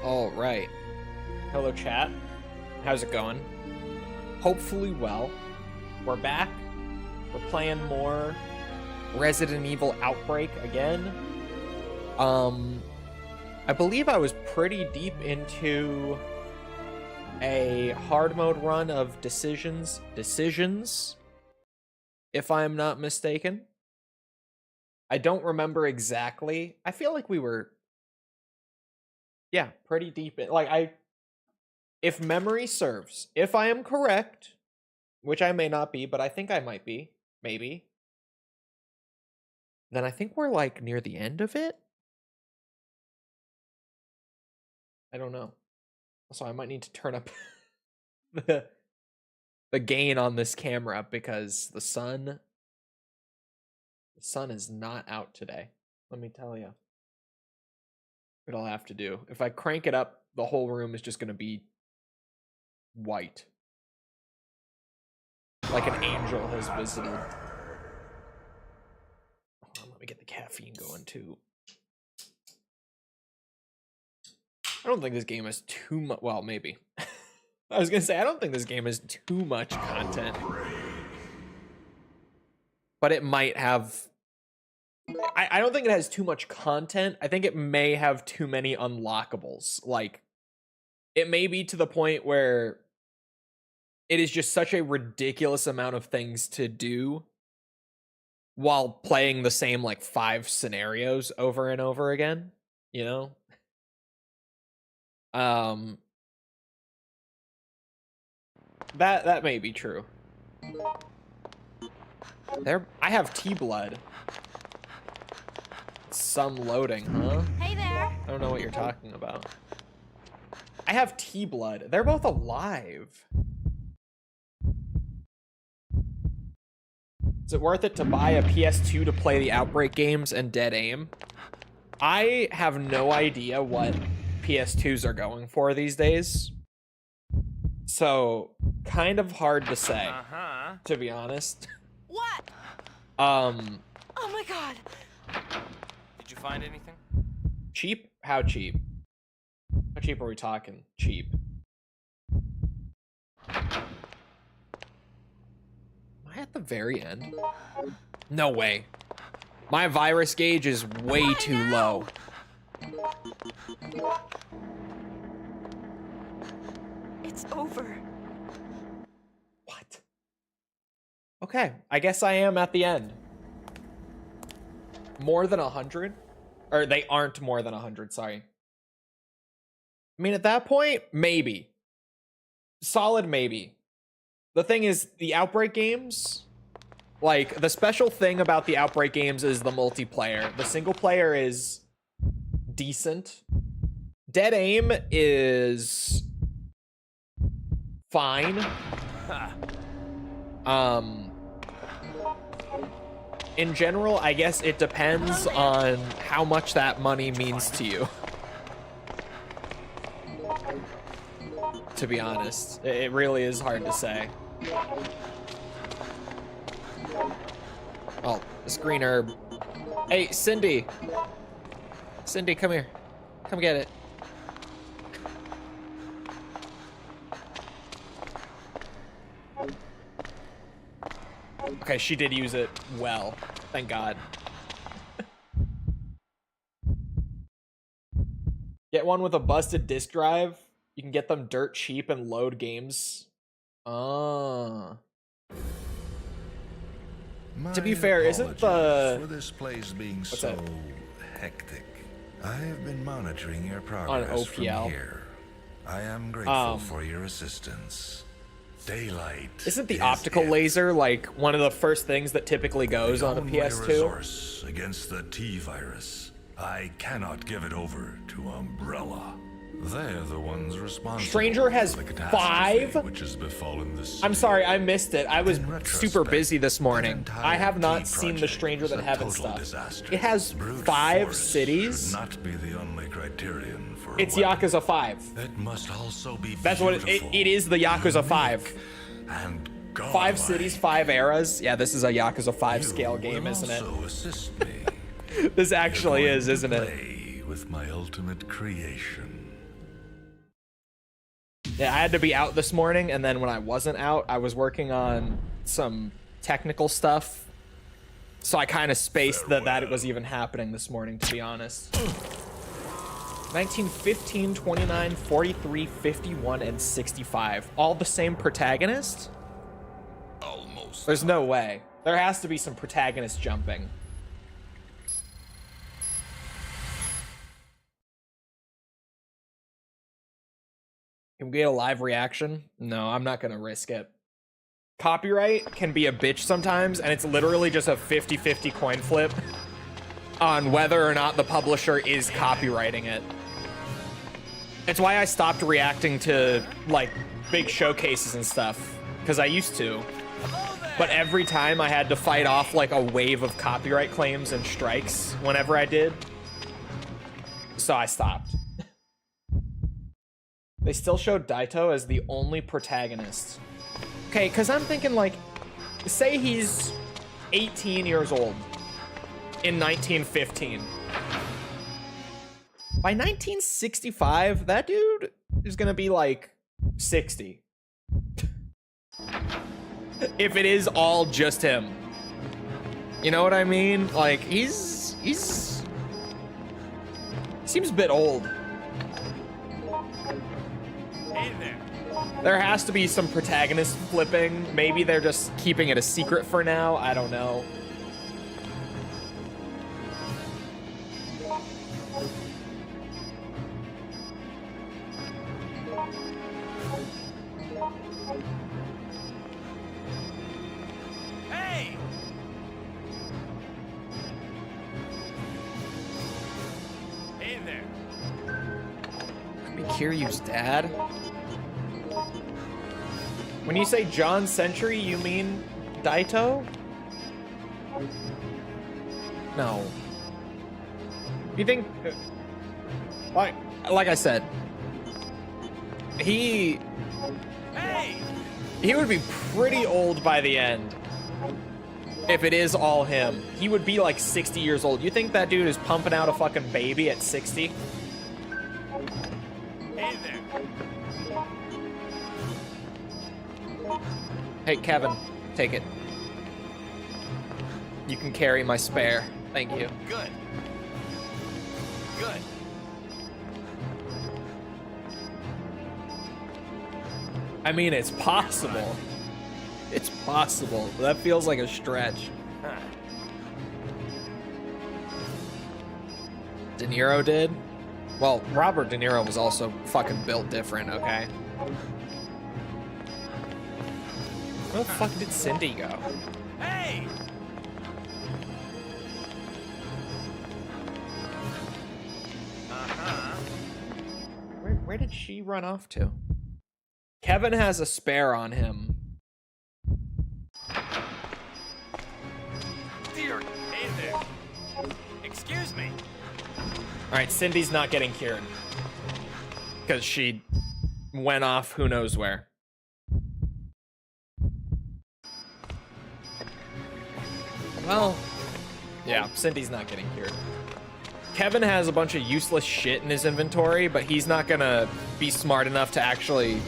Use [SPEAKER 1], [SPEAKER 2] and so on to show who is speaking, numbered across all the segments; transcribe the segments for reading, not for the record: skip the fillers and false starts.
[SPEAKER 1] All right. Hello, chat. How's it going? Hopefully well. We're back. We're playing more Resident Evil Outbreak again. I believe I was pretty deep into a hard mode run of decisions, if I'm not mistaken. I don't remember exactly. I feel like we were, yeah, pretty deep in, if memory serves, if I am correct, which I may not be, but I think I might be, maybe, then I think we're like near the end of it. I don't know. Also, I might need to turn up the gain on this camera because the sun is not out today. Let me tell you. What I'll have to do. If I crank it up, the whole room is just going to be white. Like an angel has visited. Hold on, let me get the caffeine going too. I don't think this game has too much. Well, maybe. I was going to say, I don't think this game has too much content. But it might have. I don't think it has too much content. I think it may have too many unlockables. Like, it may be to the point where it is just such a ridiculous amount of things to do while playing the same, like, 5 scenarios over and over again, you know? That may be true. I have T-blood. Some loading, huh?
[SPEAKER 2] Hey there.
[SPEAKER 1] I don't know what you're talking about. I have T-blood. They're both alive. Is it worth it to buy a PS2 to play the Outbreak games and Dead Aim? I have no idea what PS2s are going for these days. So, kind of hard to say, to be honest.
[SPEAKER 2] What?
[SPEAKER 1] Oh
[SPEAKER 2] my god.
[SPEAKER 3] Did you find anything?
[SPEAKER 1] Cheap? How cheap? How cheap are we talking? Cheap. Am I at the very end? No way. My virus gauge is way too low.
[SPEAKER 2] It's over.
[SPEAKER 1] What? Okay, I guess I am at the end. More than 100? Or they aren't more than 100, sorry. I mean, at that point, maybe. Solid maybe. The thing is, the Outbreak games, like, the special thing about the Outbreak games is the multiplayer. The single player is decent. Dead Aim is fine. In general, I guess it depends on how much that money means to you. To be honest, it really is hard to say. Oh, this green herb. Hey, Cindy. Cindy, come here. Come get it. Okay, she did use it well. Thank God. Get one with a busted disk drive. You can get them dirt cheap and load games. Ah. To be fair, isn't the...
[SPEAKER 4] for this place being
[SPEAKER 1] What's
[SPEAKER 4] so
[SPEAKER 1] that?
[SPEAKER 4] hectic. I have been monitoring your
[SPEAKER 1] On
[SPEAKER 4] progress from
[SPEAKER 1] OPL.
[SPEAKER 4] here. I am grateful for your assistance. Daylight.
[SPEAKER 1] Isn't the
[SPEAKER 4] is
[SPEAKER 1] optical
[SPEAKER 4] it.
[SPEAKER 1] laser like one of the first things that typically goes on a
[SPEAKER 4] Only
[SPEAKER 1] PS2?
[SPEAKER 4] resource against the T-virus. I cannot give it over to Umbrella. They're the ones responsible.
[SPEAKER 1] Stranger has
[SPEAKER 4] for the catastrophe
[SPEAKER 1] 5?
[SPEAKER 4] which has befallen the
[SPEAKER 1] I'm
[SPEAKER 4] city.
[SPEAKER 1] sorry, I missed it. I was
[SPEAKER 4] In
[SPEAKER 1] super
[SPEAKER 4] retrospect,
[SPEAKER 1] busy this morning.
[SPEAKER 4] that
[SPEAKER 1] I have
[SPEAKER 4] entire
[SPEAKER 1] not seen the
[SPEAKER 4] T-project
[SPEAKER 1] Stranger
[SPEAKER 4] was
[SPEAKER 1] That
[SPEAKER 4] a
[SPEAKER 1] Haven't
[SPEAKER 4] total
[SPEAKER 1] stuff.
[SPEAKER 4] disaster.
[SPEAKER 1] It has
[SPEAKER 4] Brute
[SPEAKER 1] 5
[SPEAKER 4] force
[SPEAKER 1] cities.
[SPEAKER 4] should not be the only criterion for
[SPEAKER 1] It's
[SPEAKER 4] a weapon.
[SPEAKER 1] Yakuza 5.
[SPEAKER 4] It must also be
[SPEAKER 1] That's what it is. The Yakuza 5.
[SPEAKER 4] unique, and
[SPEAKER 1] 5
[SPEAKER 4] godlike.
[SPEAKER 1] cities, 5 eras. Yeah, this is a Yakuza 5
[SPEAKER 4] You
[SPEAKER 1] scale game,
[SPEAKER 4] will
[SPEAKER 1] isn't it?
[SPEAKER 4] also assist me.
[SPEAKER 1] This actually
[SPEAKER 4] You're
[SPEAKER 1] is,
[SPEAKER 4] going
[SPEAKER 1] isn't
[SPEAKER 4] to
[SPEAKER 1] it?
[SPEAKER 4] play with my ultimate creation.
[SPEAKER 1] Yeah, I had to be out this morning, and then when I wasn't out, I was working on some technical stuff. So I kind of spaced that it was even happening this morning, to be honest. 1915, 29, 43, 51, and 65. All the same protagonist?
[SPEAKER 4] Almost.
[SPEAKER 1] There's no way. There has to be some protagonist jumping. Can we get a live reaction? No, I'm not gonna risk it. Copyright can be a bitch sometimes, and it's literally just a 50-50 coin flip on whether or not the publisher is copyrighting it. It's why I stopped reacting to, like, big showcases and stuff, because I used to. But every time I had to fight off, like, a wave of copyright claims and strikes whenever I did. So I stopped. They still showed Daito as the only protagonist. Okay, because I'm thinking, like, say he's 18 years old in 1915. By 1965, that dude is gonna be, like, 60. If it is all just him. You know what I mean? Like, he's... seems a bit old.
[SPEAKER 3] Hey there.
[SPEAKER 1] There has to be some protagonist flipping. Maybe they're just keeping it a secret for now. I don't know.
[SPEAKER 3] Hey! Hey there.
[SPEAKER 1] Could be Kiryu's dad. When you say John Century, you mean Daito? No. You think... like I said, he would be pretty old by the end. If it is all him. He would be like 60 years old. You think that dude is pumping out a fucking baby at 60?
[SPEAKER 3] Hey there.
[SPEAKER 1] Hey, Kevin, take it. You can carry my spare. Thank you.
[SPEAKER 3] Good. Good.
[SPEAKER 1] I mean, it's possible. It's possible. That feels like a stretch.
[SPEAKER 3] Huh.
[SPEAKER 1] De Niro did? Well, Robert De Niro was also fucking built different, okay? Where the fuck did Cindy go?
[SPEAKER 3] Hey! Uh-huh.
[SPEAKER 1] Where did she run off to? Kevin has a spare on him.
[SPEAKER 3] Dear. Hey there. Excuse me.
[SPEAKER 1] Alright, Cindy's not getting cured. Because she went off who knows where. Well, yeah, Cindy's not getting cured. Kevin has a bunch of useless shit in his inventory, but he's not gonna be smart enough to actually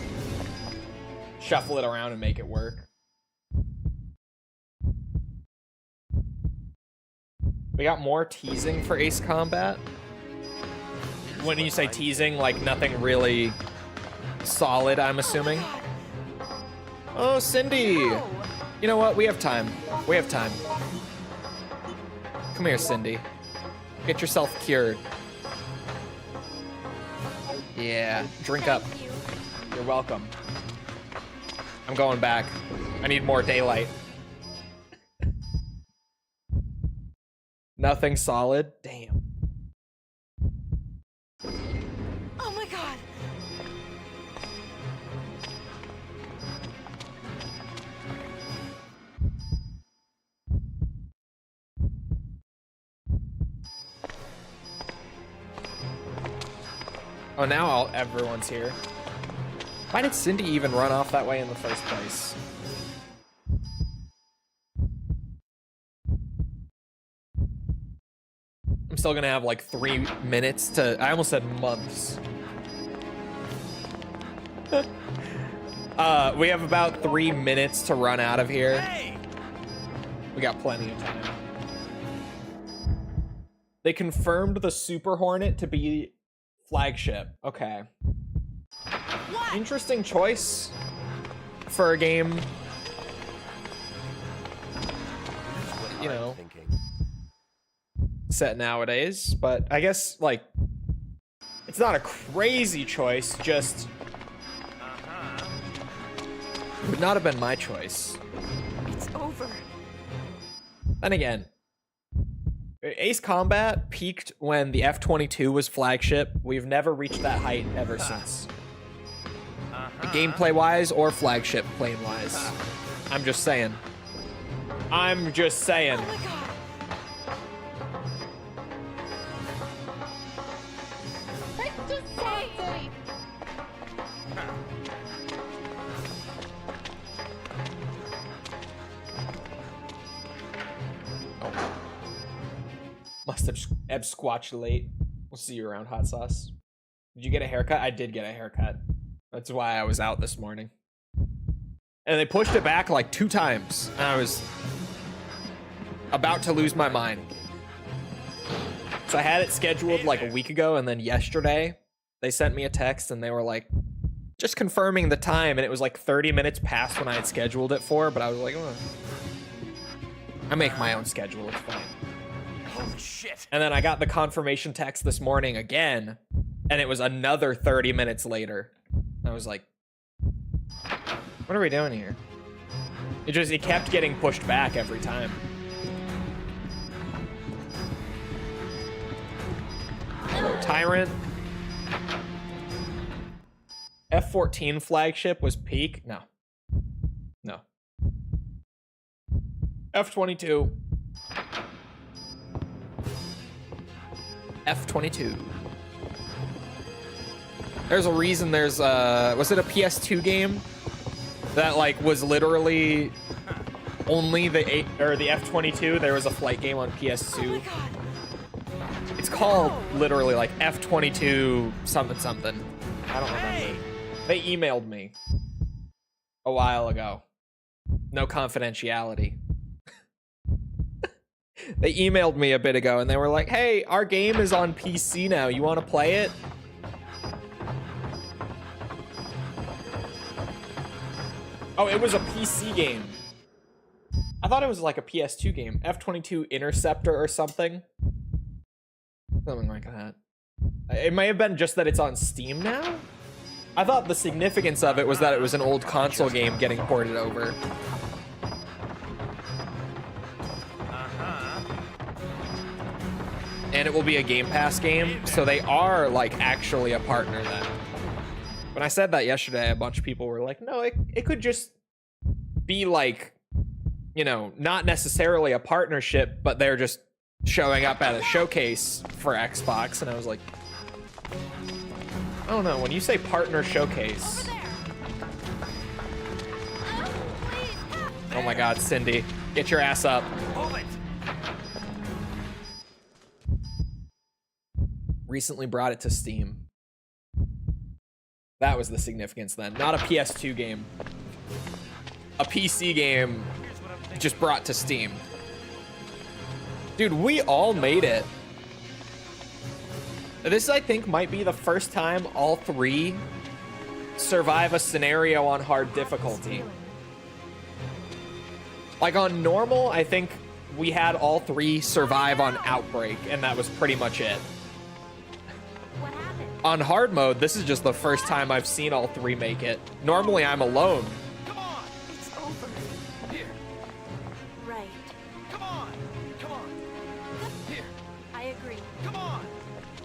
[SPEAKER 1] shuffle it around and make it work. We got more teasing for Ace Combat. When you say teasing, like nothing really solid, I'm assuming. Oh, Cindy! You know what? We have time. We have time. Come here, Cindy. Get yourself cured. Yeah, drink up.
[SPEAKER 2] Thank you.
[SPEAKER 1] You're welcome. I'm going back. I need more daylight. Nothing solid? Damn.
[SPEAKER 2] Oh my god.
[SPEAKER 1] Oh, now everyone's here. Why did Cindy even run off that way in the first place? I'm still gonna have like 3 minutes to... I almost said months. We have about 3 minutes to run out of here.
[SPEAKER 3] Hey!
[SPEAKER 1] We got plenty of time. They confirmed the Super Hornet to be flagship. Okay.
[SPEAKER 2] What?
[SPEAKER 1] Interesting choice for a game. You know, set nowadays, but I guess like it's not a crazy choice, just would not have been my choice.
[SPEAKER 2] It's over.
[SPEAKER 1] Then again, Ace Combat peaked when the F-22 was flagship. We've never reached that height ever since. Gameplay wise or flagship plane wise. I'm just saying. I'm just saying.
[SPEAKER 2] Oh my god. Hey.
[SPEAKER 1] Oh. Must have absquatulate. We'll see you around, hot sauce. Did you get a haircut? I did get a haircut. That's why I was out this morning. And they pushed it back like 2 times. And I was about to lose my mind. So I had it scheduled like a week ago, and then yesterday they sent me a text and they were like, just confirming the time, and it was like 30 minutes past when I had scheduled it for, but I was like, oh. I make my own schedule, it's fine.
[SPEAKER 3] Holy shit.
[SPEAKER 1] And then I got the confirmation text this morning again, and it was another 30 minutes later. I was like, what are we doing here? It kept getting pushed back every time. Hello, Tyrant. F-14 flagship was peak? No. No. F-22. F-22. There's a reason there's was it a PS2 game that like was literally only the F-22? There was a flight game on PS2.
[SPEAKER 2] Oh my god.
[SPEAKER 1] It's called literally like F-22 something something. I don't remember.
[SPEAKER 3] Hey!
[SPEAKER 1] They emailed me a while ago. No confidentiality. They emailed me a bit ago and they were like, hey, our game is on PC now. You want to play it? Oh, it was a PC game. I thought it was like a PS2 game. F-22 Interceptor or something. Something like that. It may have been just that it's on Steam now? I thought the significance of it was that it was an old console game getting ported over. And it will be a Game Pass game, so they are like actually a partner then. When I said that yesterday, a bunch of people were like, no, it could just be like, you know, not necessarily a partnership, but they're just showing up at a showcase for Xbox. And I was like, I don't know, when you say partner showcase. Oh my god, Cindy, get your ass up.
[SPEAKER 3] Hold it.
[SPEAKER 1] Recently brought it to Steam. That was the significance then. Not a PS2 game. A PC game just brought to Steam. Dude, we all made it. This, I think, might be the first time all 3 survive a scenario on hard difficulty. Like on normal, I think we had all 3 survive on Outbreak, and that was pretty much it.
[SPEAKER 2] What happened?
[SPEAKER 1] On hard mode, this is just the first time I've seen all 3 make it. Normally, I'm alone.
[SPEAKER 3] Come on.
[SPEAKER 2] It's over.
[SPEAKER 3] Here.
[SPEAKER 2] Right.
[SPEAKER 3] Come on. Come on. Here.
[SPEAKER 2] I agree.
[SPEAKER 3] Come on.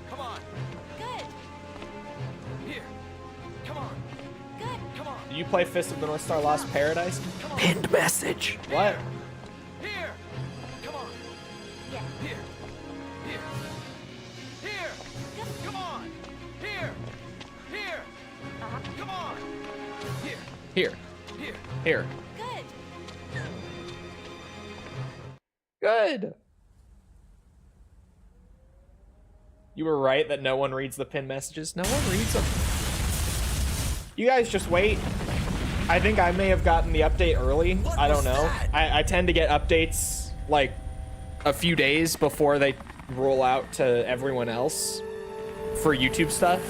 [SPEAKER 3] Come on.
[SPEAKER 2] Good.
[SPEAKER 3] Here. Come on.
[SPEAKER 2] Good.
[SPEAKER 3] Come on.
[SPEAKER 1] Did you play Fist of the North Star Lost Paradise?
[SPEAKER 3] Come on.
[SPEAKER 1] Pinned message. What?
[SPEAKER 3] Here. Come on.
[SPEAKER 2] Yeah.
[SPEAKER 3] Here. Here. Here. Come on. Here. Here. Come on. Here.
[SPEAKER 1] Here.
[SPEAKER 3] Here.
[SPEAKER 1] Here.
[SPEAKER 2] Good.
[SPEAKER 1] Good. You were right that no one reads the pin messages. No one reads them. You guys just wait. I think I may have gotten the update early. I don't know. I tend to get updates like a few days before they roll out to everyone else for YouTube stuff.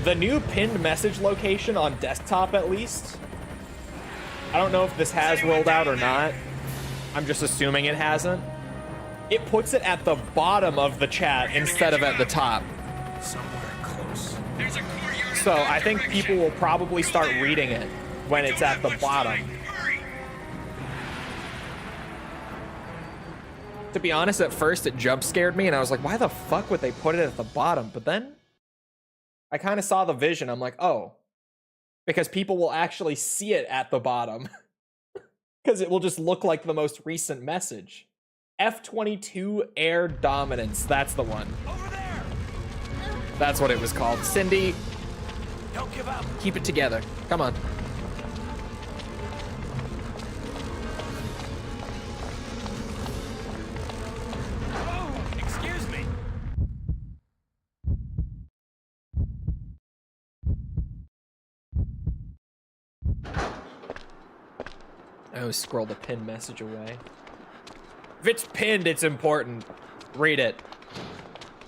[SPEAKER 1] The new pinned message location on desktop, at least. I don't know if this has rolled out or not. I'm just assuming it hasn't. It puts it at the bottom of the chat instead of at the top.
[SPEAKER 4] Somewhere close.
[SPEAKER 1] So I think people will probably start reading it when it's at the bottom. To be honest, at first it jump scared me and I was like, why the fuck would they put it at the bottom? But then I kind of saw the vision. I'm like, oh, because people will actually see it at the bottom because it will just look like the most recent message. F-22 Air Dominance. That's the one.
[SPEAKER 3] Over there!
[SPEAKER 1] That's what it was called. Cindy,
[SPEAKER 3] Don't give up.
[SPEAKER 1] keep it together. Come on.
[SPEAKER 3] Oh, excuse me.
[SPEAKER 1] I always scroll the pinned message away. If it's pinned, it's important. Read it.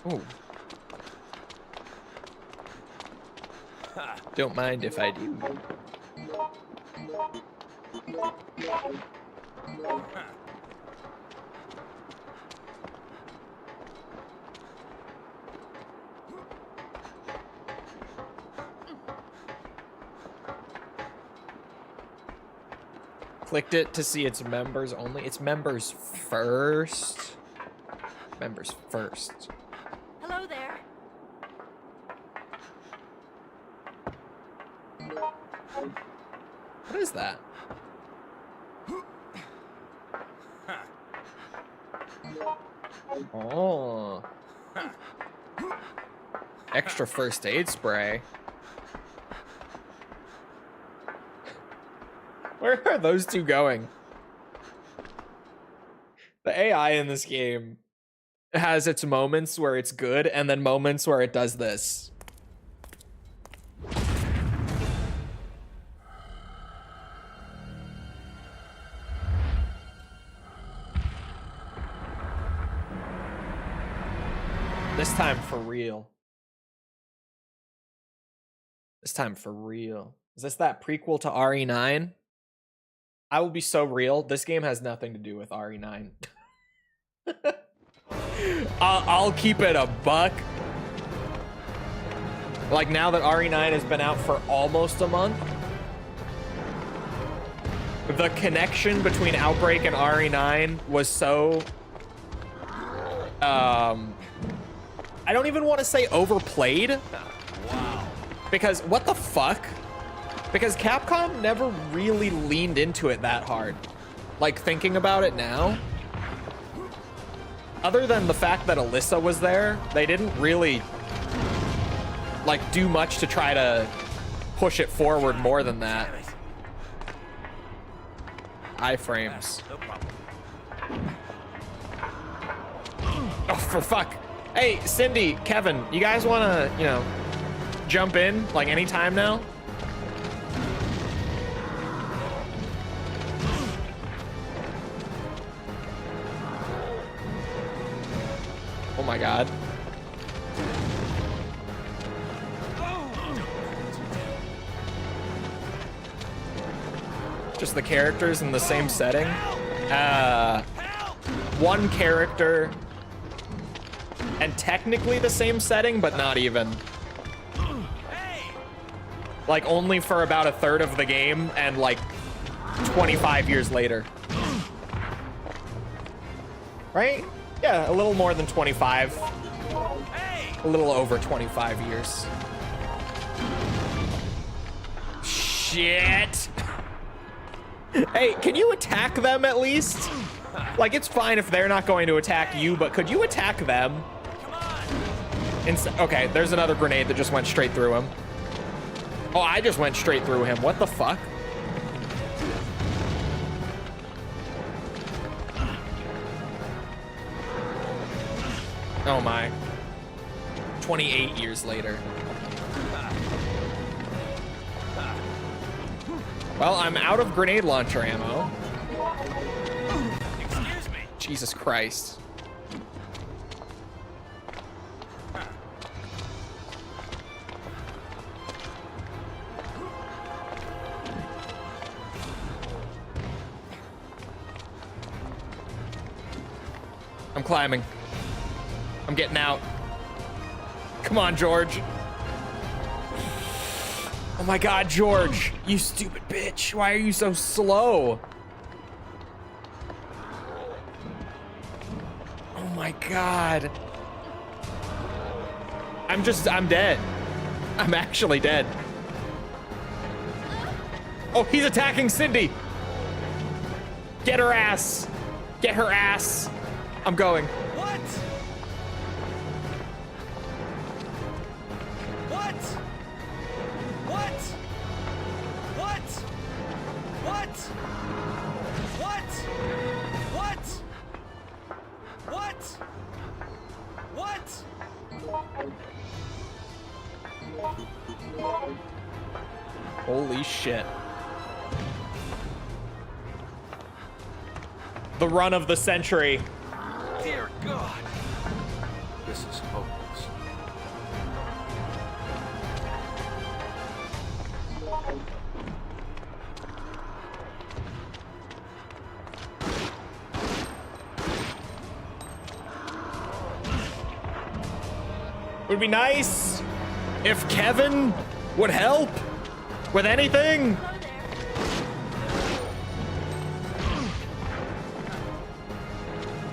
[SPEAKER 1] Ooh. Don't mind if I do. Clicked it to see it's members only. It's members first. Members first.
[SPEAKER 2] Hello there.
[SPEAKER 1] What is that? Oh. Extra first aid spray. Where are those two going? The AI in this game has its moments where it's good and then moments where it does this. This time for real. This time for real. Is this that prequel to RE9? I will be so real. This game has nothing to do with RE9. I'll keep it a buck. Like now that RE9 has been out for almost a month, the connection between Outbreak and RE9 was so I don't even want to say overplayed.
[SPEAKER 3] Wow.
[SPEAKER 1] Because what the fuck? Because Capcom never really leaned into it that hard. Like thinking about it now, other than the fact that Alyssa was there, they didn't really like do much to try to push it forward more than that. Iframes.
[SPEAKER 3] No problem.
[SPEAKER 1] Oh, for fuck. Hey, Cindy, Kevin, you guys want to, you know, jump in like anytime now? Oh my god. Just the characters in the same setting. One character and technically the same setting, but not even. Like only for about a third of the game and like 25 years later. Right? Yeah, a little more than 25. A little over 25 years. Shit. Hey, can you attack them at least? Like, it's fine if they're not going to attack you, but could you attack them? Okay, there's another grenade that just went straight through him. Oh, I just went straight through him. What the fuck? Oh my. 28 years later. Well, I'm out of grenade launcher ammo.
[SPEAKER 3] Excuse me.
[SPEAKER 1] Jesus Christ. I'm climbing. I'm getting out. Come on, George. Oh my God, George. You stupid bitch. Why are you so slow? Oh my God. I'm dead. I'm actually dead. Oh, he's attacking Cindy. Get her ass. Get her ass. I'm going.
[SPEAKER 3] What? What? What? What? What? What? What? What? What?
[SPEAKER 1] Holy shit. The run of the century.
[SPEAKER 3] Dear God. This is hopeless.
[SPEAKER 1] It would be nice if Kevin would help with anything.
[SPEAKER 2] Hello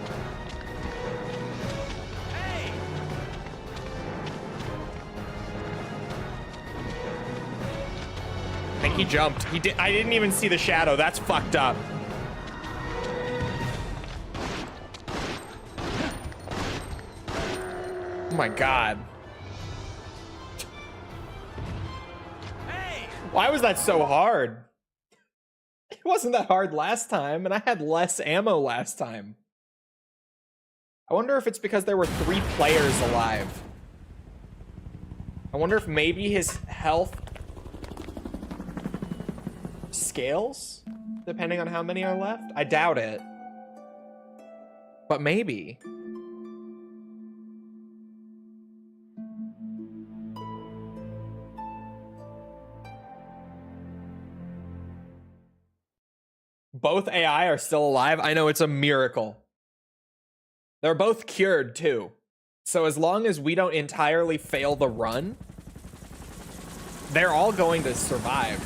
[SPEAKER 2] there.
[SPEAKER 3] Hey!
[SPEAKER 1] I think he jumped. He did. I didn't even see the shadow. That's fucked up. Oh my God.
[SPEAKER 3] Hey!
[SPEAKER 1] Why was that so hard? It wasn't that hard last time, and I had less ammo last time. I wonder if it's because there were 3 players alive. I wonder if maybe his health scales depending on how many are left. I doubt it. But maybe. Both AI are still alive. I know, it's a miracle. They're both cured too. So as long as we don't entirely fail the run, they're all going to survive.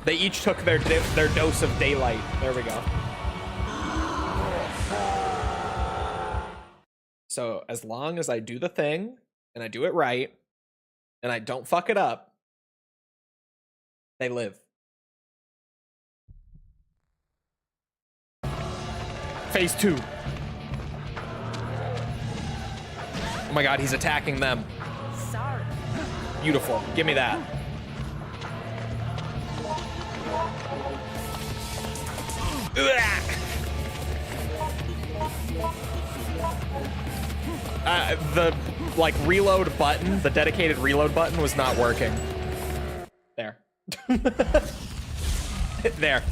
[SPEAKER 1] They each took their dose of daylight. There we go. So as long as I do the thing and I do it right and I don't fuck it up, they live. Phase 2. Oh my God, he's attacking them.
[SPEAKER 2] Sorry.
[SPEAKER 1] Beautiful. Give me that. The like reload button, the dedicated reload button was not working. There. There.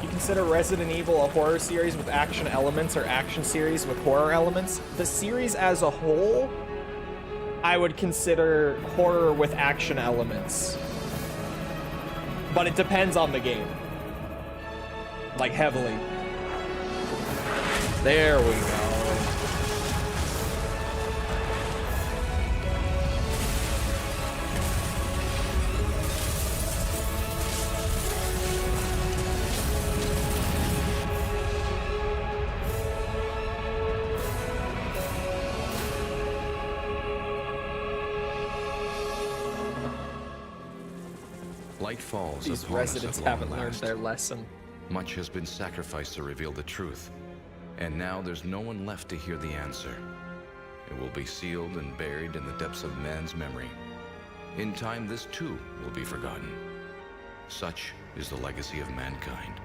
[SPEAKER 1] Consider Resident Evil a horror series with action elements or action series with horror elements. The series as a whole, I would consider horror with action elements. But it depends on the game. Like heavily. There we go.
[SPEAKER 5] Light falls
[SPEAKER 1] These
[SPEAKER 5] upon us
[SPEAKER 1] residents
[SPEAKER 5] at long
[SPEAKER 1] haven't learned
[SPEAKER 5] last.
[SPEAKER 1] their lesson.
[SPEAKER 5] Much has been sacrificed to reveal the truth, and now there's no one left to hear the answer. It will be sealed and buried in the depths of man's memory. In time, this too will be forgotten. Such is the legacy of mankind.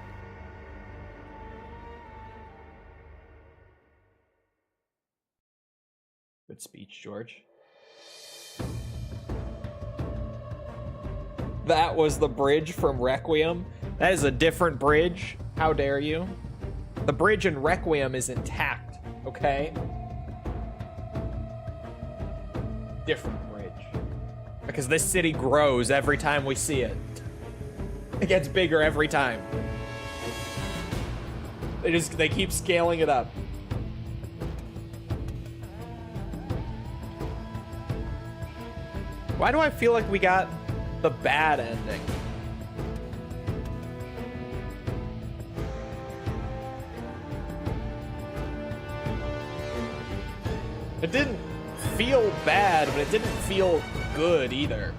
[SPEAKER 1] Good speech, George. That was the bridge from Requiem. That is a different bridge. How dare you? The bridge in Requiem is intact, okay? Different bridge. Because this city grows every time we see it. It gets bigger every time. They keep scaling it up. Why do I feel like we got the bad ending? It didn't feel bad, but it didn't feel good either.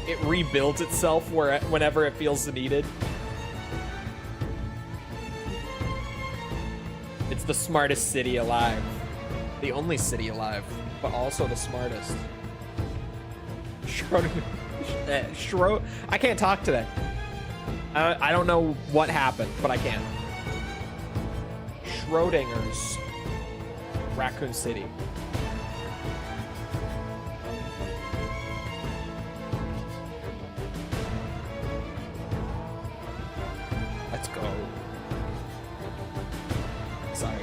[SPEAKER 1] It rebuilds itself whenever it feels needed. It's the smartest city alive. The only city alive, but also the smartest. I can't talk today. I don't know what happened, but I can. Schrodinger's Raccoon City. Let's go. Sorry.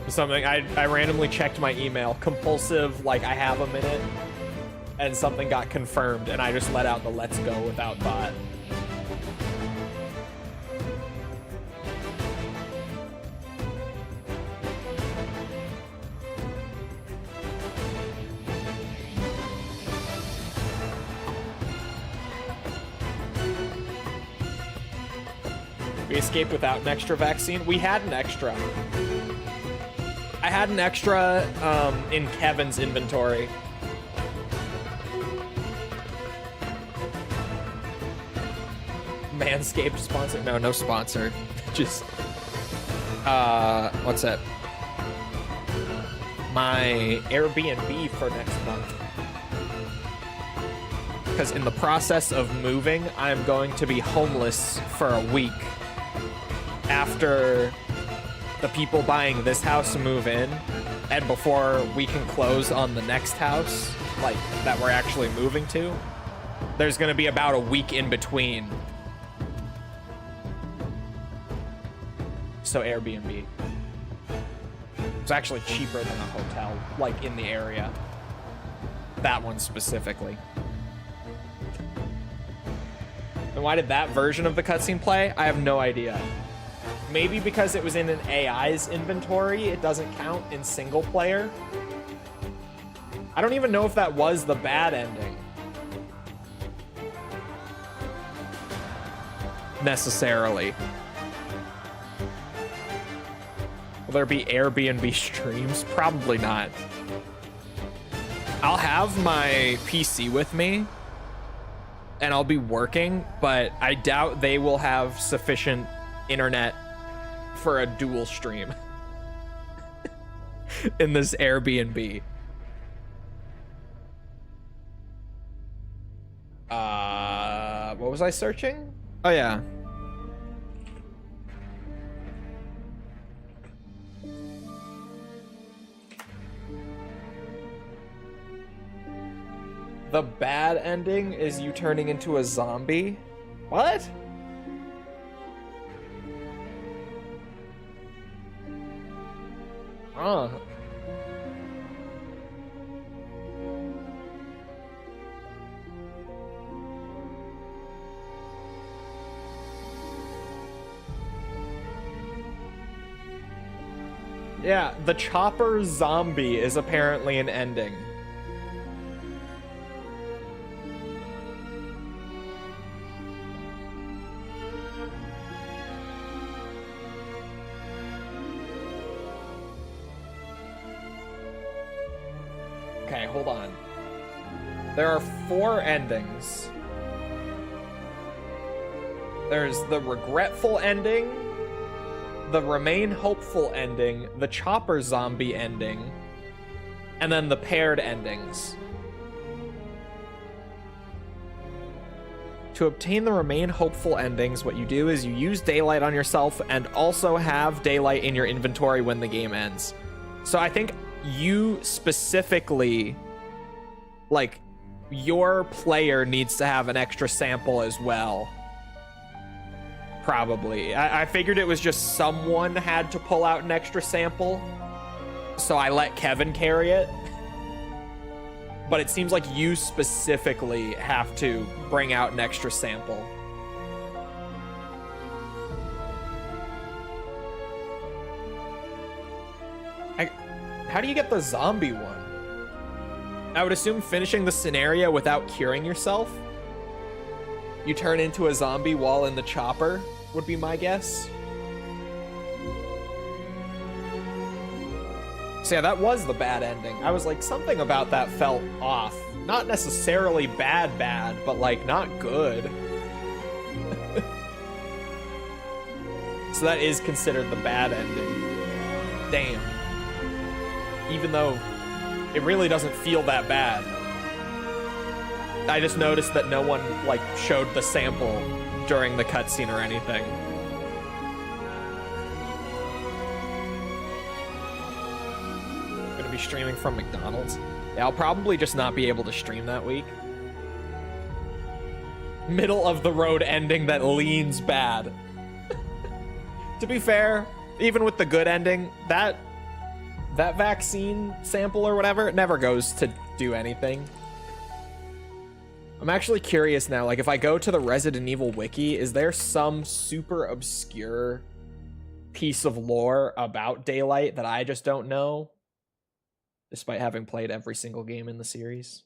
[SPEAKER 1] Something I randomly checked my email, compulsive, like I have a minute, and something got confirmed, and I just let out the let's go without thought. We escaped without an extra vaccine. We had an extra. I had an extra in Kevin's inventory. Manscaped sponsor? No, no sponsor. Just, what's that? My Airbnb for next month. Because in the process of moving, I'm going to be homeless for a week. After the people buying this house move in, and before we can close on the next house, like, that we're actually moving to, there's gonna be about a week in between. So Airbnb. It's actually cheaper than a hotel, like, in the area. That one specifically. And why did that version of the cutscene play? I have no idea. Maybe because it was in an AI's inventory, it doesn't count in single player. I don't even know if that was the bad ending. Necessarily. Will there be Airbnb streams? Probably not. I'll have my PC with me, and I'll be working, but I doubt they will have sufficient internet for a dual stream in this Airbnb. What was I searching? Oh yeah. The bad ending is you turning into a zombie? What? Yeah, the chopper zombie is apparently an ending. Okay, hold on. There are 4 endings. There's the regretful ending, the remain hopeful ending, the chopper zombie ending, and then the paired endings. To obtain the remain hopeful endings, what you do is you use daylight on yourself and also have daylight in your inventory when the game ends. So I think you specifically, like, your player needs to have an extra sample as well. Probably. I figured it was just someone had to pull out an extra sample, so I let Kevin carry it. But it seems like you specifically have to bring out an extra sample. How do you get the zombie one? I would assume finishing the scenario without curing yourself. You turn into a zombie while in the chopper, would be my guess. So yeah, that was the bad ending. I was like, something about that felt off. Not necessarily bad, but like not good. So that is considered the bad ending. Damn. Even though it really doesn't feel that bad. I just noticed that no one like showed the sample during the cutscene or anything. Be streaming from McDonald's. Yeah, I'll probably just not be able to stream that week. Middle of the road ending that leans bad. To be fair, even with the good ending, that vaccine sample or whatever, it never goes to do anything. I'm actually curious now, like if I go to the Resident Evil wiki, is there some super obscure piece of lore about daylight that I just don't know? Despite having played every single game in the series.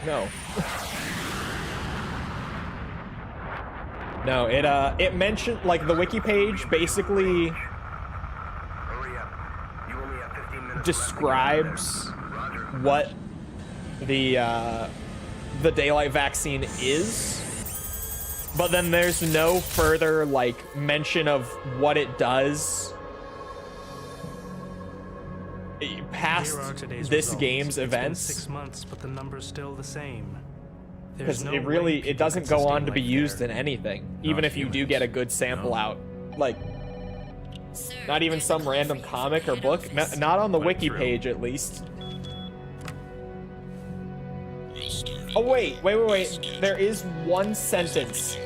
[SPEAKER 1] No. No, it mentioned, like, the wiki page basically describes what the daylight vaccine is. But then there's no further, like, mention of what it does past this game's events.
[SPEAKER 6] 6 months, but the number's still the same.
[SPEAKER 1] Because it doesn't go on to be used in anything, even if you do get a good sample out. Like, not even some random comic or book, not on the wiki page at least. Oh, wait. There is one sentence.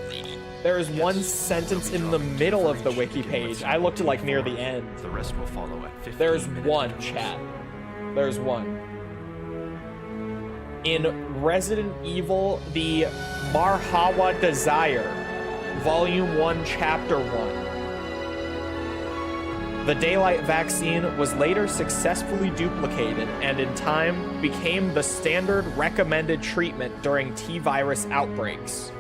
[SPEAKER 1] There is one sentence in the middle of the wiki page. I looked at, like, near the end.
[SPEAKER 3] The rest will follow at 15
[SPEAKER 1] There's
[SPEAKER 3] minutes.
[SPEAKER 1] one, chat. There's one. In Resident Evil, the Marhawa Desire, Volume 1, Chapter 1. The daylight vaccine was later successfully duplicated and in time became the standard recommended treatment during T-virus outbreaks.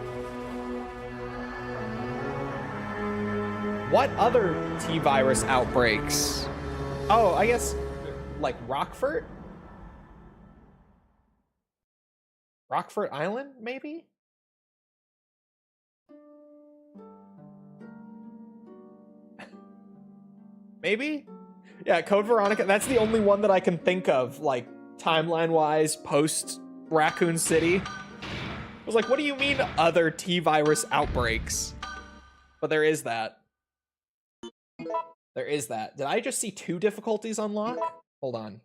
[SPEAKER 1] What other T-virus outbreaks? Oh, I guess, like Rockfort? Rockfort Island, maybe? Maybe? Yeah, Code Veronica, that's the only one that I can think of, like, timeline-wise, post-Raccoon City. I was like, what do you mean other T-virus outbreaks? But there is that. There is that. Did I just see 2 difficulties unlock? Hold on.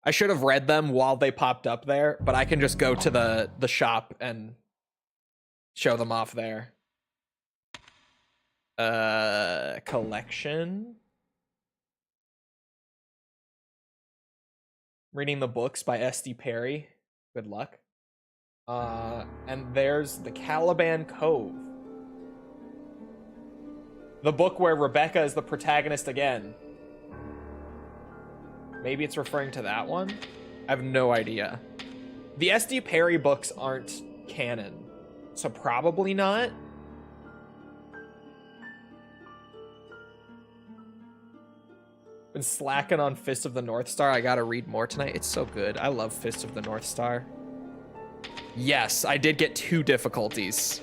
[SPEAKER 1] I should have read them while they popped up there, but I can just go to the shop and show them off there. Collection. Reading the books by S.D. Perry. Good luck. And there's the Caliban Cove. The book where Rebecca is the protagonist again. Maybe it's referring to that one? I have no idea. The S.D. Perry books aren't canon, so probably not. Been slacking on Fist of the North Star. I gotta read more tonight. It's so good. I love Fist of the North Star. Yes, I did get 2 difficulties.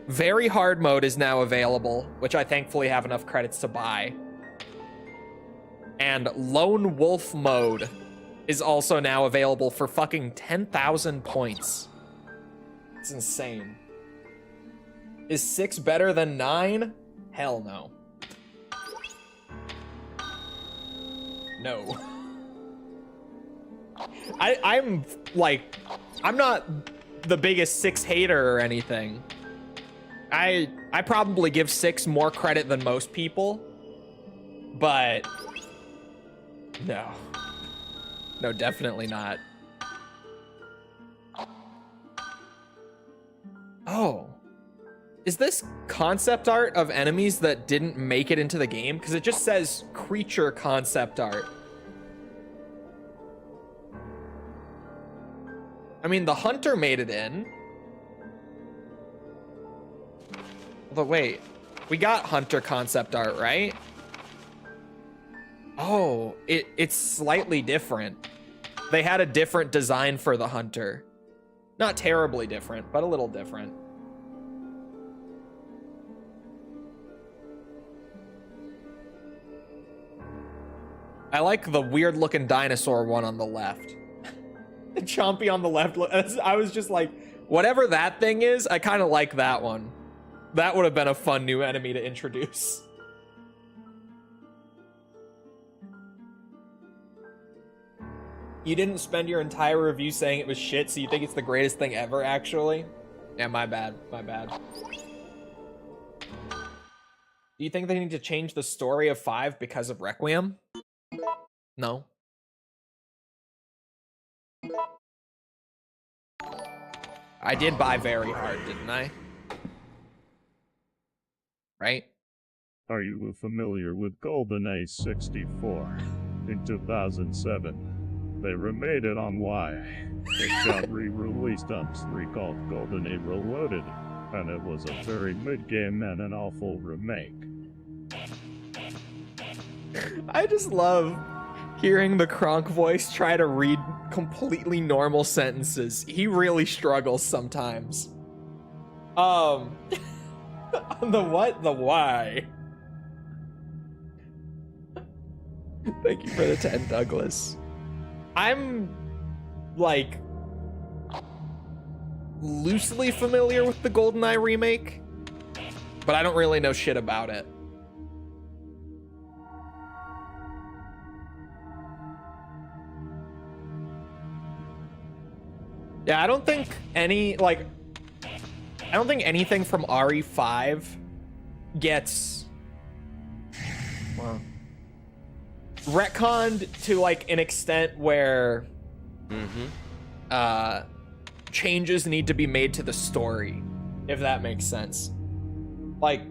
[SPEAKER 1] Very hard mode is now available, which I thankfully have enough credits to buy. And Lone Wolf mode is also now available for fucking 10,000 points. It's insane. Is 6 better than 9? Hell no. No. I'm like, I'm not the biggest 6 hater or anything. I probably give 6 more credit than most people, but no. No, definitely not. Oh. Is this concept art of enemies that didn't make it into the game? Because it just says creature concept art. I mean, the hunter made it in. But wait, we got hunter concept art, right? Oh, it's slightly different. They had a different design for the hunter. Not terribly different, but a little different. I like the weird looking dinosaur one on the left. Chompy on the left. I was just like, whatever that thing is, I kind of like that one. That would have been a fun new enemy to introduce. You didn't spend your entire review saying it was shit, so you think it's the greatest thing ever, actually? Yeah, my bad. My bad. Do you think they need to change the story of 5 because of Requiem? No. I did buy very hard, didn't I? Right?
[SPEAKER 7] Are you familiar with GoldenEye 64? In 2007, they remade it on Y. It got re-released on 3 called GoldenEye Reloaded, and it was a very mid-game and an awful remake.
[SPEAKER 1] I just love hearing the Kronk voice try to read completely normal sentences. He really struggles sometimes. The what? The why? Thank you for the 10, Douglas. I'm, like, loosely familiar with the GoldenEye remake, but I don't really know shit about it. Yeah, I don't think any, like, I don't think anything from RE5 gets, well, retconned to, like, an extent where changes need to be made to the story, if that makes sense. Like,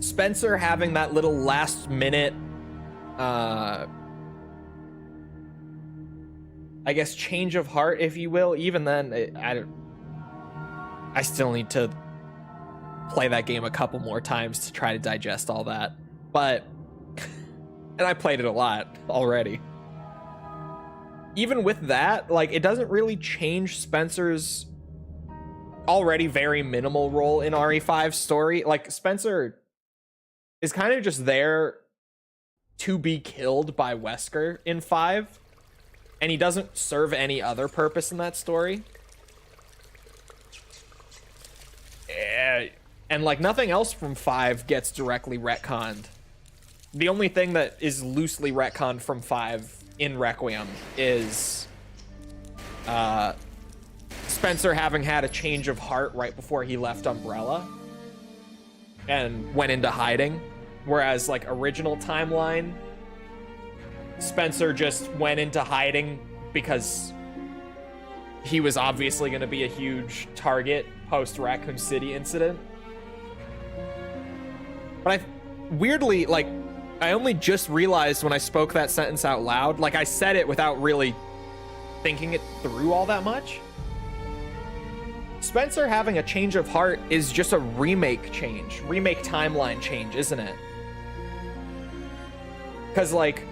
[SPEAKER 1] Spencer having that little last minute, I guess, change of heart, if you will. Even then, I still need to play that game a couple more times to try to digest all that. But, and I played it a lot already. Even with that, like, it doesn't really change Spencer's already very minimal role in RE5's story. Like, Spencer is kind of just there to be killed by Wesker in 5. And he doesn't serve any other purpose in that story. And, like, nothing else from 5 gets directly retconned. The only thing that is loosely retconned from 5 in Requiem is Spencer having had a change of heart right before he left Umbrella and went into hiding. Whereas, like, original timeline, Spencer just went into hiding because he was obviously going to be a huge target post Raccoon City incident. But weirdly, like, I only just realized when I spoke that sentence out loud, like, I said it without really thinking it through all that much. Spencer having a change of heart is just a remake timeline change, isn't it? Because, like,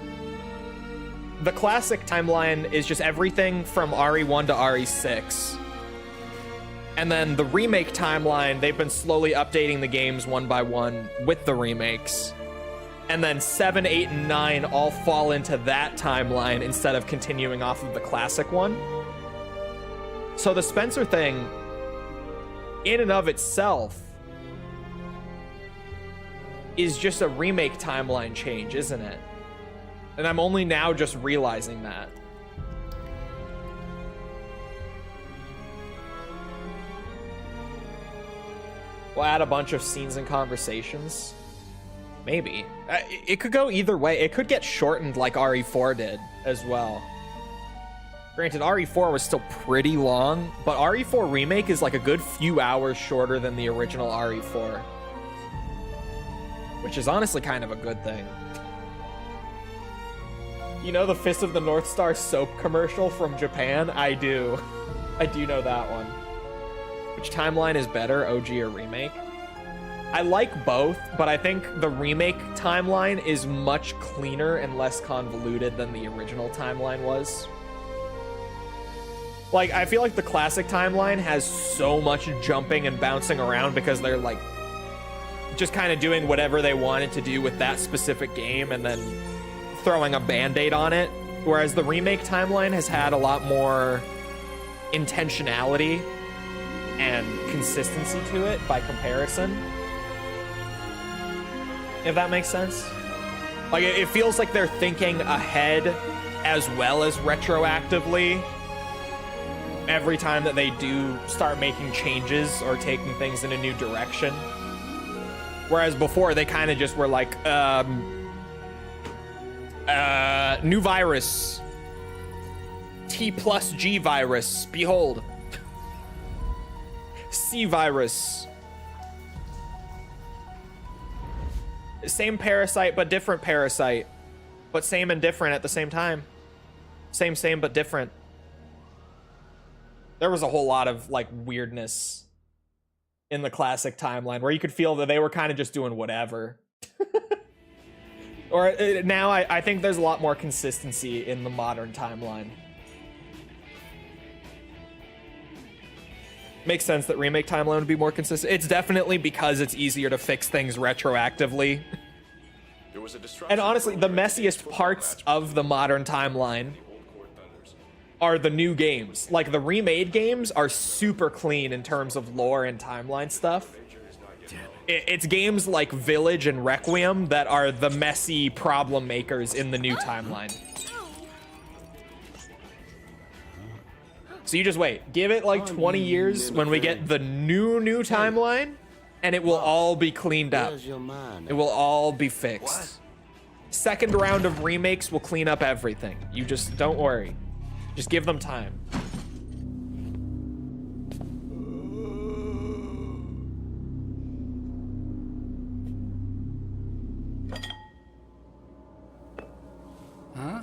[SPEAKER 1] the classic timeline is just everything from RE1 to RE6. And then the remake timeline, they've been slowly updating the games one by one with the remakes. and then 7, 8, and 9 all fall into that timeline instead of continuing off of the classic one. So the Spencer thing, in and of itself, is just a remake timeline change, isn't it? And I'm only now just realizing that. We'll add a bunch of scenes and conversations. Maybe. It could go either way. It could get shortened like RE4 did as well. Granted, RE4 was still pretty long, but RE4 Remake is like a good few hours shorter than the original RE4. Which is honestly kind of a good thing. You know the Fist of the North Star soap commercial from Japan? I do. I do know that one. Which timeline is better, OG or remake? I like both, but I think the remake timeline is much cleaner and less convoluted than the original timeline was. Like, I feel like the classic timeline has so much jumping and bouncing around because they're like just kind of doing whatever they wanted to do with that specific game and then throwing a band-aid on it. Whereas the remake timeline has had a lot more intentionality and consistency to it by comparison. If that makes sense. Like, it feels like they're thinking ahead as well as retroactively every time that they do start making changes or taking things in a new direction. Whereas before, they kind of just were like, new virus. T+G virus. Behold. C virus. Same parasite, but different parasite. But same and different at the same time. Same, but different. There was a whole lot of, like, weirdness in the classic timeline where you could feel that they were kind of just doing whatever. Or now I think there's a lot more consistency in the modern timeline. Makes sense that remake timeline would be more consistent. It's definitely because it's easier to fix things retroactively. And honestly, the messiest parts of the modern timeline are the new games. Like, the remade games are super clean in terms of lore and timeline stuff. It's games like Village and Requiem that are the messy problem makers in the new timeline. So you just wait. Give it like 20 years when we get the new timeline, and it will all be cleaned up. It will all be fixed. Second round of remakes will clean up everything. You just don't worry. Just give them time.
[SPEAKER 3] Huh?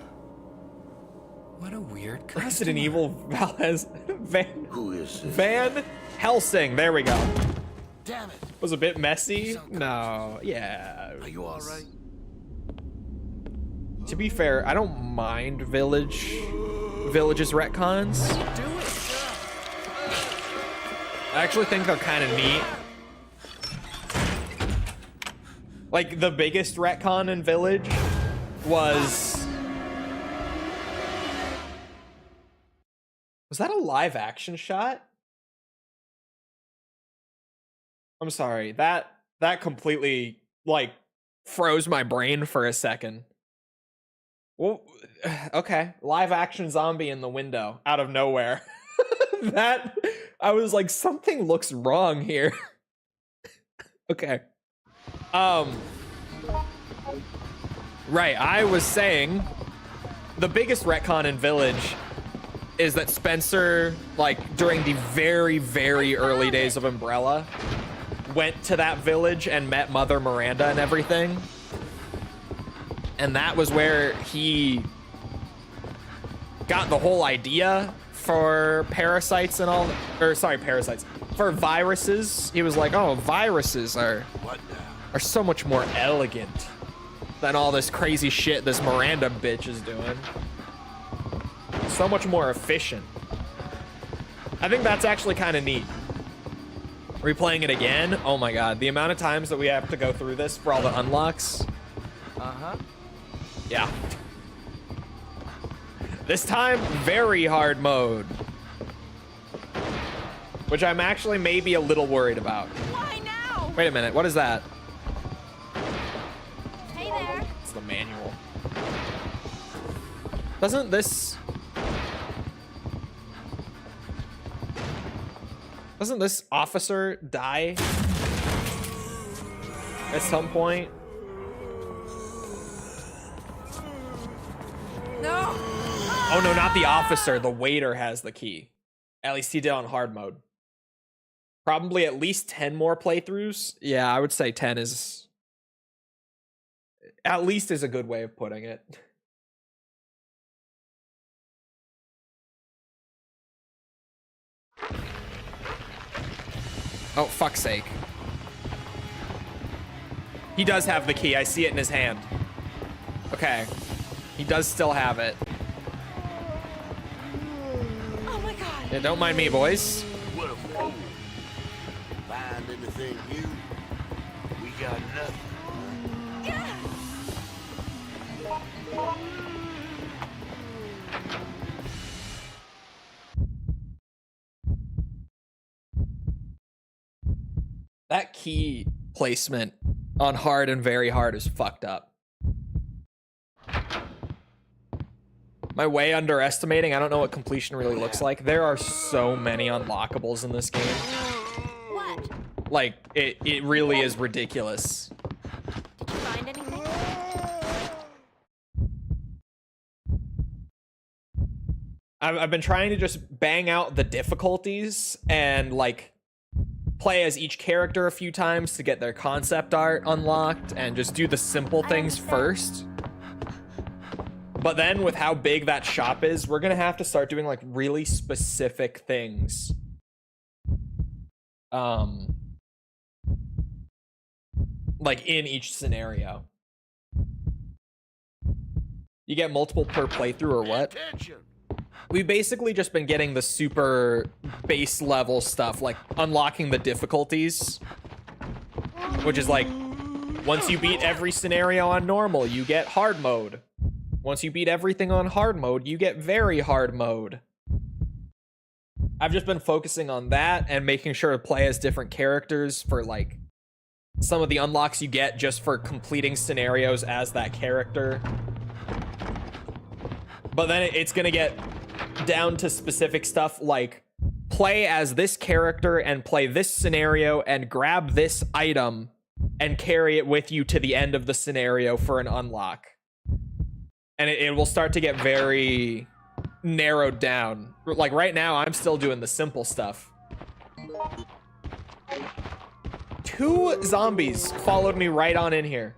[SPEAKER 3] What a weird customer.
[SPEAKER 1] Resident Evil
[SPEAKER 8] Who is this?
[SPEAKER 1] Van Helsing. There we go.
[SPEAKER 8] Damn it.
[SPEAKER 1] Was a bit messy. No, yeah.
[SPEAKER 8] Are you all right?
[SPEAKER 1] To be fair, I don't mind Village's retcons.
[SPEAKER 3] Do it.
[SPEAKER 1] I actually think they're kind of neat. Like, the biggest retcon in Village was that a live action shot? I'm sorry. That completely, like, froze my brain for a second. Well, okay. Live action zombie in the window out of nowhere. That, I was like, something looks wrong here. Okay. Right, I was saying the biggest retcon in Village is that Spencer, like, during the very, very early days of Umbrella, went to that village and met Mother Miranda and everything. And that was where he got the whole idea for parasites and all, or sorry, parasites, for viruses. He was like, oh, viruses are so much more elegant than all this crazy shit this Miranda bitch is doing. So much more efficient. I think that's actually kind of neat. Replaying it again, oh my god, the amount of times that we have to go through this for all the unlocks
[SPEAKER 3] Uh-huh.
[SPEAKER 1] Yeah. This time, very hard mode. Which I'm actually maybe a little worried about.
[SPEAKER 2] Why now?
[SPEAKER 1] Wait a minute, what is that?
[SPEAKER 2] Hey there.
[SPEAKER 1] It's the manual. Doesn't this officer die at some point?
[SPEAKER 2] No.
[SPEAKER 1] Oh no, not the officer. The waiter has the key. At least he did on hard mode. Probably at least 10 more playthroughs. Yeah, I would say 10 is at least is a good way of putting it. Oh, fuck's sake. He does have the key. I see it in his hand. Okay. He does still have it.
[SPEAKER 2] Oh my god.
[SPEAKER 1] Yeah, don't mind me, boys.
[SPEAKER 8] What a fool. Find anything new? We got nothing.
[SPEAKER 2] Yeah.
[SPEAKER 1] That key placement on hard and very hard is fucked up. Am I way underestimating? I don't know what completion really looks like. There are so many unlockables in this game.
[SPEAKER 2] What?
[SPEAKER 1] Like, it really is ridiculous.
[SPEAKER 2] Did you find anything?
[SPEAKER 1] I've been trying to just bang out the difficulties and, like, play as each character a few times to get their concept art unlocked and just do the simple things first. But then with how big that shop is, we're gonna have to start doing like really specific things. Like in each scenario. You get multiple per playthrough or what?
[SPEAKER 8] Attention.
[SPEAKER 1] We've basically just been getting the super base level stuff, like unlocking the difficulties, which is like, once you beat every scenario on normal, you get hard mode. Once you beat everything on hard mode, you get very hard mode. I've just been focusing on that and making sure to play as different characters for like some of the unlocks you get just for completing scenarios as that character. But then it's gonna get down to specific stuff like play as this character and play this scenario and grab this item and carry it with you to the end of the scenario for an unlock. And it will start to get very narrowed down. Like right now, I'm still doing the simple stuff. 2 zombies followed me right on in here.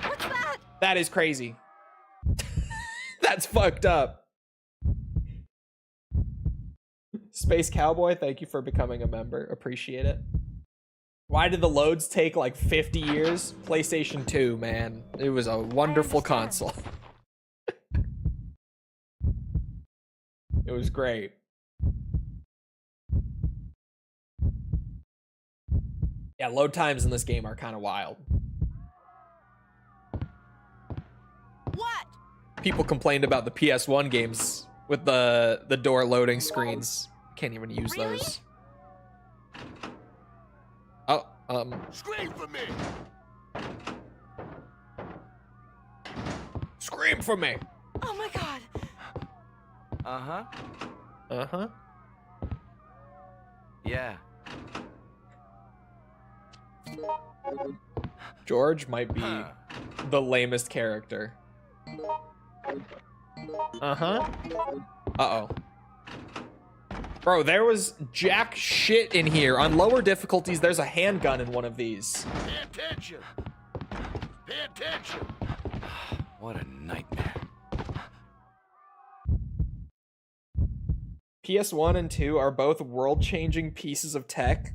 [SPEAKER 2] What's that?
[SPEAKER 1] That is crazy. That's fucked up. Space Cowboy, thank you for becoming a member. Appreciate it. Why did the loads take like 50 years? PlayStation 2, man. It was a wonderful console. It was great. Yeah, load times in this game are kind of wild.
[SPEAKER 2] What?
[SPEAKER 1] People complained about the PS1 games with the door loading screens. Can't even use
[SPEAKER 2] Really?
[SPEAKER 1] those. Oh,
[SPEAKER 8] Scream for me.
[SPEAKER 1] scream for me.
[SPEAKER 2] Oh my god.
[SPEAKER 3] Uh-huh.
[SPEAKER 1] Uh-huh.
[SPEAKER 3] Yeah.
[SPEAKER 1] George might be the lamest character. Uh-huh. Uh-oh. Bro, there was jack shit in here. On lower difficulties, there's a handgun in one of these.
[SPEAKER 8] Pay attention. Pay attention.
[SPEAKER 3] What a nightmare.
[SPEAKER 1] PS1 and 2 are both world-changing pieces of tech.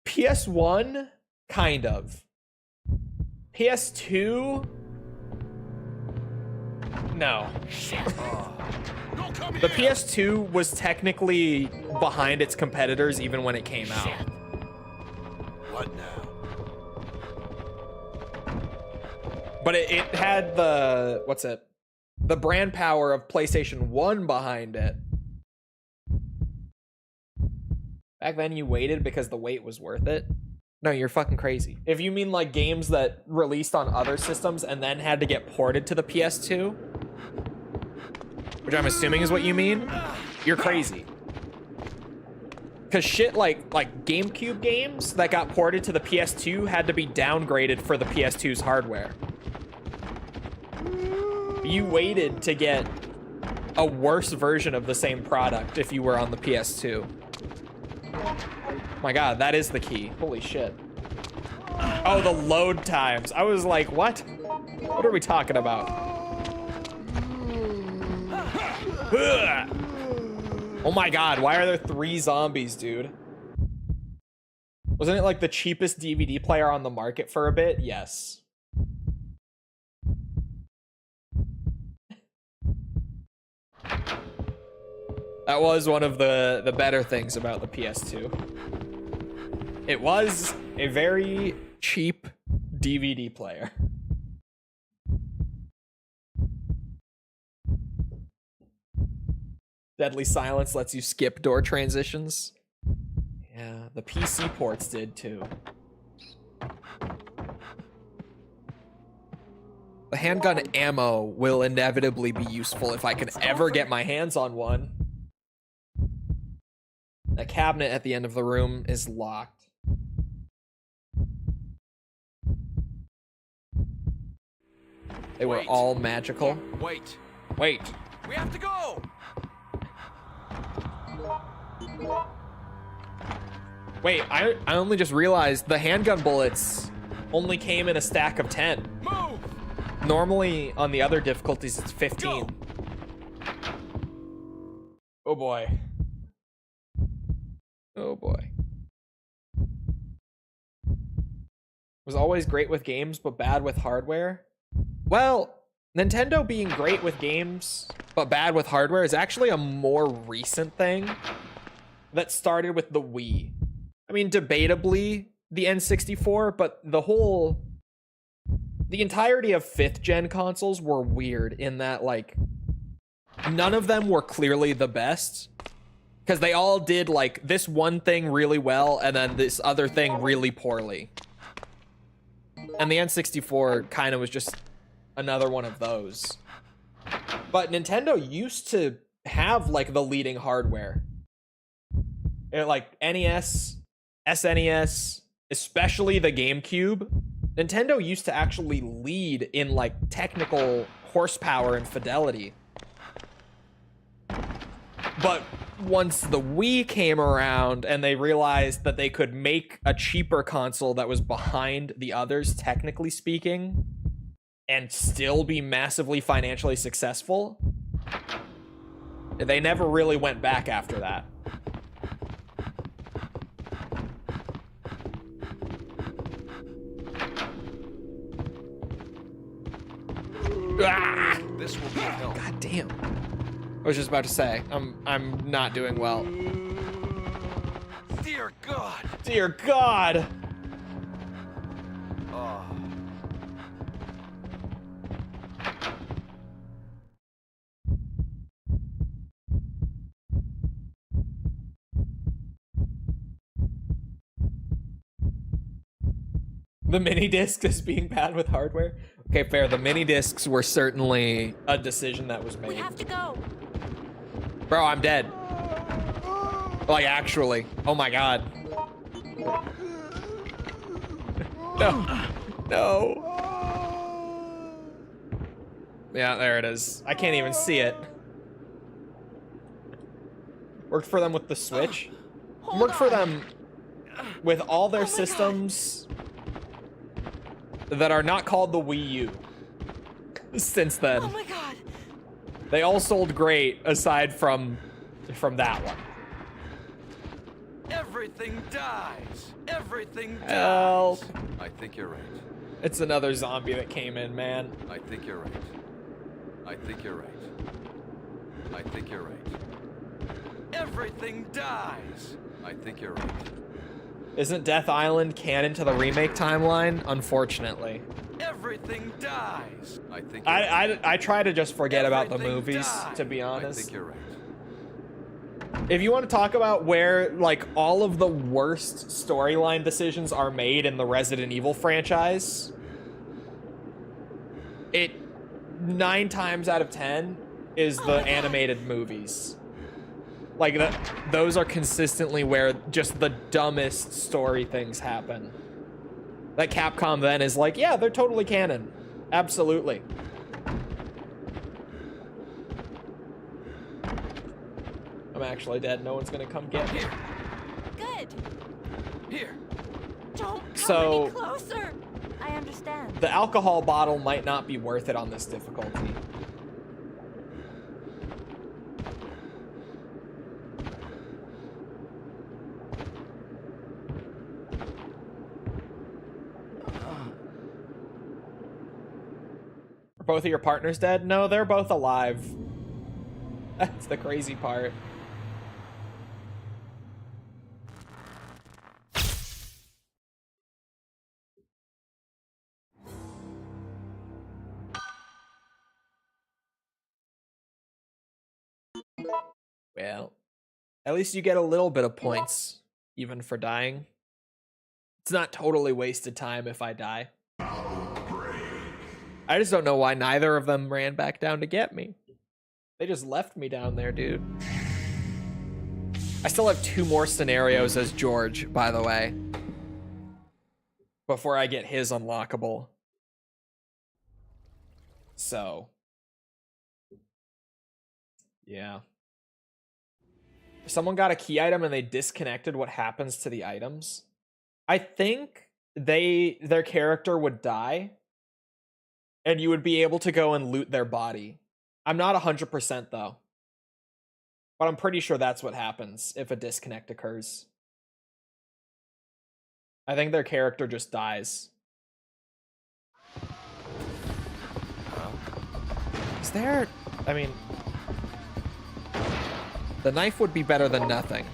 [SPEAKER 1] PS1, kind of. PS2, no.
[SPEAKER 8] Don't come
[SPEAKER 1] The
[SPEAKER 8] here.
[SPEAKER 1] PS2 was technically behind its competitors even when it came out.
[SPEAKER 8] What now?
[SPEAKER 1] But it had the, what's it? The brand power of PlayStation 1 behind it. Back then you waited because the wait was worth it. No, you're fucking crazy. If you mean like games that released on other systems and then had to get ported to the PS2, which I'm assuming is what you mean, you're crazy. Because shit like GameCube games that got ported to the PS2 had to be downgraded for the PS2's hardware. You waited to get a worse version of the same product if you were on the PS2. My god, that is the key. Holy shit. Oh, the load times. I was like, what? What are we talking about? Ugh. Oh my god, why are there 3 zombies, dude? Wasn't it like the cheapest DVD player on the market for a bit? Yes. That was one of the better things about the PS2. It was a very cheap DVD player. Deadly Silence lets you skip door transitions. Yeah, the PC ports did too. The handgun ammo will inevitably be useful if I can ever get my hands on one. The cabinet at the end of the room is locked. They were all magical.
[SPEAKER 3] Wait.
[SPEAKER 1] Wait.
[SPEAKER 3] We have to go.
[SPEAKER 1] Wait, I only just realized the handgun bullets only came in a stack of 10.
[SPEAKER 3] Move.
[SPEAKER 1] Normally on the other difficulties it's 15.
[SPEAKER 3] Go.
[SPEAKER 1] Oh boy. Oh boy. Was always great with games but bad with hardware. Well, Nintendo being great with games but bad with hardware is actually a more recent thing that started with the Wii. I mean, debatably the N64, but the entirety of 5th gen consoles were weird in that, like, none of them were clearly the best because they all did like this one thing really well and then this other thing really poorly. And the N64 kind of was just another one of those. But Nintendo used to have like the leading hardware. Like NES, SNES, especially the GameCube. Nintendo used to actually lead in like technical horsepower and fidelity. But once the Wii came around and they realized that they could make a cheaper console that was behind the others, technically speaking, and still be massively financially successful, they never really went back after that. Ah!
[SPEAKER 3] This will be a help.
[SPEAKER 1] God damn. I was just about to say, I'm not doing well.
[SPEAKER 3] Dear God.
[SPEAKER 1] Dear God.
[SPEAKER 3] Oh.
[SPEAKER 1] The mini disc is being bad with hardware. Okay, fair. The mini discs were certainly a decision that was
[SPEAKER 2] We
[SPEAKER 1] made.
[SPEAKER 2] have to go.
[SPEAKER 1] Bro, I'm dead. Like, actually. Oh my god. No. No. Yeah, there it is. I can't even see it. Worked for them with the Switch.
[SPEAKER 2] Hold
[SPEAKER 1] Worked for
[SPEAKER 2] on.
[SPEAKER 1] them with all their
[SPEAKER 2] Oh my God.
[SPEAKER 1] systems that are not called the Wii U. Since then.
[SPEAKER 2] Oh my god.
[SPEAKER 1] They all sold great aside from that one.
[SPEAKER 3] Everything dies. Everything dies.
[SPEAKER 1] Help.
[SPEAKER 3] I think you're right.
[SPEAKER 1] It's another zombie that came in, man.
[SPEAKER 3] I think you're right. I think you're right. I think you're right. Everything dies. I think you're right.
[SPEAKER 1] Isn't Death Island canon to the remake timeline? Unfortunately.
[SPEAKER 3] Everything Everything dies. I think.
[SPEAKER 1] I try to just forget about the
[SPEAKER 3] Everything
[SPEAKER 1] movies,
[SPEAKER 3] dies.
[SPEAKER 1] to be
[SPEAKER 3] I
[SPEAKER 1] honest.
[SPEAKER 3] think you're right.
[SPEAKER 1] If you want to talk about where like all of the worst storyline decisions are made in the Resident Evil franchise, it 9 times out of 10 is the animated movies. Like those are consistently where just the dumbest story things happen. That Capcom then is like, yeah, they're totally canon. Absolutely. I'm actually dead. No one's gonna come get me.
[SPEAKER 2] Good.
[SPEAKER 3] Here.
[SPEAKER 2] Don't come
[SPEAKER 1] So-
[SPEAKER 2] any closer. I understand.
[SPEAKER 1] The alcohol bottle might not be worth it on this difficulty. Are both of your partners dead? No, they're both alive. That's the crazy part. Well, at least you get a little bit of points, even for dying. It's not totally wasted time if I die. I just don't know why neither of them ran back down to get me. They just left me down there, dude. I still have 2 more scenarios as George, by the way, before I get his unlockable. So, yeah. If someone got a key item and they disconnected, what happens to the items? I think their character would die and you would be able to go and loot their body. I'm not 100% though, but I'm pretty sure that's what happens if a disconnect occurs. I think their character just dies. Is there, I mean, the knife would be better than nothing.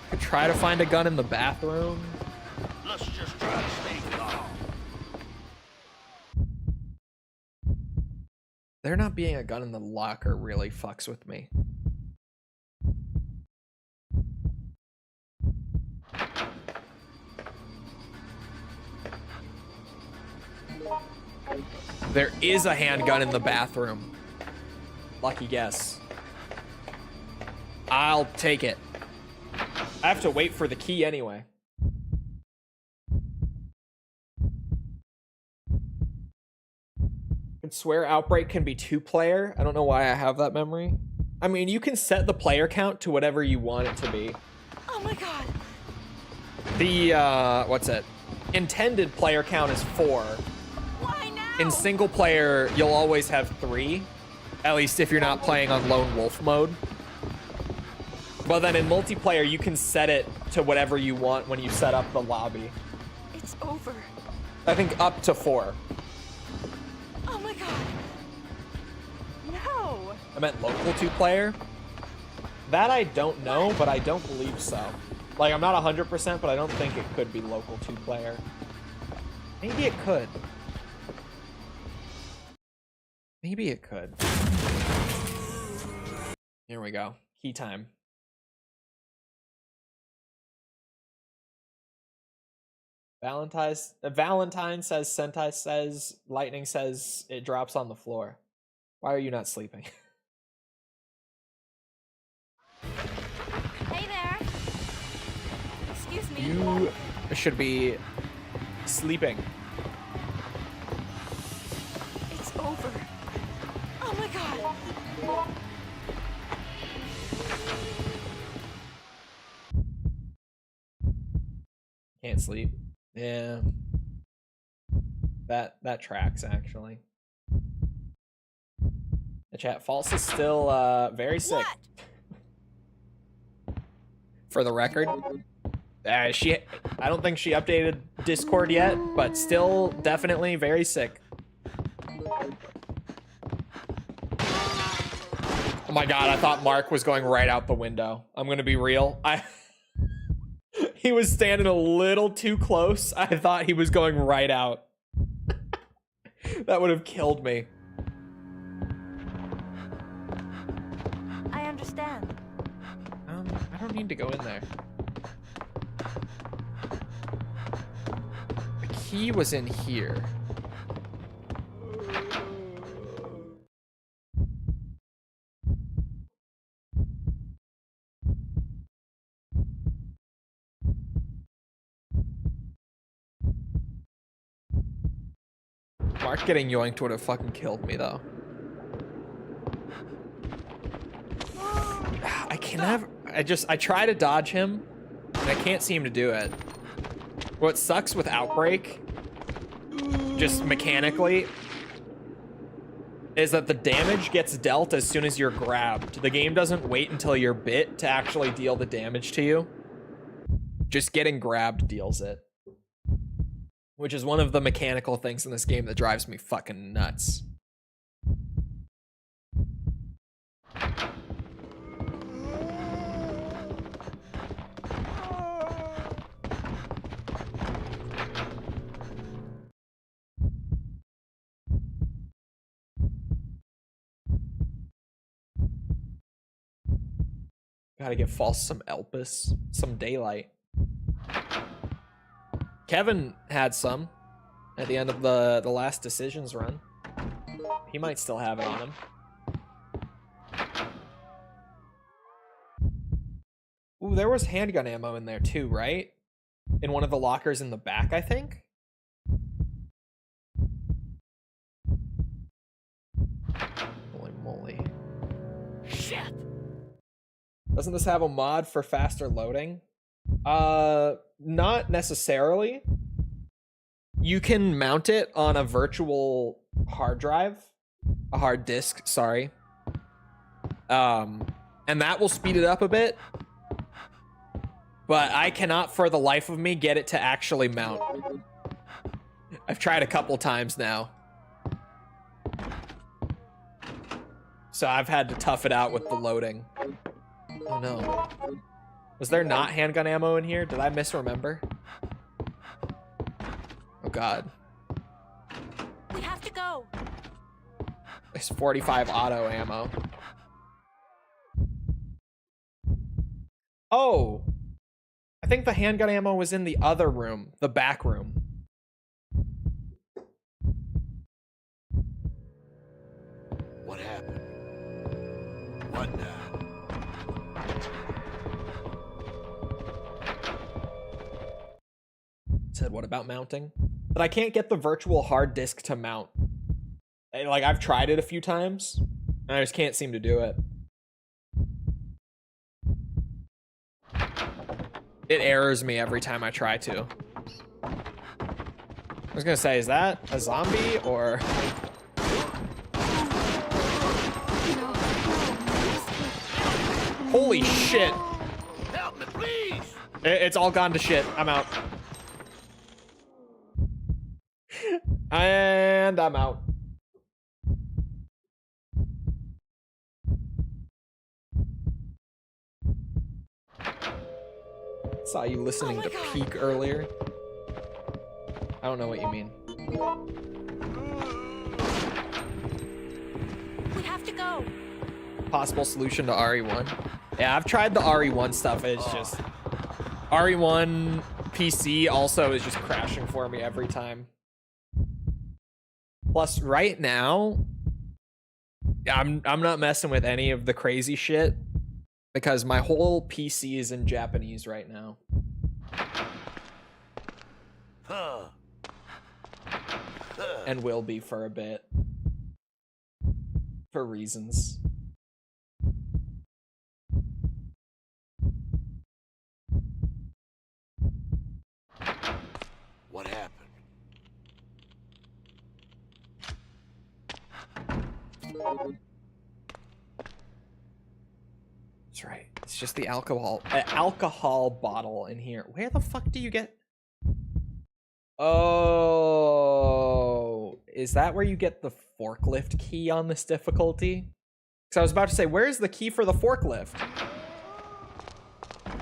[SPEAKER 1] Could try to find a gun in the bathroom.
[SPEAKER 8] Let's just try to stay calm.
[SPEAKER 1] There not being a gun in the locker really fucks with me. There is a handgun in the bathroom. Lucky guess. I'll take it. I have to wait for the key anyway. I swear Outbreak can be 2-player. I don't know why I have that memory. I mean, you can set the player count to whatever you want it to be.
[SPEAKER 2] Oh my god.
[SPEAKER 1] The, what's it? Intended player count is 4.
[SPEAKER 2] Why now?
[SPEAKER 1] In single player, you'll always have 3. At least if you're not playing on Lone Wolf mode. But then in multiplayer, you can set it to whatever you want when you set up the lobby.
[SPEAKER 2] It's over.
[SPEAKER 1] I think up to 4.
[SPEAKER 2] Oh my god. No.
[SPEAKER 1] I meant local 2-player. That I don't know, but I don't believe so. Like, I'm not 100%, but I don't think it could be local 2-player. Maybe it could. Maybe it could. Here we go. Key time. Valentine says, Sentai says, Lightning says it drops on the floor. Why are you not sleeping?
[SPEAKER 2] Hey there. Excuse me.
[SPEAKER 1] You should be sleeping.
[SPEAKER 2] It's over. Oh my god.
[SPEAKER 1] Can't sleep. Yeah. That tracks, actually. The chat, False is still very sick.
[SPEAKER 2] What?
[SPEAKER 1] For the record. I don't think she updated Discord yet, but still definitely very sick. Oh my god, I thought Mark was going right out the window. I'm gonna be real. He was standing a little too close. I thought he was going right out. That would have killed me.
[SPEAKER 2] I understand.
[SPEAKER 1] I don't need to go in there. The key was in here. Mark getting yoinked would have fucking killed me though. I try to dodge him and I can't seem to do it. What sucks with Outbreak, just mechanically, is that the damage gets dealt as soon as you're grabbed. The game doesn't wait until you're bit to actually deal the damage to you. Just getting grabbed deals it. Which is one of the mechanical things in this game that drives me fucking nuts. Gotta get false some Elpis, some daylight. Kevin had some at the end of the last decisions run. He might still have it on him. Ooh, there was handgun ammo in there too, right? In one of the lockers in the back, I think? Holy moly.
[SPEAKER 2] Shit!
[SPEAKER 1] Doesn't this have a mod for faster loading? Not necessarily. You can mount it on a virtual hard drive, a hard disk, sorry. And that will speed it up a bit. But I cannot for the life of me get it to actually mount. I've tried a couple times now. So I've had to tough it out with the loading. Oh no. Was there not handgun ammo in here? Did I misremember? Oh god.
[SPEAKER 2] We have to go.
[SPEAKER 1] There's 45 auto ammo. Oh! I think the handgun ammo was in the other room, the back room.
[SPEAKER 8] What happened? What now?
[SPEAKER 1] Said, what about mounting? But I can't get the virtual hard disk to mount. Like, I've tried it a few times, and I just can't seem to do it. It errors me every time I try to. I was gonna say, is that a zombie, or... Holy shit!
[SPEAKER 8] Help me, please!
[SPEAKER 1] It's all gone to shit. I'm out. And I'm out. Saw you listening to Peak earlier. I don't know what you mean.
[SPEAKER 2] We have to go.
[SPEAKER 1] Possible solution to RE1. Yeah, I've tried the RE1 stuff. It's just RE1 PC also is just crashing for me every time. Plus, right now, I'm not messing with any of the crazy shit because my whole PC is in Japanese right now. And will be for a bit. For reasons.
[SPEAKER 8] What happened?
[SPEAKER 1] That's right. It's just the alcohol bottle in here. Where the fuck do you get? Oh, is that where you get the forklift key on this difficulty? Because I was about to say, where's the key for the forklift?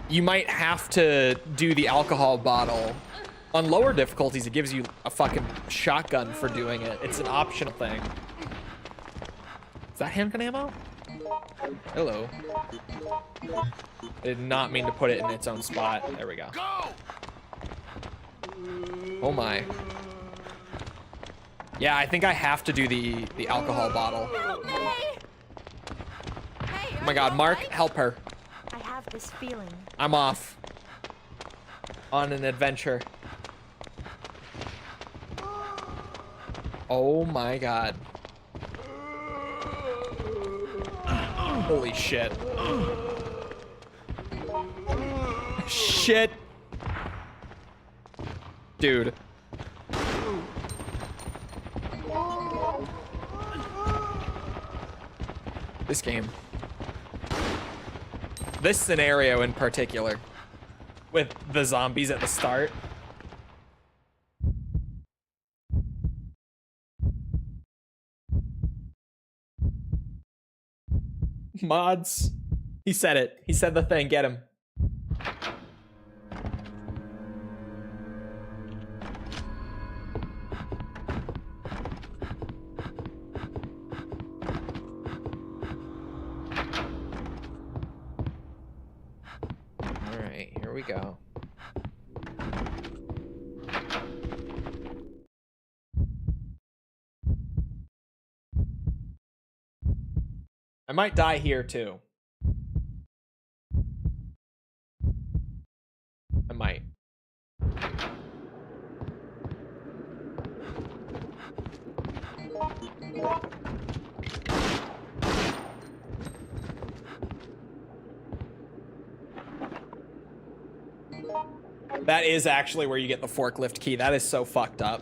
[SPEAKER 1] you might have to do the alcohol bottle. On lower difficulties, it gives you a fucking shotgun for doing it. It's an optional thing. Is that handgun ammo? Hello. I did not mean to put it in its own spot. There we go. Oh my. Yeah, I think I have to do the alcohol bottle.
[SPEAKER 2] Help me! Hey,
[SPEAKER 1] Oh my god, Mark, help her.
[SPEAKER 2] I have this feeling.
[SPEAKER 1] I'm off. On an adventure. Oh my god. Holy shit. Shit. Dude. This game. This scenario in particular. With the zombies at the start. Mods. He said it. He said the thing. Get him. All right, here we go. I might die here too. I might. That is actually where you get the forklift key. That is so fucked up.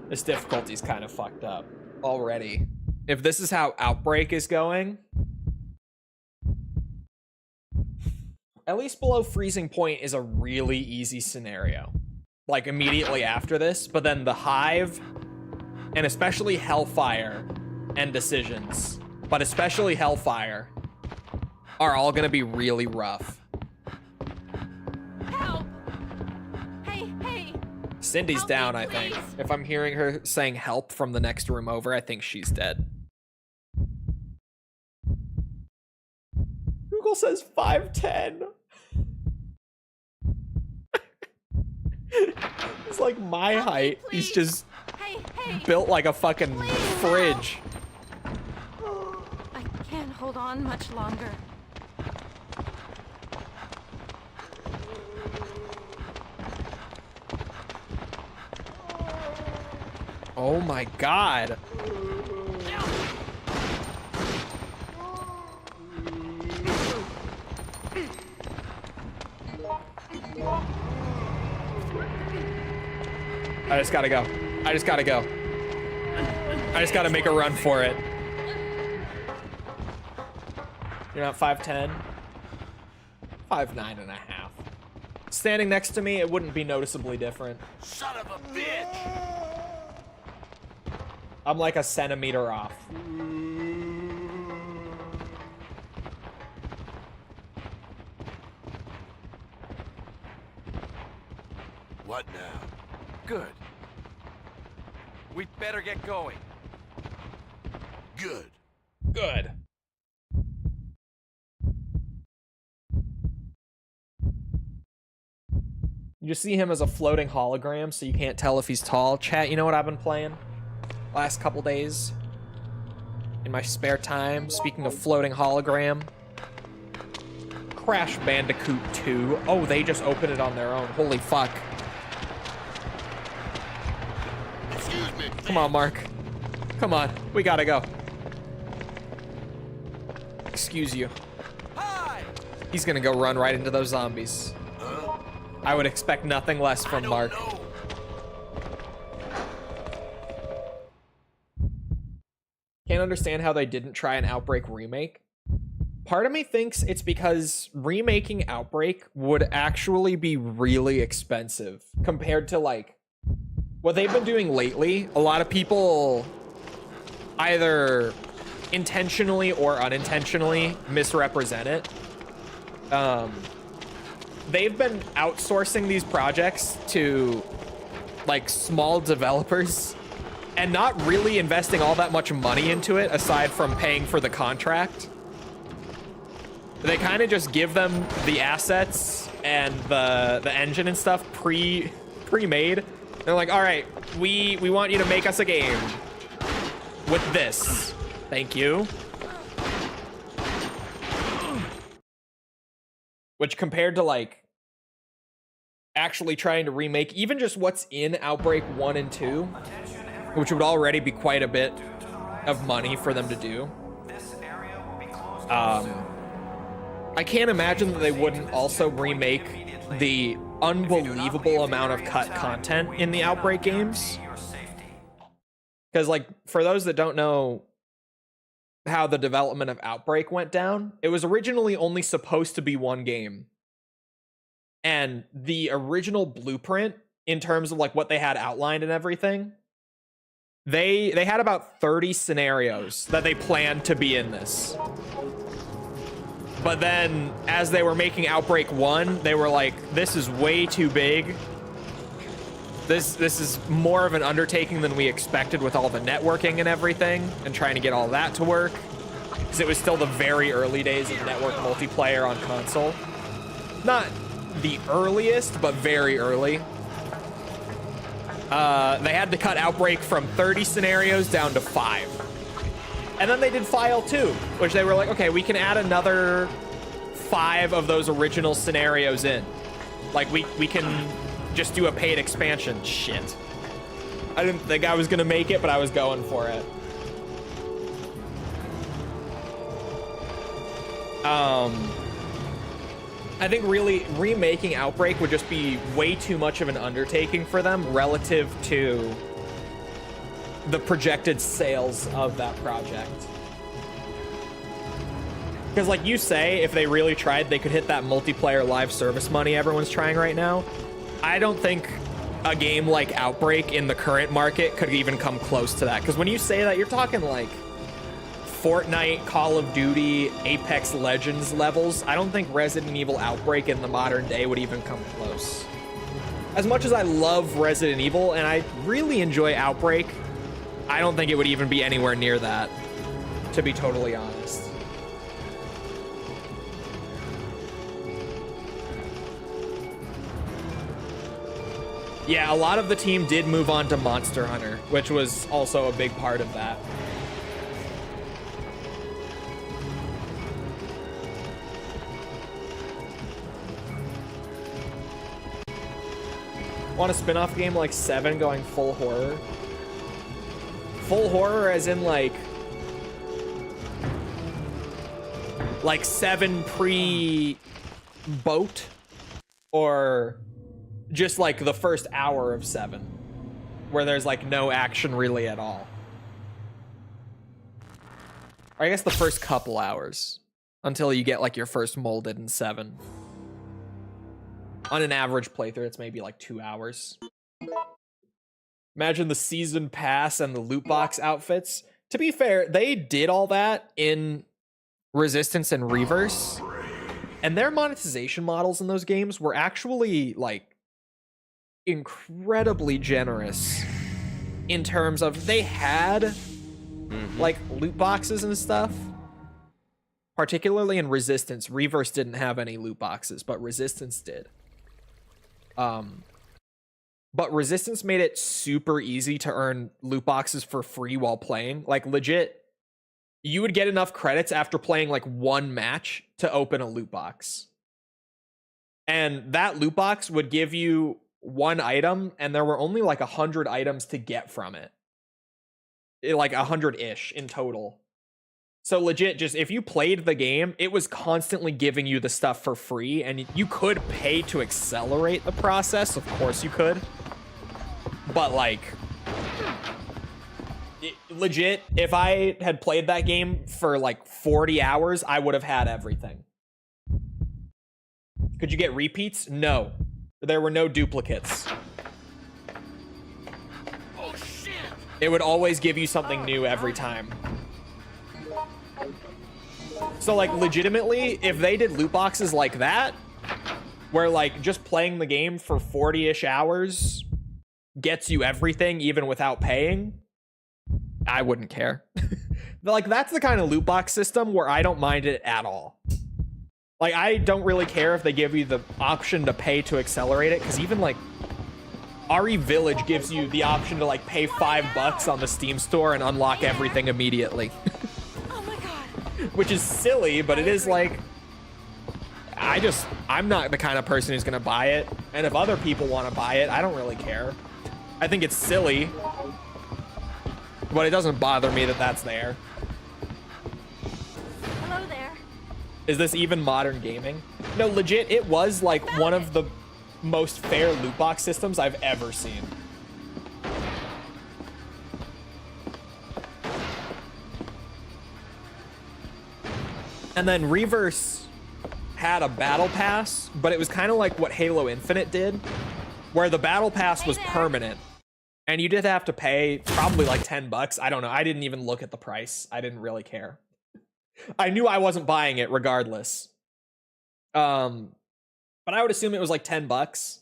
[SPEAKER 1] This difficulty's kind of fucked up already. If this is how Outbreak is going, at least below freezing point is a really easy scenario. Like immediately after this, but then the Hive, and especially Hellfire and Decisions, but especially Hellfire, are all gonna be really rough.
[SPEAKER 2] Help! Hey, hey!
[SPEAKER 1] Cindy's
[SPEAKER 2] Help
[SPEAKER 1] down,
[SPEAKER 2] me,
[SPEAKER 1] I think.
[SPEAKER 2] please.
[SPEAKER 1] If I'm hearing her saying help from the next room over, I think she's dead. Google says 5'10". He's like my
[SPEAKER 2] Help me,
[SPEAKER 1] height. He's
[SPEAKER 2] please.
[SPEAKER 1] just
[SPEAKER 2] Hey, hey!
[SPEAKER 1] built like a fucking
[SPEAKER 2] Please,
[SPEAKER 1] fridge.
[SPEAKER 2] I can't hold on much longer.
[SPEAKER 1] Oh my god. I just gotta go. I just gotta go. I just gotta make a run for it. You're not 5'10"? 5'9 and a half. Standing next to me, it wouldn't be noticeably different.
[SPEAKER 8] Son of a bitch!
[SPEAKER 1] I'm like a centimeter off.
[SPEAKER 8] What now?
[SPEAKER 3] Good. We'd better get going.
[SPEAKER 8] Good.
[SPEAKER 1] Good. You just see him as a floating hologram, so you can't tell if he's tall. Chat, you know what I've been playing last couple days in my spare time? Speaking of floating hologram, Crash Bandicoot 2. Oh, they just opened it on their own. Holy fuck.
[SPEAKER 8] Excuse me.
[SPEAKER 1] Come on, Mark. Come on. We gotta go. Excuse you.
[SPEAKER 3] Hi!
[SPEAKER 1] He's gonna go run right into those zombies. I would expect nothing less
[SPEAKER 8] I
[SPEAKER 1] from
[SPEAKER 8] don't
[SPEAKER 1] Mark.
[SPEAKER 8] know.
[SPEAKER 1] Can't understand how they didn't try an Outbreak remake. Part of me thinks it's because remaking Outbreak would actually be really expensive compared to like what they've been doing lately. A lot of people either intentionally or unintentionally misrepresent it. they've been outsourcing these projects to like small developers and not really investing all that much money into it aside from paying for the contract. They kind of just give them the assets and the engine and stuff pre-made. They're like, all right, we want you to make us a game with this. Thank you. Which compared to like actually trying to remake even just what's in Outbreak 1 and 2, which would already be quite a bit of money for them to do. I can't imagine that they wouldn't also remake the unbelievable amount of cut content in the Outbreak games. Because, like, for those that don't know how the development of Outbreak went down, it was originally only supposed to be one game. And the original blueprint, in terms of, like, what they had outlined and everything, they had about 30 scenarios that they planned to be in this. But then, as they were making Outbreak 1, they were like, this is way too big. This is more of an undertaking than we expected with all the networking and everything, and trying to get all that to work. Because it was still the very early days of network multiplayer on console. Not the earliest, but very early. They had to cut Outbreak from 30 scenarios down to 5. And then they did File 2, which they were like, okay, we can add another 5 of those original scenarios in. Like, we can just do a paid expansion. Shit. I didn't think I was going to make it, but I was going for it. I think really remaking Outbreak would just be way too much of an undertaking for them relative to the projected sales of that project. Because like you say, if they really tried, they could hit that multiplayer live service money everyone's trying right now. I don't think a game like Outbreak in the current market could even come close to that. Because when you say that, you're talking like Fortnite, Call of Duty, Apex Legends levels. I don't think Resident Evil Outbreak in the modern day would even come close. As much as I love Resident Evil and I really enjoy Outbreak, I don't think it would even be anywhere near that, to be totally honest. Yeah, a lot of the team did move on to Monster Hunter, which was also a big part of that. Want a spin-off game like 7 going full horror? Full horror as in like 7 pre-boat? Or just like the first hour of 7? Where there's like no action really at all? Or I guess the first couple hours. Until you get like your first molded in 7. On an average playthrough, it's maybe like 2 hours. Imagine the season pass and the loot box outfits. To be fair, they did all that in Resistance and Reverse. And their monetization models in those games were actually like incredibly generous in terms of they had like loot boxes and stuff. Particularly in Resistance. Reverse didn't have any loot boxes, but Resistance did. But Resistance made it super easy to earn loot boxes for free while playing. Like legit, you would get enough credits after playing like one match to open a loot box. And that loot box would give you one item, and there were only like 100 items to get from it. Like 100-ish in total. So legit, just if you played the game, it was constantly giving you the stuff for free, and you could pay to accelerate the process. Of course you could. But like, legit, if I had played that game for like 40 hours, I would have had everything. Could you get repeats? No. There were no duplicates.
[SPEAKER 8] Oh shit!
[SPEAKER 1] It would always give you something new every time. So like legitimately, if they did loot boxes like that, where like just playing the game for 40-ish hours gets you everything even without paying, I wouldn't care. Like that's the kind of loot box system where I don't mind it at all. Like I don't really care if they give you the option to pay to accelerate it, because even like RE Village gives you the option to like pay $5 on the Steam store and unlock everything immediately.
[SPEAKER 2] Oh my god.
[SPEAKER 1] Which is silly, but it is like, I'm not the kind of person who's gonna buy it. And if other people want to buy it, I don't really care. I think it's silly, but it doesn't bother me that that's there.
[SPEAKER 2] Hello there.
[SPEAKER 1] Is this even modern gaming? No, legit, it was like one of the most fair loot box systems I've ever seen. And then Reverse had a battle pass, but it was kind of like what Halo Infinite did, where the battle pass was permanent. And you did have to pay probably like $10. I don't know. I didn't even look at the price. I didn't really care. I knew I wasn't buying it regardless. But I would assume it was like $10.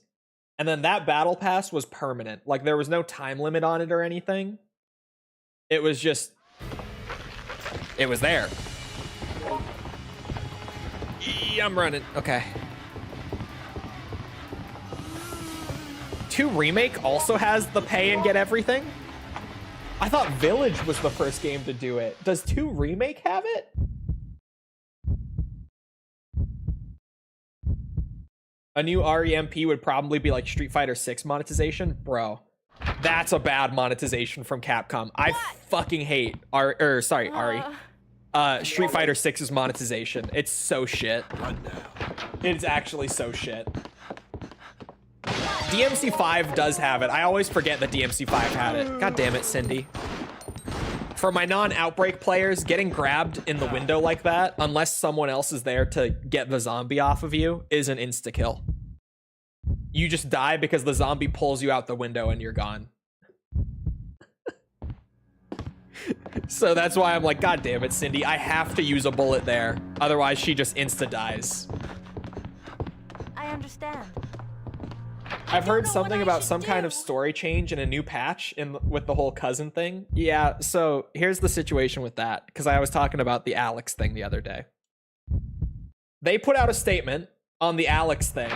[SPEAKER 1] And then that battle pass was permanent. Like there was no time limit on it or anything. It was just, it was there. I'm running. Okay. 2 Remake also has the pay and get everything. I thought Village was the first game to do it. Does 2 Remake have it? A new REMP would probably be like Street Fighter 6 monetization. Bro, that's a bad monetization from Capcom. I fucking hate RE. Street Fighter 6's monetization. It's so shit. It's actually so shit. DMC5 does have it. I always forget that DMC5 had it. God damn it, Cindy. For my non-Outbreak players, getting grabbed in the window like that, unless someone else is there to get the zombie off of you, is an insta-kill. You just die because the zombie pulls you out the window and you're gone. So that's why I'm like, God damn it, Cindy, I have to use a bullet there. Otherwise, she just insta-dies.
[SPEAKER 2] I understand.
[SPEAKER 1] I've heard something about some kind of story change in a new patch with the whole cousin thing. Yeah, so here's the situation with that, because I was talking about the Alex thing the other day. They put out a statement on the Alex thing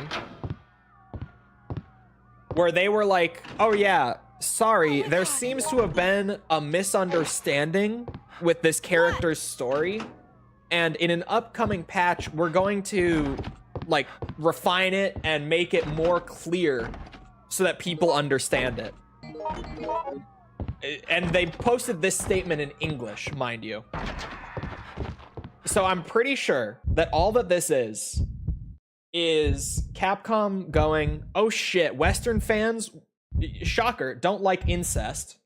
[SPEAKER 1] where they were like, oh yeah, sorry, there seems to have been a misunderstanding with this character's story, and in an upcoming patch, we're going to like refine it and make it more clear so that people understand it. And they posted this statement in English, mind you. So I'm pretty sure that all that this is Capcom going, oh shit, Western fans, shocker, don't like incest.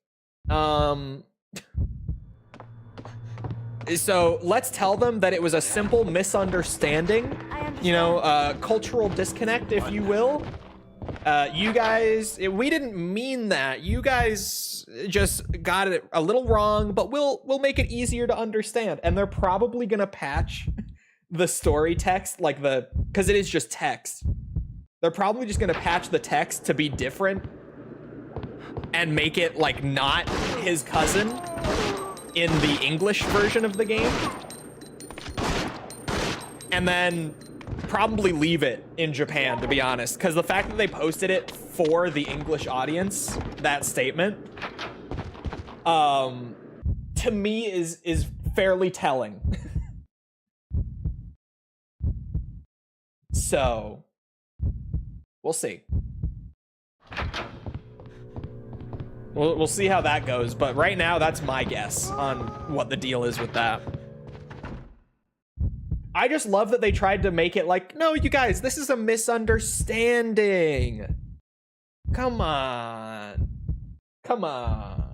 [SPEAKER 1] So let's tell them that it was a simple misunderstanding, you know, cultural disconnect, if you will. You guys, we didn't mean that. You guys just got it a little wrong, but we'll make it easier to understand. And they're probably gonna patch the story text, like because it is just text. They're probably just gonna patch the text to be different and make it like not his cousin in the English version of the game, and then probably leave it in Japan, to be honest, because the fact that they posted it for the English audience, that statement, to me is fairly telling. So we'll see. We'll see how that goes, but right now that's my guess on what the deal is with that. I just love that they tried to make it like, no, you guys, this is a misunderstanding. Come on. Come on.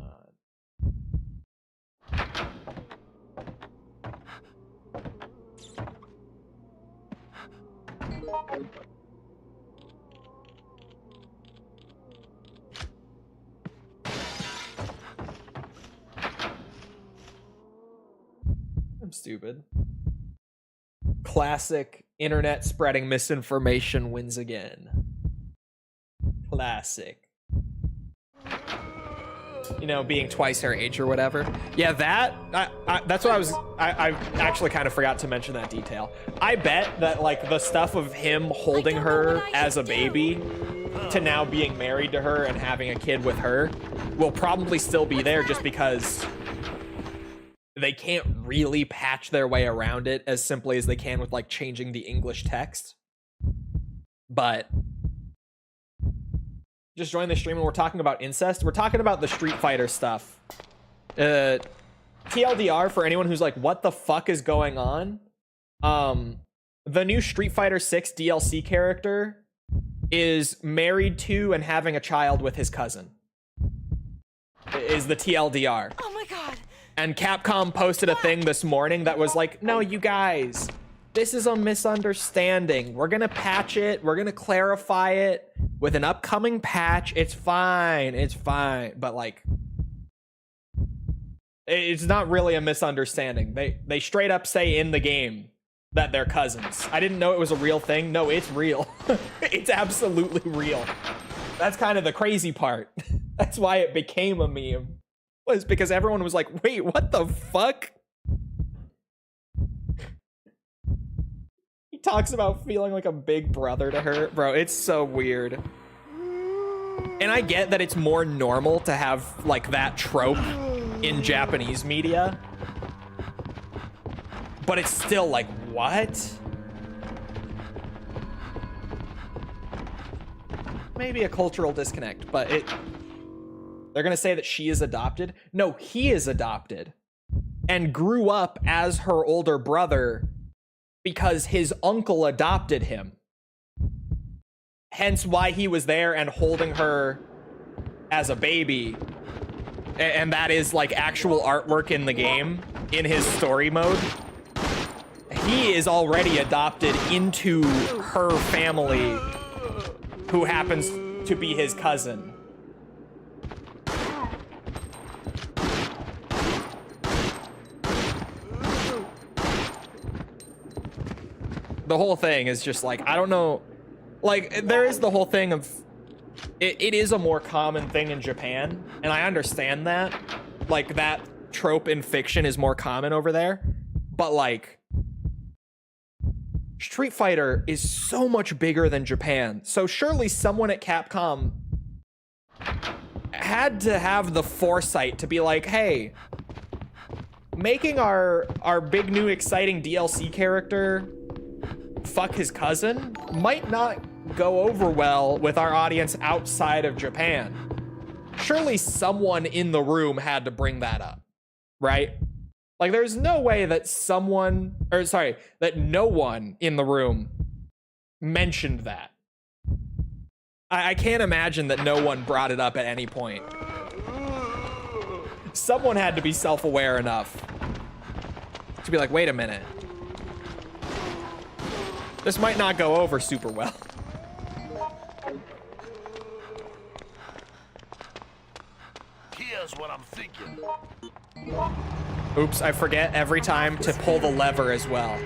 [SPEAKER 1] I'm stupid. Classic internet spreading misinformation wins again. Classic. You know, being twice her age or whatever. Yeah, that's what I actually kind of forgot to mention that detail. I bet that like the stuff of him holding her as a baby to now being married to her and having a kid with her will probably still be there just because they can't really patch their way around it as simply as they can with like changing the English text. But just join the stream and we're talking about incest. We're talking about the Street Fighter stuff. TLDR for anyone who's like, what the fuck is going on? The new Street Fighter 6 DLC character is married to and having a child with his cousin. Is the TLDR.
[SPEAKER 2] Oh my god.
[SPEAKER 1] And Capcom posted a thing this morning that was like, no, you guys, this is a misunderstanding. We're gonna patch it. We're gonna clarify it with an upcoming patch. It's fine. It's fine. But like, it's not really a misunderstanding. They straight up say in the game that they're cousins. I didn't know it was a real thing. No, it's real. It's absolutely real. That's kind of the crazy part. That's why it became a meme. Was because everyone was like, wait, what the fuck? He talks about feeling like a big brother to her. Bro, it's so weird. And I get that it's more normal to have like that trope in Japanese media. But it's still like, what? Maybe a cultural disconnect, but they're gonna say that she is adopted. No, he is adopted and grew up as her older brother because his uncle adopted him. Hence why he was there and holding her as a baby. And that is like actual artwork in the game, in his story mode. He is already adopted into her family, who happens to be his cousin. The whole thing is just like, I don't know, like there is the whole thing of it is a more common thing in Japan, and I understand that, like that trope in fiction is more common over there, but like Street Fighter is so much bigger than Japan, so surely someone at Capcom had to have the foresight to be like, hey, making our big new exciting DLC character fuck his cousin might not go over well with our audience outside of Japan. Surely someone in the room had to bring that up, right? Like there's no way that that no one in the room mentioned that. I can't imagine that no one brought it up at any point. Someone had to be self-aware enough to be like, wait a minute. This might not go over super well.
[SPEAKER 8] Here's what I'm thinking.
[SPEAKER 1] Oops, I forget every time to pull the lever as well.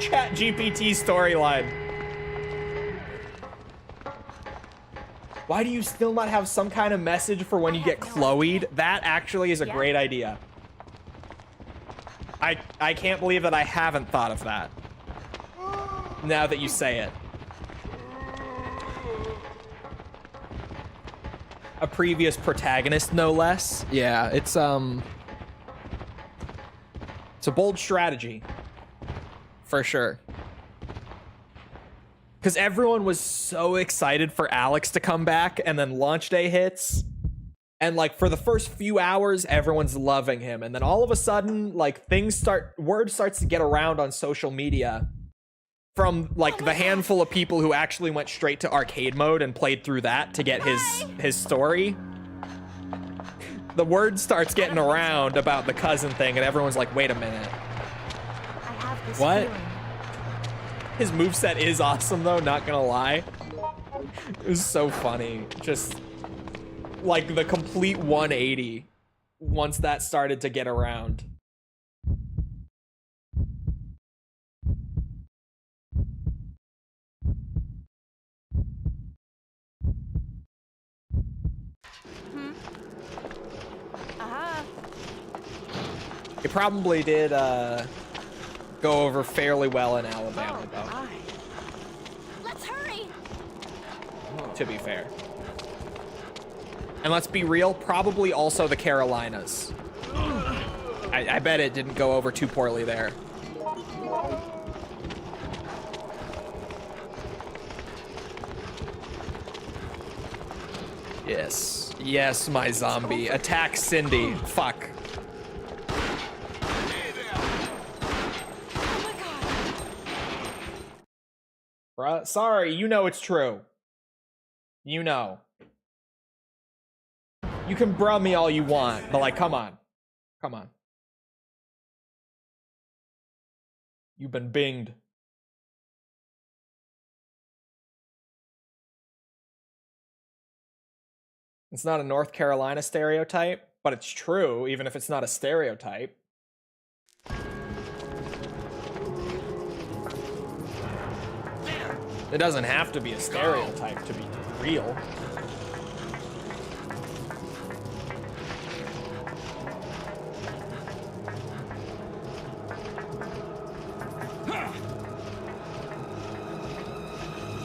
[SPEAKER 1] Chat GPT storyline. Why do you still not have some kind of message for when you get Chloe'd? That actually is a great idea. I can't believe that I haven't thought of that. Now that you say it. A previous protagonist, no less. Yeah, it's a bold strategy. For sure. Because everyone was so excited for Alex to come back, and then launch day hits. And like for the first few hours, everyone's loving him. And then all of a sudden, like word starts to get around on social media from like the handful of people who actually went straight to arcade mode and played through that to get his story. The word starts getting around about the cousin thing, and everyone's like, wait a minute.
[SPEAKER 2] I have this
[SPEAKER 1] What?
[SPEAKER 2] feeling.
[SPEAKER 1] His moveset is awesome though, not gonna lie. It was so funny. Just like the complete 180 once that started to get around. It probably did go over fairly well in Alabama,
[SPEAKER 2] Oh,
[SPEAKER 1] though,
[SPEAKER 2] my. Let's hurry.
[SPEAKER 1] to be fair. And let's be real, probably also the Carolinas. I bet it didn't go over too poorly there. Yes. Yes, my zombie. Attack Cindy. Fuck.
[SPEAKER 2] Oh my god.
[SPEAKER 1] Bruh, sorry, you know it's true. You know. You can bruh me all you want, but like, come on. Come on. You've been binged. It's not a North Carolina stereotype, but it's true, even if it's not a stereotype. It doesn't have to be a stereotype to be real.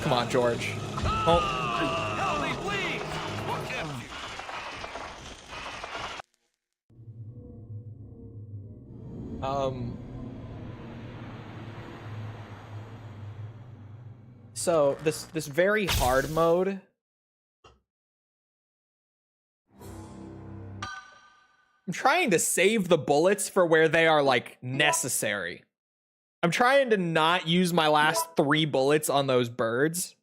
[SPEAKER 1] Come on, George. Oh.
[SPEAKER 3] Help me, please! What kept you?
[SPEAKER 1] So this very hard mode. I'm trying to save the bullets for where they are like necessary. I'm trying to not use my last 3 bullets on those birds.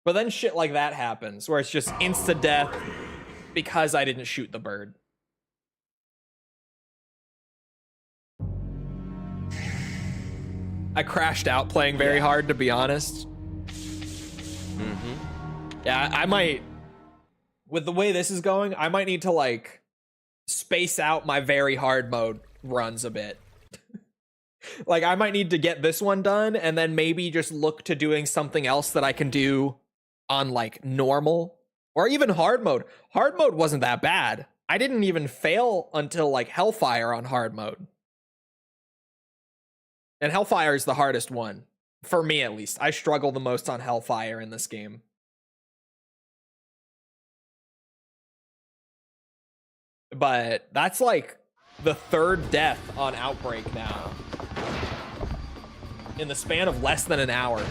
[SPEAKER 1] But then shit like that happens where it's just insta-death because I didn't shoot the bird. I crashed out playing very hard, to be honest. Yeah, I might, with the way this is going, I might need to like space out my very hard mode runs a bit. Like I might need to get this one done and then maybe just look to doing something else that I can do on like normal or even hard mode. Hard mode wasn't that bad. I didn't even fail until like Hellfire on hard mode. And Hellfire is the hardest one. For me, at least. I struggle the most on Hellfire in this game. But that's like the 3rd death on Outbreak now. In the span of less than an hour.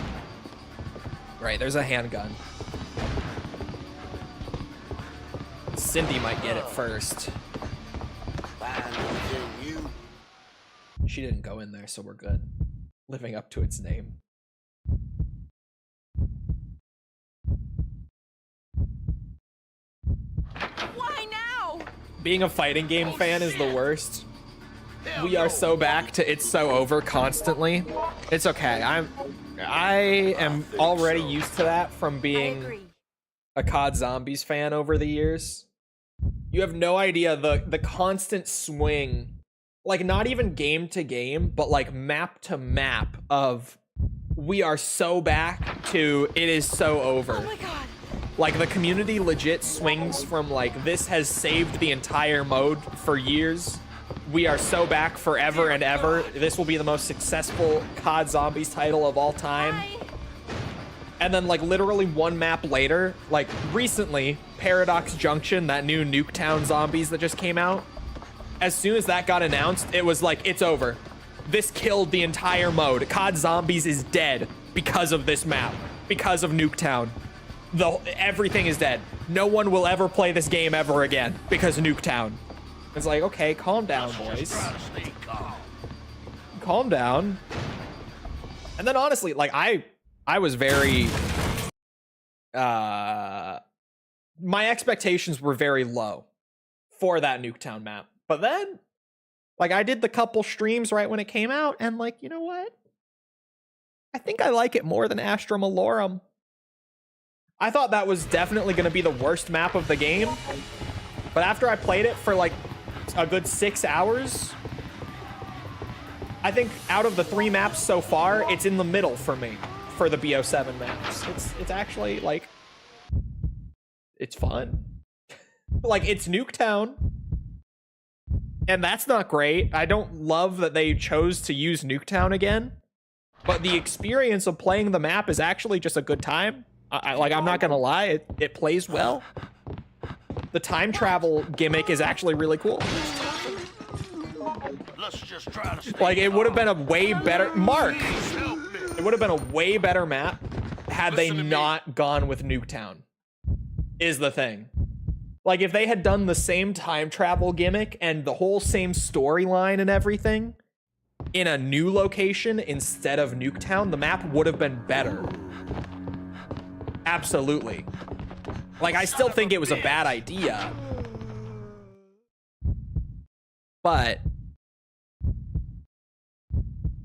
[SPEAKER 1] Right, there's a handgun. Cindy might get it first. She didn't go in there, so we're good. Living up to its name.
[SPEAKER 2] Why now?
[SPEAKER 1] Being a fighting game fan is the worst. We are so back to it's so over constantly. It's okay. I am already used to that from being a COD Zombies fan over the years. You have no idea the constant swing. Like, not even game to game, but like map to map of we are so back to it is so over.
[SPEAKER 2] Oh my god.
[SPEAKER 1] Like, the community legit swings from like, this has saved the entire mode for years. We are so back forever and ever. This will be the most successful COD Zombies title of all time.
[SPEAKER 2] Hi.
[SPEAKER 1] And then like literally one map later, like recently, Paradox Junction, that new Nuketown Zombies that just came out. As soon as that got announced, it was like, it's over. This killed the entire mode. COD Zombies is dead because of this map, because of Nuketown. Everything is dead. No one will ever play this game ever again because of Nuketown. It's like, okay, calm down, boys. Calm down. And then honestly, like I was very, my expectations were very low for that Nuketown map. But then, like, I did the couple streams right when it came out, and like, you know what? I think I like it more than Astra Malorum. I thought that was definitely going to be the worst map of the game. But after I played it for like a good 6 hours, I think out of the 3 maps so far, it's in the middle for me for the BO7 maps. It's actually like, it's fun. Like, it's Nuketown. And that's not great. I don't love that they chose to use Nuketown again, but the experience of playing the map is actually just a good time. I'm not gonna lie, it plays well. The time travel gimmick is actually really cool.
[SPEAKER 8] Let's just try to stay
[SPEAKER 1] Like, it would have been a way better... Mark!
[SPEAKER 8] Help me.
[SPEAKER 1] It would have been a way better map had they not gone with Nuketown, is the thing. Like, if they had done the same time travel gimmick and the whole same storyline and everything in a new location instead of Nuketown, the map would have been better. Absolutely. Like, I still think it was a bad idea. But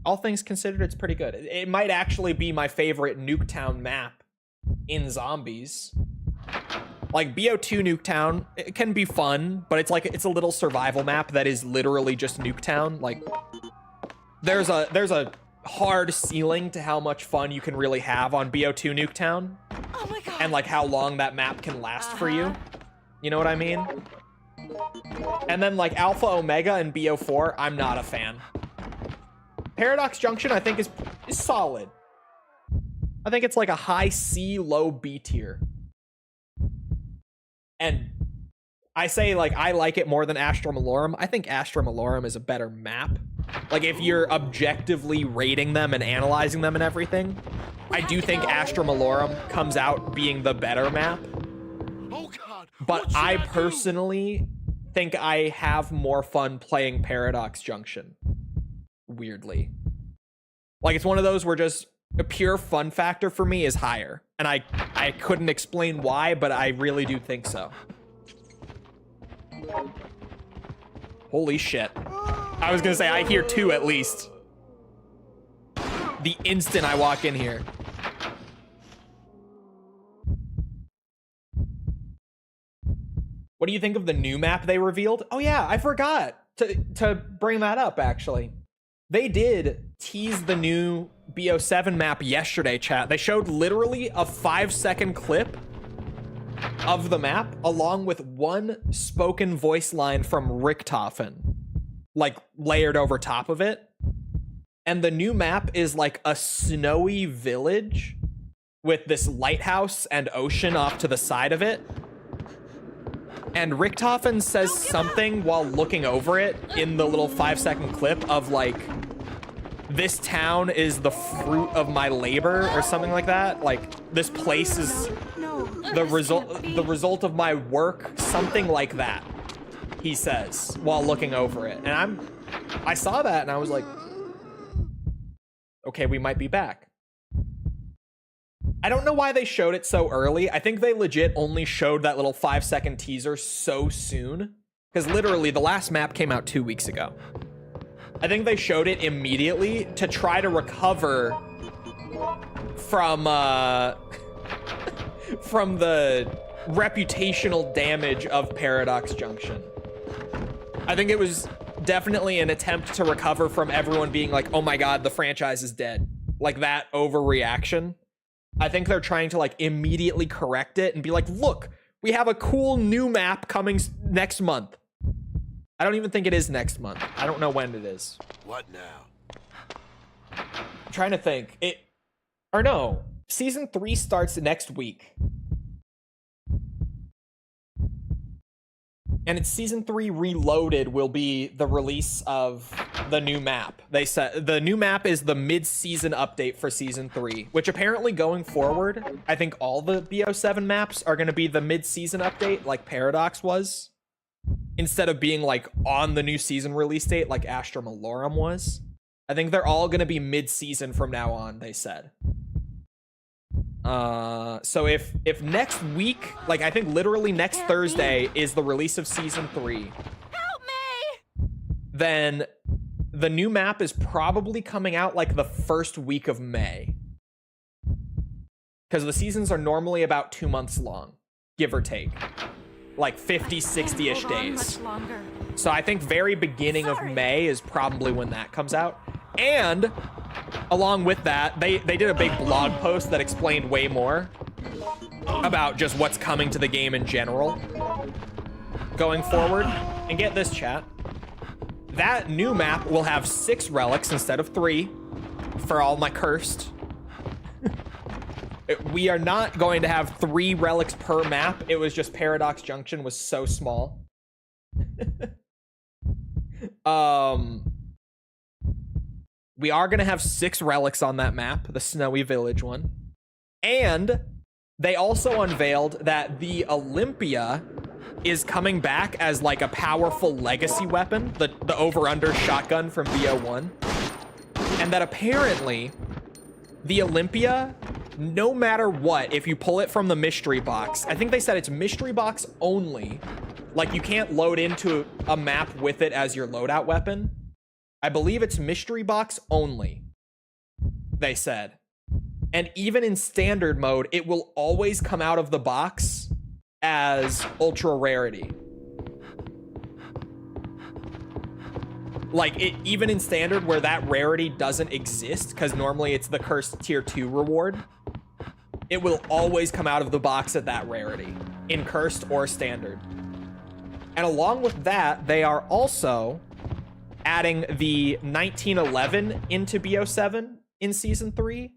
[SPEAKER 1] all things considered, it's pretty good. It might actually be my favorite Nuketown map in Zombies. Like, BO2 Nuketown, it can be fun, but it's a little survival map that is literally just Nuketown. Like, there's a hard ceiling to how much fun you can really have on BO2 Nuketown.
[SPEAKER 2] Oh my god.
[SPEAKER 1] And like how long that map can last for you. You know what I mean? And then like Alpha Omega and BO4, I'm not a fan. Paradox Junction, I think is solid. I think it's like a high C, low B tier. And I say like I like it more than Astra Malorum. I think Astra Malorum is a better map. Like if you're objectively rating them and analyzing them and everything, I do think Astra Malorum comes out being the better map.
[SPEAKER 8] Oh God!
[SPEAKER 1] But I personally think I have more fun playing Paradox Junction. Weirdly. Like it's one of those where just a pure fun factor for me is higher. And I couldn't explain why, but I really do think so. Holy shit. I was gonna say, I hear two at least. The instant I walk in here. What do you think of the new map they revealed? Oh yeah, I forgot to bring that up, actually. They did tease the new BO7 map yesterday, chat. They showed literally a 5-second clip of the map along with one spoken voice line from Richtofen, like layered over top of it. And the new map is like a snowy village with this lighthouse and ocean off to the side of it. And Richtofen says something while looking over it in the little 5-second clip of like, this town is the fruit of my labor or something like that. Like this place is the result of my work, something like that, he says while looking over it. And I saw that and I was like, okay, we might be back. I don't know why they showed it so early. I think they legit only showed that little 5-second teaser so soon, because literally the last map came out 2 weeks ago. I think they showed it immediately to try to recover from from the reputational damage of Paradox Junction. I think it was definitely an attempt to recover from everyone being like, oh my god, the franchise is dead. Like that overreaction. I think they're trying to like immediately correct it and be like, look, we have a cool new map coming next month. I don't even think it is next month. I don't know when it is.
[SPEAKER 8] What now?
[SPEAKER 1] I'm trying to think. Or no, season 3 starts next week. And it's season 3 Reloaded will be the release of the new map. They said the new map is the mid-season update for season 3, which apparently going forward, I think all the BO7 maps are going to be the mid-season update like Paradox was, instead of being like on the new season release date like Astra Malorum was. I think they're all going to be mid-season from now on, they said. So if next week, like I think literally next Thursday is the release of season 3.
[SPEAKER 2] Help me!
[SPEAKER 1] Then the new map is probably coming out like the first week of May. Because the seasons are normally about 2 months long, give or take. Like 50, 60-ish days. So I think very beginning of May is probably when that comes out. And along with that, they did a big blog post that explained way more about just what's coming to the game in general going forward. And get this, chat. that new map will have 6 relics instead of 3 for all my cursed. We are not going to have 3 relics per map. It was just Paradox Junction was so small. We are going to have 6 relics on that map, the Snowy Village one. And they also unveiled that the Olympia is coming back as like a powerful legacy weapon, the over-under shotgun from BO1. And that apparently the Olympia, no matter what, if you pull it from the mystery box, I think they said it's mystery box only. Like you can't load into a map with it as your loadout weapon. I believe it's mystery box only, they said. And even in standard mode, it will always come out of the box as ultra rarity. Like even in standard where that rarity doesn't exist, because normally it's the cursed tier 2 reward, it will always come out of the box at that rarity in cursed or standard. And along with that, they are also adding the 1911 into BO7 in season 3.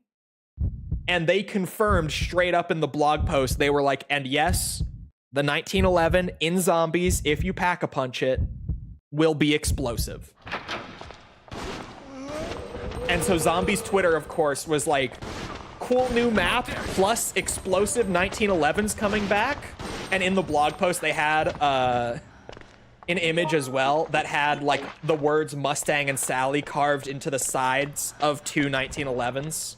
[SPEAKER 1] And they confirmed straight up in the blog post, they were like, and yes, the 1911 in Zombies, if you pack-a-punch it, will be explosive. And so Zombies Twitter, of course, was like, cool new map plus explosive 1911s coming back. And in the blog post, they had an image as well that had like the words Mustang and Sally carved into the sides of 2 1911s.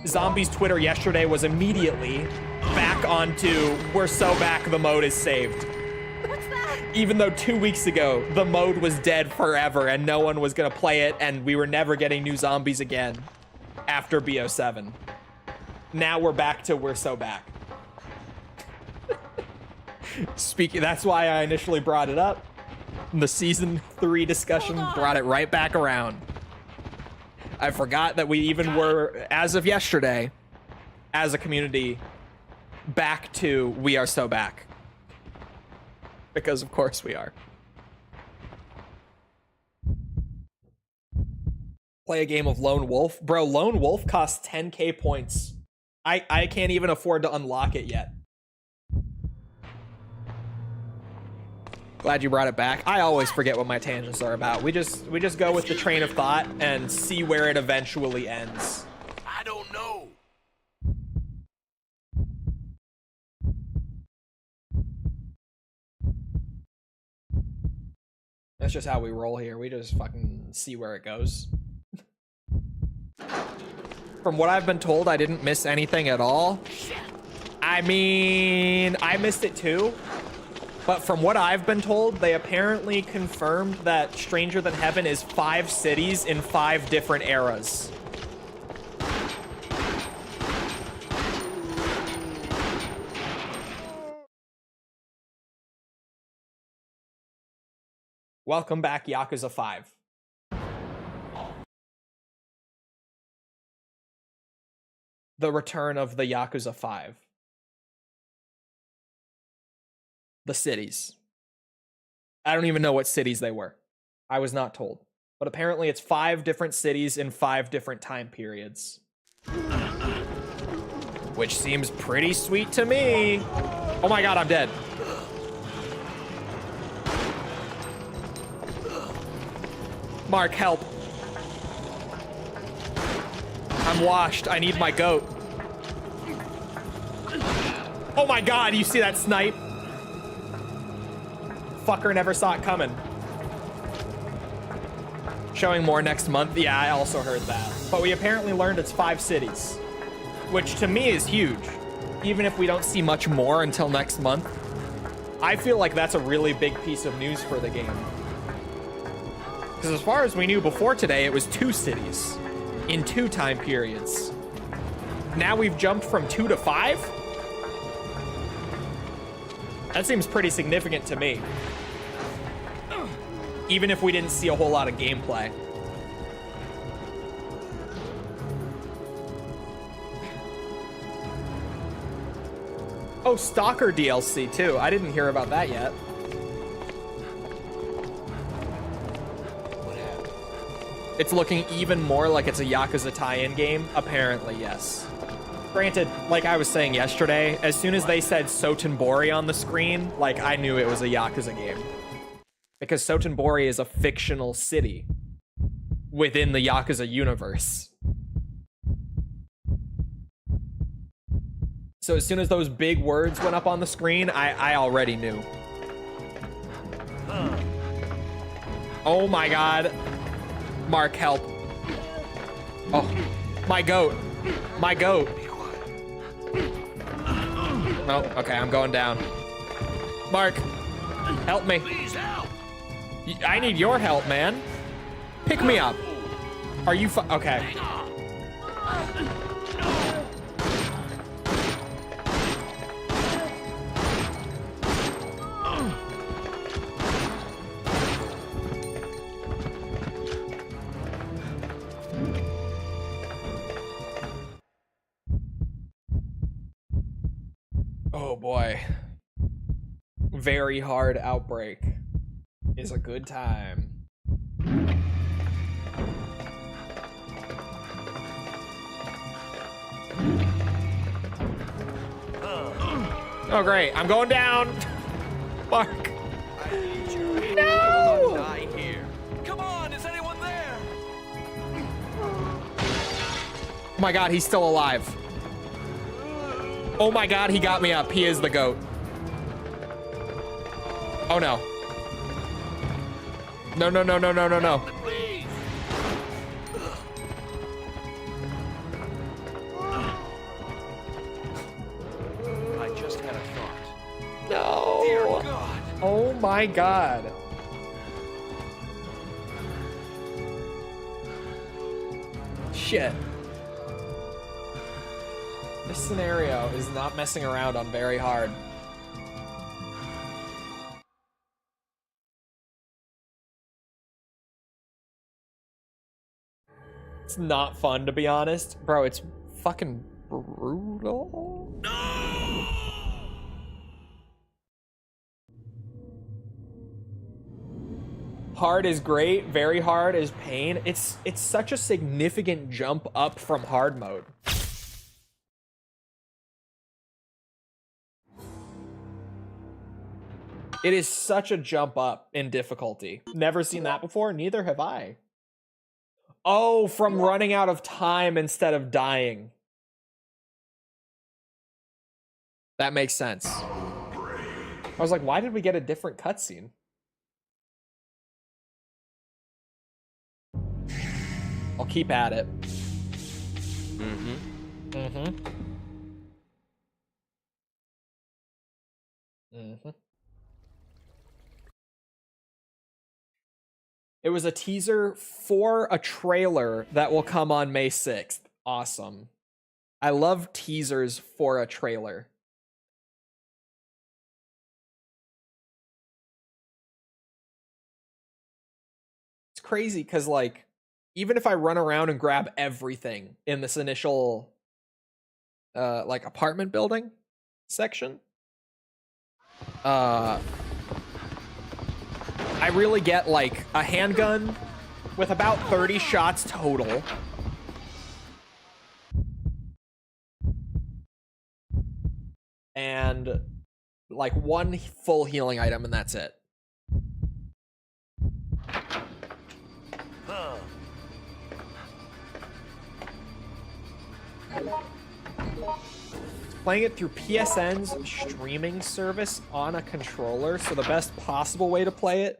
[SPEAKER 1] Zombies Twitter yesterday was immediately back onto we're so back, the mode is saved.
[SPEAKER 2] What's that?
[SPEAKER 1] Even though 2 weeks ago the mode was dead forever and no one was gonna play it and we were never getting new zombies again after BO7. Now we're back to we're so back. Speaking, that's why I initially brought it up. The season 3 discussion brought it right back around. I forgot that we even were, as of yesterday, as a community, back to we are so back. Because of course we are. Play a game of Lone Wolf. Bro, Lone Wolf costs 10k points. I can't even afford to unlock it yet. Glad you brought it back. I always forget what my tangents are about. We just go with the train of thought and see where it eventually ends.
[SPEAKER 8] I don't know.
[SPEAKER 1] That's just how we roll here. We just fucking see where it goes. From what I've been told, I didn't miss anything at all. I mean, I missed it too. But from what I've been told, they apparently confirmed that Stranger Than Heaven is 5 cities in 5 different eras. Welcome back, Yakuza 5. The return of the Yakuza 5. The cities. I don't even know what cities they were. I was not told. But apparently it's 5 different cities in 5 different time periods. Which seems pretty sweet to me. Oh my god, I'm dead. Mark, help. I'm washed. I need my goat. Oh my god, you see that snipe? Fucker never saw it coming. Showing more next month. Yeah, I also heard that. But we apparently learned it's 5 cities. Which to me is huge. Even if we don't see much more until next month. I feel like that's a really big piece of news for the game. Because as far as we knew before today, it was 2 cities in 2 time periods. Now we've jumped from 2 to 5? That seems pretty significant to me. Even if we didn't see a whole lot of gameplay. Oh, Stalker DLC too. I didn't hear about that yet. It's looking even more like it's a Yakuza tie-in game. Apparently, yes. Granted, like I was saying yesterday, as soon as they said Sotenbori on the screen, like I knew it was a Yakuza game. Because Sotenbori is a fictional city within the Yakuza universe. So as soon as those big words went up on the screen, I already knew. Oh my god. Mark, help. Oh, my goat. My goat. Oh, okay, I'm going down. Mark, help me.
[SPEAKER 8] Please help.
[SPEAKER 1] I need your help, man. Pick me up. Are you okay. Oh boy. Very hard outbreak is a good time. Oh great, I'm going down. Mark.
[SPEAKER 3] I need you.
[SPEAKER 1] No!
[SPEAKER 3] I will not die here. Come on, is anyone there?
[SPEAKER 1] Oh my god, he's still alive. Oh my god, he got me up. He is the goat. Oh no. No, no, no, no, no, no, no.
[SPEAKER 8] Please.
[SPEAKER 3] I just had a thought.
[SPEAKER 1] No.
[SPEAKER 3] Dear God.
[SPEAKER 1] Oh my god. Shit. This scenario is not messing around on very hard. It's not fun, to be honest. Bro, it's fucking brutal. Hard is great, very hard is pain. It's such a significant jump up from hard mode. It is such a jump up in difficulty. Never seen that before, neither have I. Oh, from running out of time instead of dying. That makes sense. I was like, why did we get a different cutscene? I'll keep at it. Mm-hmm. Mm-hmm. Mm-hmm. It was a teaser for a trailer that will come on May 6th. Awesome. I love teasers for a trailer. It's crazy because, like, even if I run around and grab everything in this initial, like, apartment building section, I really get like a handgun with about 30 shots total. And like one full healing item, and that's it. Playing it through PSN's streaming service on a controller, so the best possible way to play it.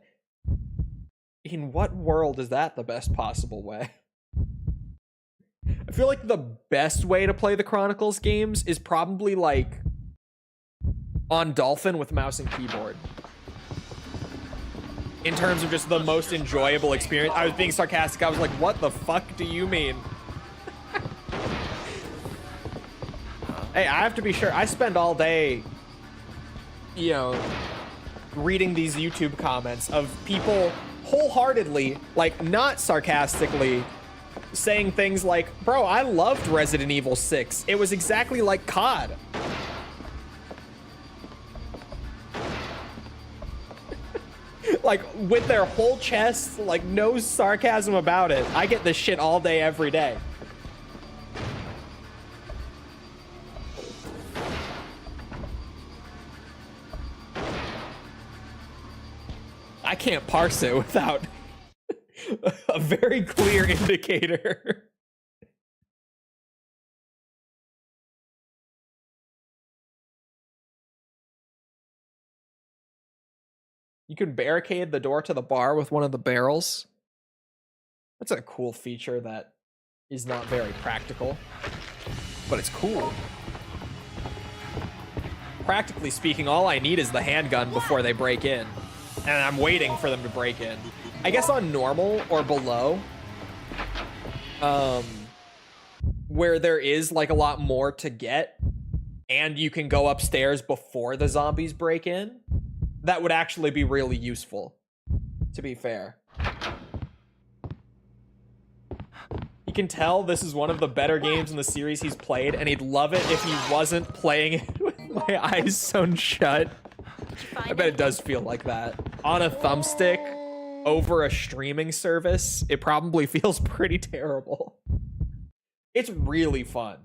[SPEAKER 1] In what world is that the best possible way? I feel like the best way to play the Chronicles games is probably like on Dolphin with mouse and keyboard. In terms of just the most enjoyable experience. I was being sarcastic. I was like, what the fuck do you mean? Hey, I have to be sure. I spend all day, you know, reading these YouTube comments of people wholeheartedly, like not sarcastically, saying things like, bro, I loved Resident Evil 6. It was exactly like COD. like with their whole chest, like no sarcasm about it. I get this shit all day, every day. I can't parse it without a very clear indicator. You can barricade the door to the bar with one of the barrels. That's a cool feature that is not very practical, but it's cool. Practically speaking, all I need is the handgun before they break in, and I'm waiting for them to break in. I guess on normal or below, where there is like a lot more to get, and you can go upstairs before the zombies break in, that would actually be really useful, to be fair. You can tell this is one of the better games in the series he's played, and he'd love it if he wasn't playing it with my eyes sewn shut. I bet it does feel like that. On a thumbstick, over a streaming service, it probably feels pretty terrible. It's really fun.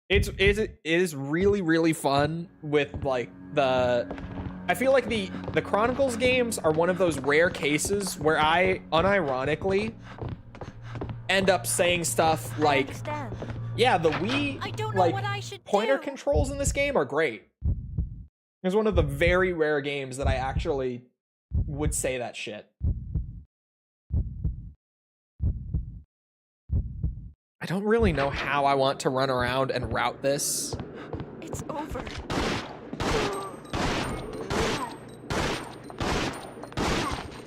[SPEAKER 1] It is really, really fun with like I feel like the Chronicles games are one of those rare cases where I unironically end up saying stuff like, yeah, the Wii pointer controls in this game are great. It's one of the very rare games that I actually would say that shit. I don't really know how I want to run around and route this.
[SPEAKER 2] It's over.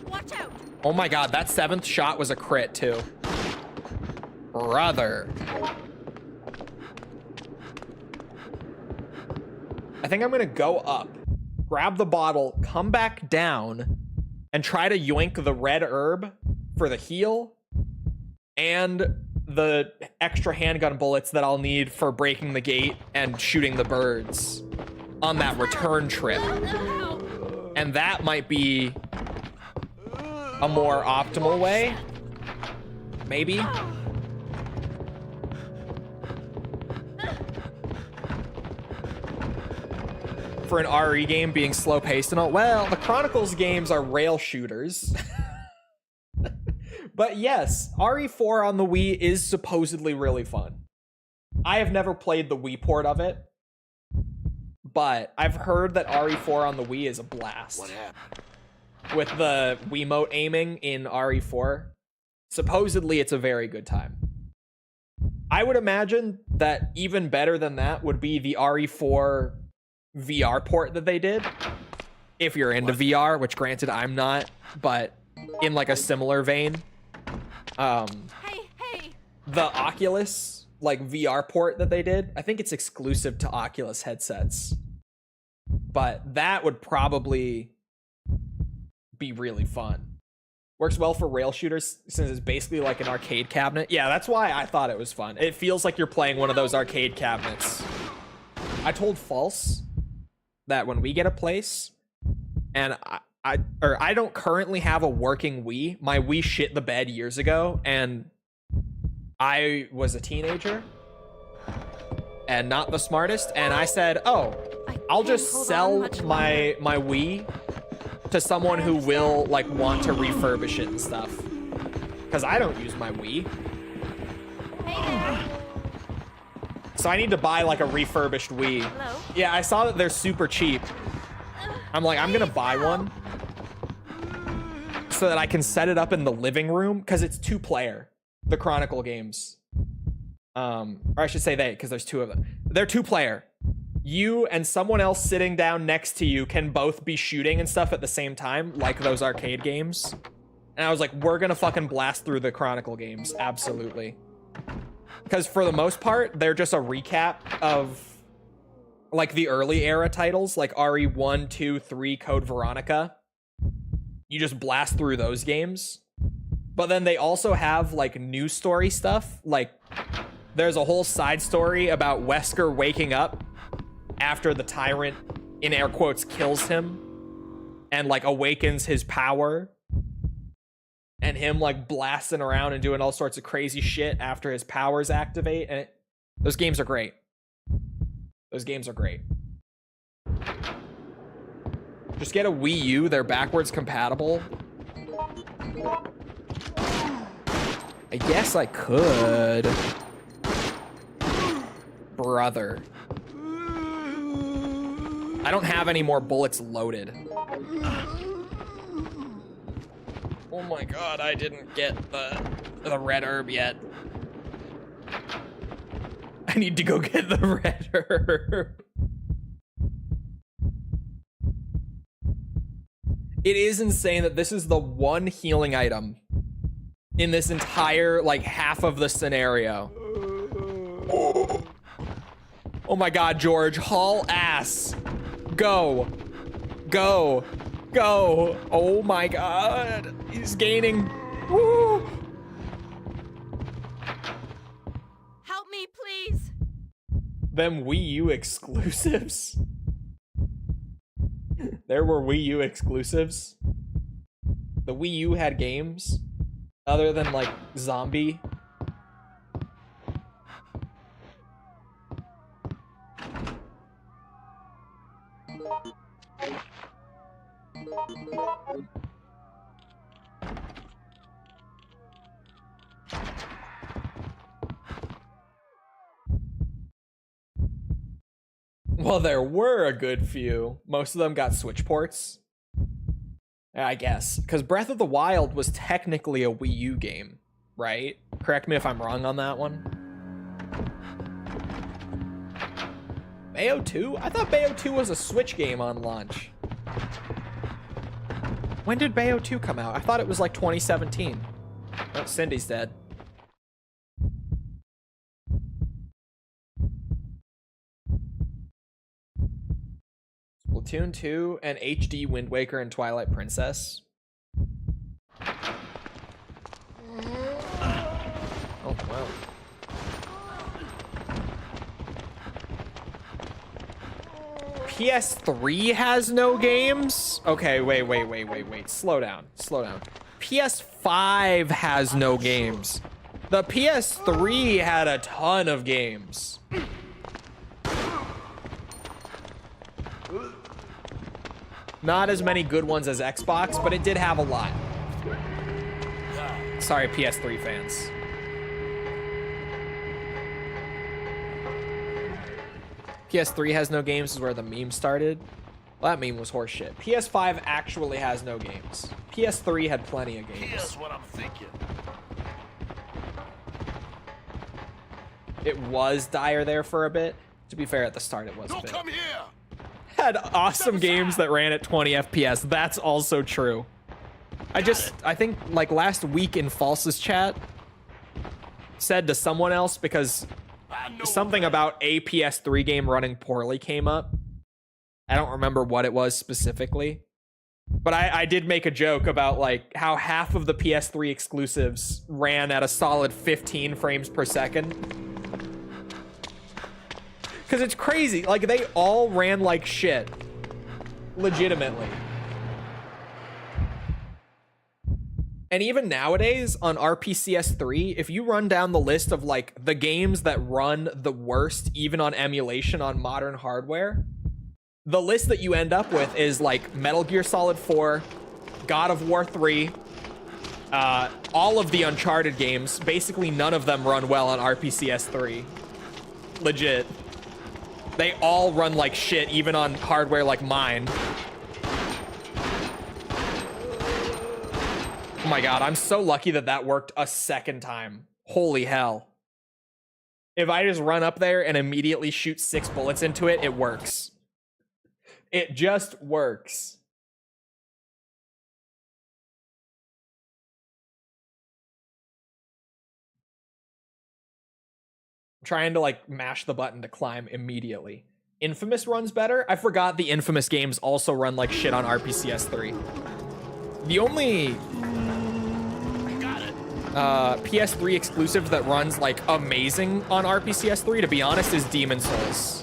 [SPEAKER 2] Watch out.
[SPEAKER 1] Oh my god, that 7th shot was a crit too. Brother. I think I'm gonna go up, grab the bottle, come back down, and try to yoink the red herb for the heal and the extra handgun bullets that I'll need for breaking the gate and shooting the birds on that return trip. And that might be a more optimal way. Maybe. For an RE game being slow paced and all, well, the Chronicles games are rail shooters. But yes, RE4 on the Wii is supposedly really fun. I have never played the Wii port of it, but I've heard that RE4 on the Wii is a blast.
[SPEAKER 8] What happened?
[SPEAKER 1] With the Wiimote aiming in RE4, supposedly it's a very good time. I would imagine that even better than that would be the RE4 VR port that they did. If you're into VR, which granted I'm not, but in like a similar vein.
[SPEAKER 2] Hey.
[SPEAKER 1] The Oculus like VR port that they did, I think it's exclusive to Oculus headsets. But that would probably be really fun. Works well for rail shooters since it's basically like an arcade cabinet. Yeah, that's why I thought it was fun. It feels like you're playing one of those arcade cabinets. I told False that when we get a place and I don't currently have a working Wii. My Wii shit the bed years ago, and I was a teenager and not the smartest. And I said, "Oh, I'll just sell my Wii to someone who will like want to refurbish it and stuff, because I don't use my Wii." So I need to buy like a refurbished Wii.
[SPEAKER 2] Hello?
[SPEAKER 1] Yeah, I saw that they're super cheap. I'm like, I'm gonna buy one so that I can set it up in the living room, because it's 2-player, the Chronicle games. Or I should say they, because there's 2 of them. They're 2-player. You and someone else sitting down next to you can both be shooting and stuff at the same time, like those arcade games. And I was like, we're gonna fucking blast through the Chronicle games, absolutely. Because for the most part, they're just a recap of like the early era titles, like RE1, 2, 3, Code Veronica. You just blast through those games. But then they also have like new story stuff. Like there's a whole side story about Wesker waking up after the tyrant, in air quotes, kills him. and like awakens his power, and him like blasting around and doing all sorts of crazy shit after his powers activate. And those games are great. Those games are great. Just get a Wii U. They're backwards compatible. I guess I could. Brother. I don't have any more bullets loaded. Oh my god, I didn't get the red herb yet. I need to go get the red herb. It is insane that this is the one healing item in this entire, like, half of the scenario. Oh my god, George. Haul ass. Go. Go. Go. Oh my god. He's gaining. Woo.
[SPEAKER 2] Help me, please.
[SPEAKER 1] Them Wii U exclusives? There were Wii U exclusives? The Wii U had games other than, like, Zombie? Well, there were a good few. Most of them got Switch ports. I guess. Because Breath of the Wild was technically a Wii U game, right? Correct me if I'm wrong on that one. Bayo 2? I thought Bayo 2 was a Switch game on launch. When did Bayo 2 come out? I thought it was like 2017. Oh, Cindy's dead. Splatoon 2 and HD Wind Waker and Twilight Princess. Oh, wow. PS3 has no games? Okay, wait. Slow down. PS5 has no games. The PS3 had a ton of games. Not as many good ones as Xbox, but it did have a lot. Sorry, PS3 fans. PS3 has no games is where the meme started. Well, that meme was horseshit. PS5 actually has no games. PS3 had plenty of games.
[SPEAKER 8] Here's what I'm thinking.
[SPEAKER 1] It was dire there for a bit. To be fair, at the start it was a
[SPEAKER 8] Don't
[SPEAKER 1] bit.
[SPEAKER 8] come here.
[SPEAKER 1] Had awesome games that ran at 20 FPS. That's also true. I think like last week in False's chat said to someone else, because something about a PS3 game running poorly came up. I don't remember what it was specifically, but I did make a joke about like how half of the PS3 exclusives ran at a solid 15 frames per second. Because it's crazy. Like, they all ran like shit. Legitimately. And even nowadays, on RPCS3, if you run down the list of, like, the games that run the worst, even on emulation on modern hardware, the list that you end up with is, like, Metal Gear Solid 4, God of War 3, all of the Uncharted games. Basically, none of them run well on RPCS3. Legit. They all run like shit, even on hardware like mine. Oh my god, I'm so lucky that that worked a second time. Holy hell. If I just run up there and immediately shoot 6 bullets into it, it works. It just works. Trying to like mash the button to climb immediately. Infamous runs better. I forgot the Infamous games also run like shit on RPCS3. The only PS3 exclusive that runs like amazing on RPCS3, to be honest, is Demon Souls.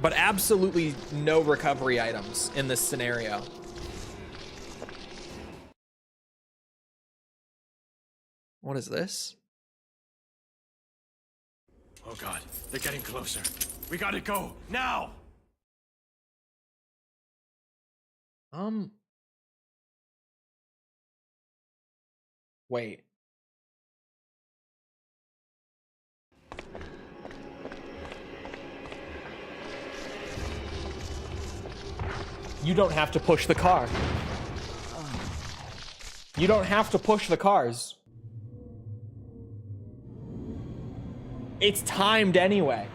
[SPEAKER 1] but absolutely no recovery items in this scenario. What is this?
[SPEAKER 9] Oh god, they're getting closer. We gotta go, now!
[SPEAKER 1] Wait. You don't have to push the car. You don't have to push the cars. It's timed anyway.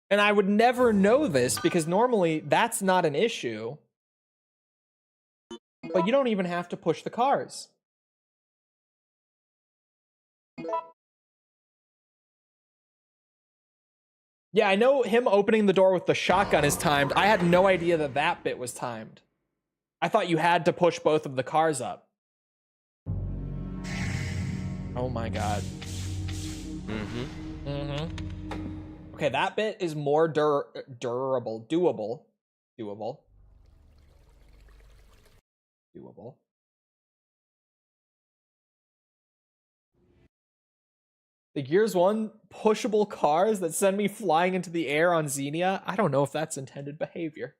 [SPEAKER 1] And I would never know this because normally that's not an issue. But you don't even have to push the cars. Yeah, I know him opening the door with the shotgun is timed. I had no idea that that bit was timed. I thought you had to push both of the cars up. Oh my god. Okay, that bit is more durable. Doable. The Gears 1 pushable cars that send me flying into the air on Xenia? I don't know if that's intended behavior.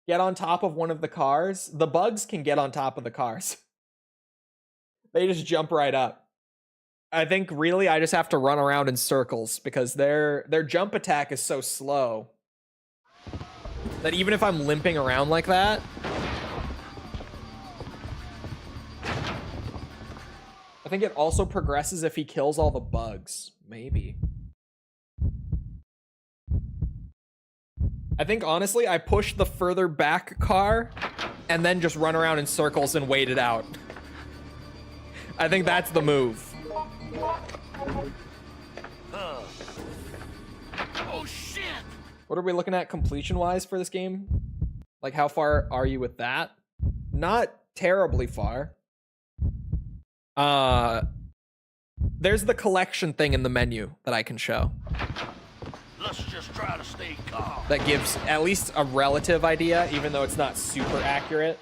[SPEAKER 1] Get on top of one of the cars. The bugs can get on top of the cars. They just jump right up. I think really I just have to run around in circles because their jump attack is so slow that even if I'm limping around like that, I think it also progresses if he kills all the bugs. Maybe. I think honestly I push the further back car and then just run around in circles and wait it out. I think that's the move.
[SPEAKER 8] Oh shit!
[SPEAKER 1] What are we looking at completion-wise for this game? Like, how far are you with that? Not terribly far. There's the collection thing in the menu that I can show.
[SPEAKER 8] Let's just try to stay calm.
[SPEAKER 1] That gives at least a relative idea, even though it's not super accurate.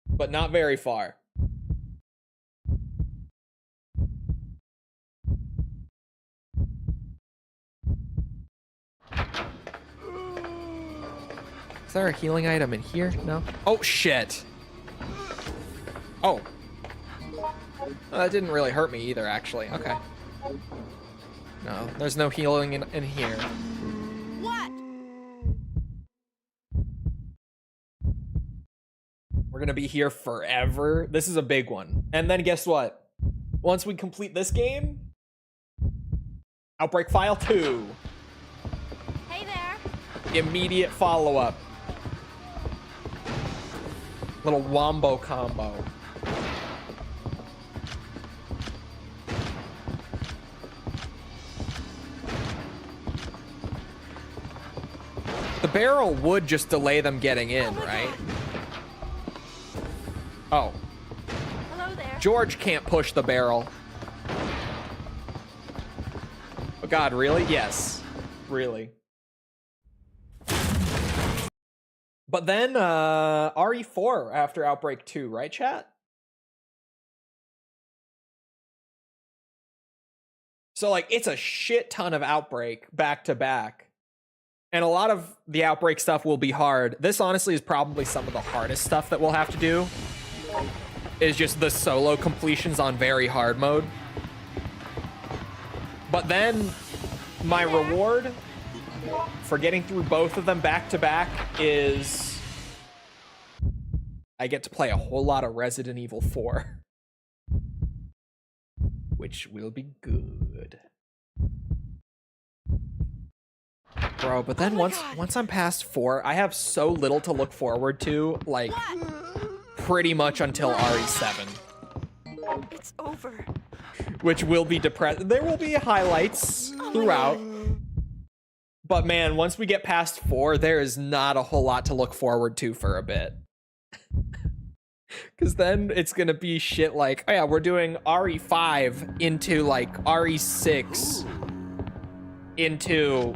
[SPEAKER 1] But not very far. Is there a healing item in here? No? Oh, shit. Oh. Well, that didn't really hurt me either, actually. Okay. No, there's no healing in here.
[SPEAKER 2] What?
[SPEAKER 1] We're gonna be here forever. This is a big one. And then guess what? Once we complete this game, Outbreak File 2.
[SPEAKER 2] Hey there.
[SPEAKER 1] Immediate follow-up. Little wombo combo. The barrel would just delay them getting in, right? Oh.
[SPEAKER 2] Hello there.
[SPEAKER 1] George can't push the barrel. Oh god, really? Yes. Really. But then, RE4 after Outbreak 2, right, chat? So, like, it's a shit ton of Outbreak back to back. And a lot of the Outbreak stuff will be hard. This, honestly, is probably some of the hardest stuff that we'll have to do. Is just the solo completions on very hard mode. But then, my reward for getting through both of them back to back is I get to play a whole lot of Resident Evil 4. Which will be good. Bro, but then once I'm past 4, I have so little to look forward to, like, pretty much until RE7.
[SPEAKER 2] It's over.
[SPEAKER 1] Which will be depressing. There will be highlights throughout. But man, once we get past 4, there is not a whole lot to look forward to for a bit. Because then it's going to be shit like, oh yeah, we're doing RE5 into like RE6 into...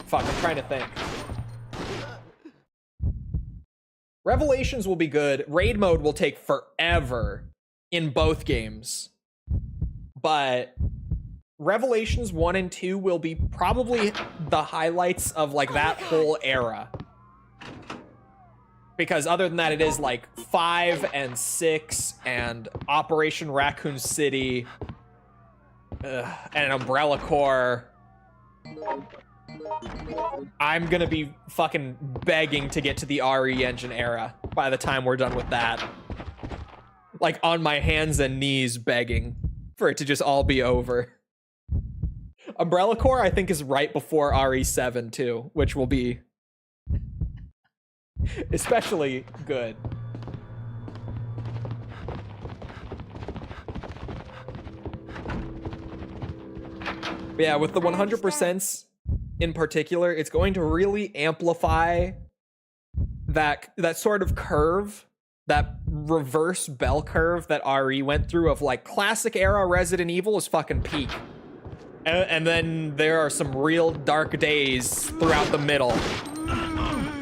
[SPEAKER 1] Fuck, I'm trying to think. Revelations will be good. Raid mode will take forever in both games. But Revelations 1 and 2 will be probably the highlights of like that whole era. Because other than that, it is like 5 and 6 and Operation Raccoon City and Umbrella Corps. I'm gonna be fucking begging to get to the RE engine era by the time we're done with that. Like on my hands and knees begging for it to just all be over. Umbrella Corps I think is right before RE7 too, which will be especially good. But yeah, with the 100% in particular, it's going to really amplify that sort of curve, that reverse bell curve that RE went through of like classic era Resident Evil is fucking peak. And then there are some real dark days throughout the middle.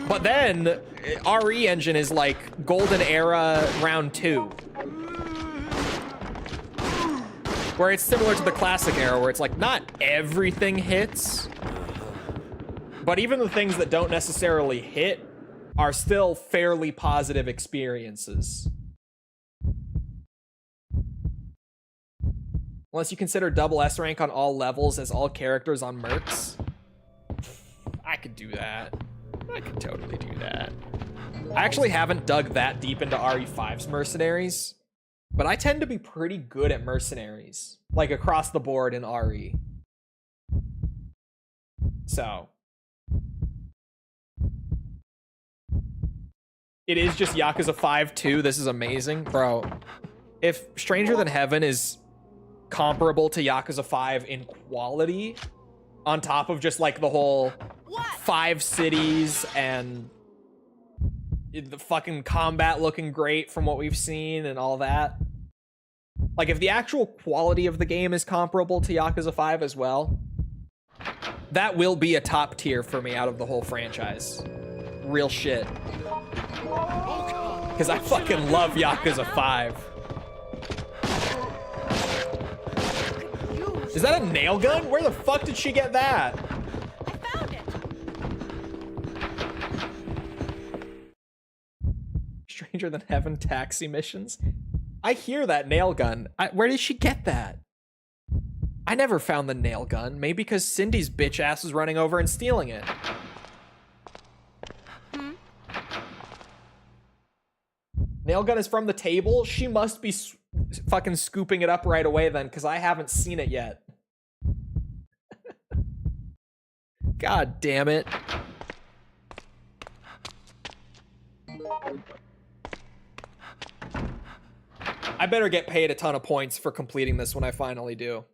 [SPEAKER 1] But then RE engine is like golden era round 2. Where it's similar to the classic era where it's like not everything hits, but even the things that don't necessarily hit are still fairly positive experiences. Unless you consider double S rank on all levels as all characters on mercs. I could do that. I could totally do that. I actually haven't dug that deep into RE5's mercenaries, but I tend to be pretty good at mercenaries, like across the board in RE. So it is just Yakuza 5 2. This is amazing. Bro, if Stranger Than Heaven is comparable to Yakuza 5 in quality, on top of just like the whole 5 cities and the fucking combat looking great from what we've seen and all that. Like if the actual quality of the game is comparable to Yakuza 5 as well, that will be a top tier for me out of the whole franchise. Real shit. Because I fucking love Yakuza 5. Is that a nail gun? Where the fuck did she get that?
[SPEAKER 2] I found it.
[SPEAKER 1] Stranger Than Heaven taxi missions? I hear that nail gun. Where did she get that? I never found the nail gun. Maybe because Cindy's bitch ass was running over and stealing it. Nail gun is from the table? She must be fucking scooping it up right away then, because I haven't seen it yet. God damn it. I better get paid a ton of points for completing this when I finally do.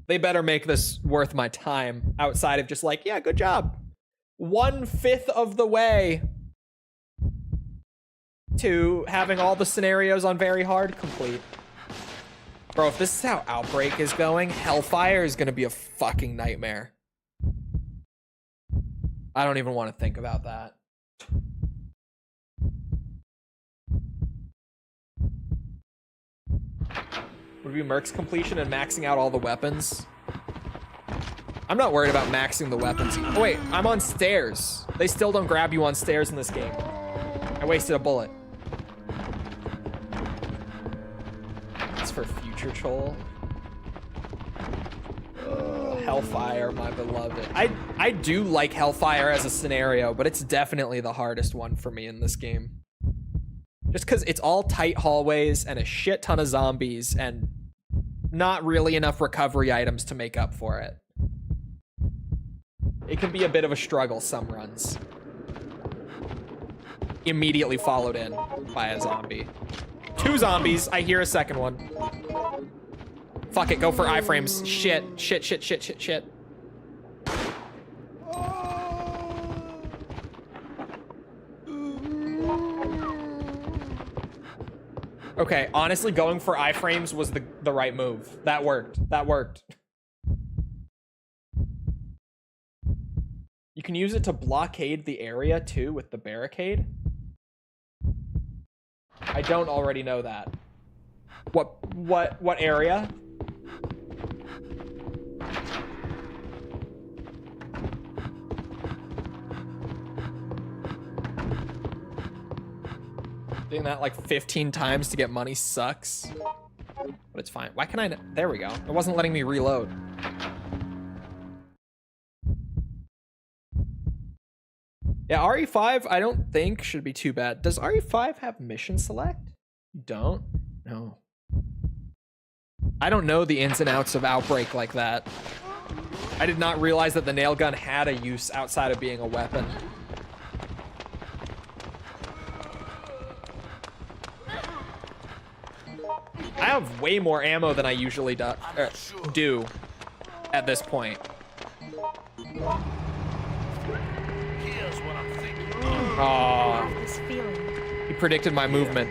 [SPEAKER 1] They better make this worth my time outside of just like, yeah, good job. 1/5 of the way to having all the scenarios on very hard complete. Bro, if this is how Outbreak is going, Hellfire is gonna be a fucking nightmare. I don't even want to think about that. Would be Merc's completion and maxing out all the weapons. I'm not worried about maxing the weapons. Oh wait, I'm on stairs. They still don't grab you on stairs in this game. I wasted a bullet. That's for future Chole. Hellfire, my beloved. I do like Hellfire as a scenario, but it's definitely the hardest one for me in this game. Just because it's all tight hallways and a shit ton of zombies and not really enough recovery items to make up for it. It can be a bit of a struggle some runs. Immediately followed in by a zombie. 2 zombies. I hear a second one. Fuck it, go for iframes. Shit, shit, shit, shit, shit, shit. Okay, honestly, going for iframes was the right move. That worked. That worked. You can use it to blockade the area too with the barricade. I don't already know that. What area? Doing that like 15 times to get money sucks. But it's fine. Why can I... There we go. It wasn't letting me reload. Yeah, RE5 I don't think should be too bad. Does RE5 have mission select? You don't? No. I don't know the ins and outs of Outbreak like that. I did not realize that the nail gun had a use outside of being a weapon. I have way more ammo than I usually do at this point.
[SPEAKER 8] Here's what I'm thinking.
[SPEAKER 1] Oh,
[SPEAKER 2] This feeling.
[SPEAKER 1] he predicted my movement.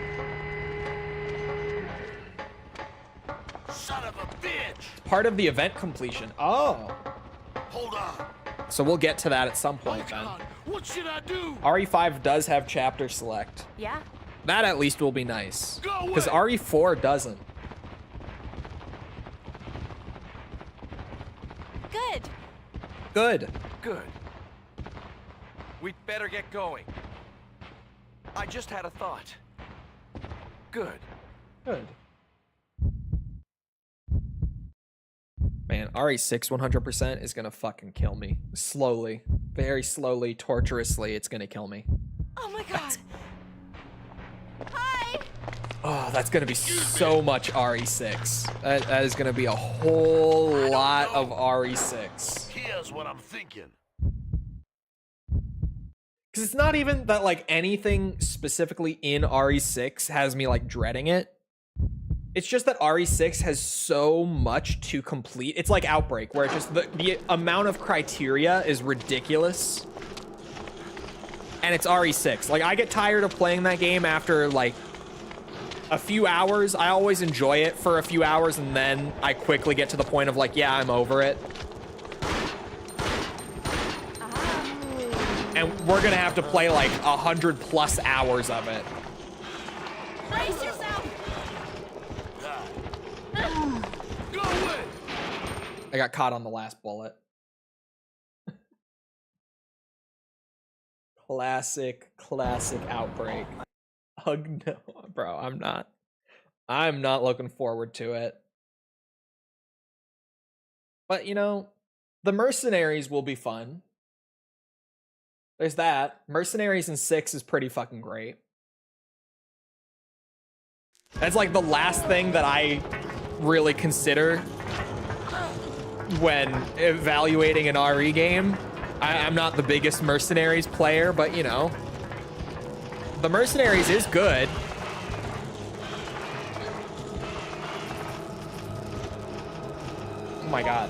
[SPEAKER 8] Son of a bitch!
[SPEAKER 1] Part of the event completion. Oh.
[SPEAKER 8] Hold on.
[SPEAKER 1] So we'll get to that at some point then.
[SPEAKER 8] God, what should I do?
[SPEAKER 1] RE5 does have chapter select.
[SPEAKER 2] Yeah?
[SPEAKER 1] That at least will be nice.
[SPEAKER 8] Go
[SPEAKER 1] Because
[SPEAKER 8] away.
[SPEAKER 1] RE4 doesn't.
[SPEAKER 2] Good.
[SPEAKER 1] Good.
[SPEAKER 3] Good. We'd better get going. I just had a thought. Good.
[SPEAKER 1] Good. Man, RE6 100% is gonna fucking kill me. Slowly. Very slowly, torturously, it's gonna kill me.
[SPEAKER 2] Oh my god. Hi.
[SPEAKER 1] Oh, that's gonna be so much RE6. That is gonna be a whole lot of RE6.
[SPEAKER 8] Here's what I'm thinking.
[SPEAKER 1] Because it's not even that, like, anything specifically in RE6 has me, like, dreading it. It's just that RE6 has so much to complete. It's like Outbreak, where it's just the amount of criteria is ridiculous. And it's RE6. Like, I get tired of playing that game after, like, a few hours. I always enjoy it for a few hours, and then I quickly get to the point of, like, yeah, I'm over it. And we're gonna have to play, like, 100+ hours of it.
[SPEAKER 2] Brace yourself.
[SPEAKER 8] Go away.
[SPEAKER 1] I got caught on the last bullet. Classic Outbreak. Ugh, no, bro, I'm not looking forward to it. But, you know, the Mercenaries will be fun. There's that. Mercenaries in 6 is pretty fucking great. That's like the last thing that I really consider when evaluating an RE game. I'm not the biggest Mercenaries player, but you know, the Mercenaries is good. Oh my god.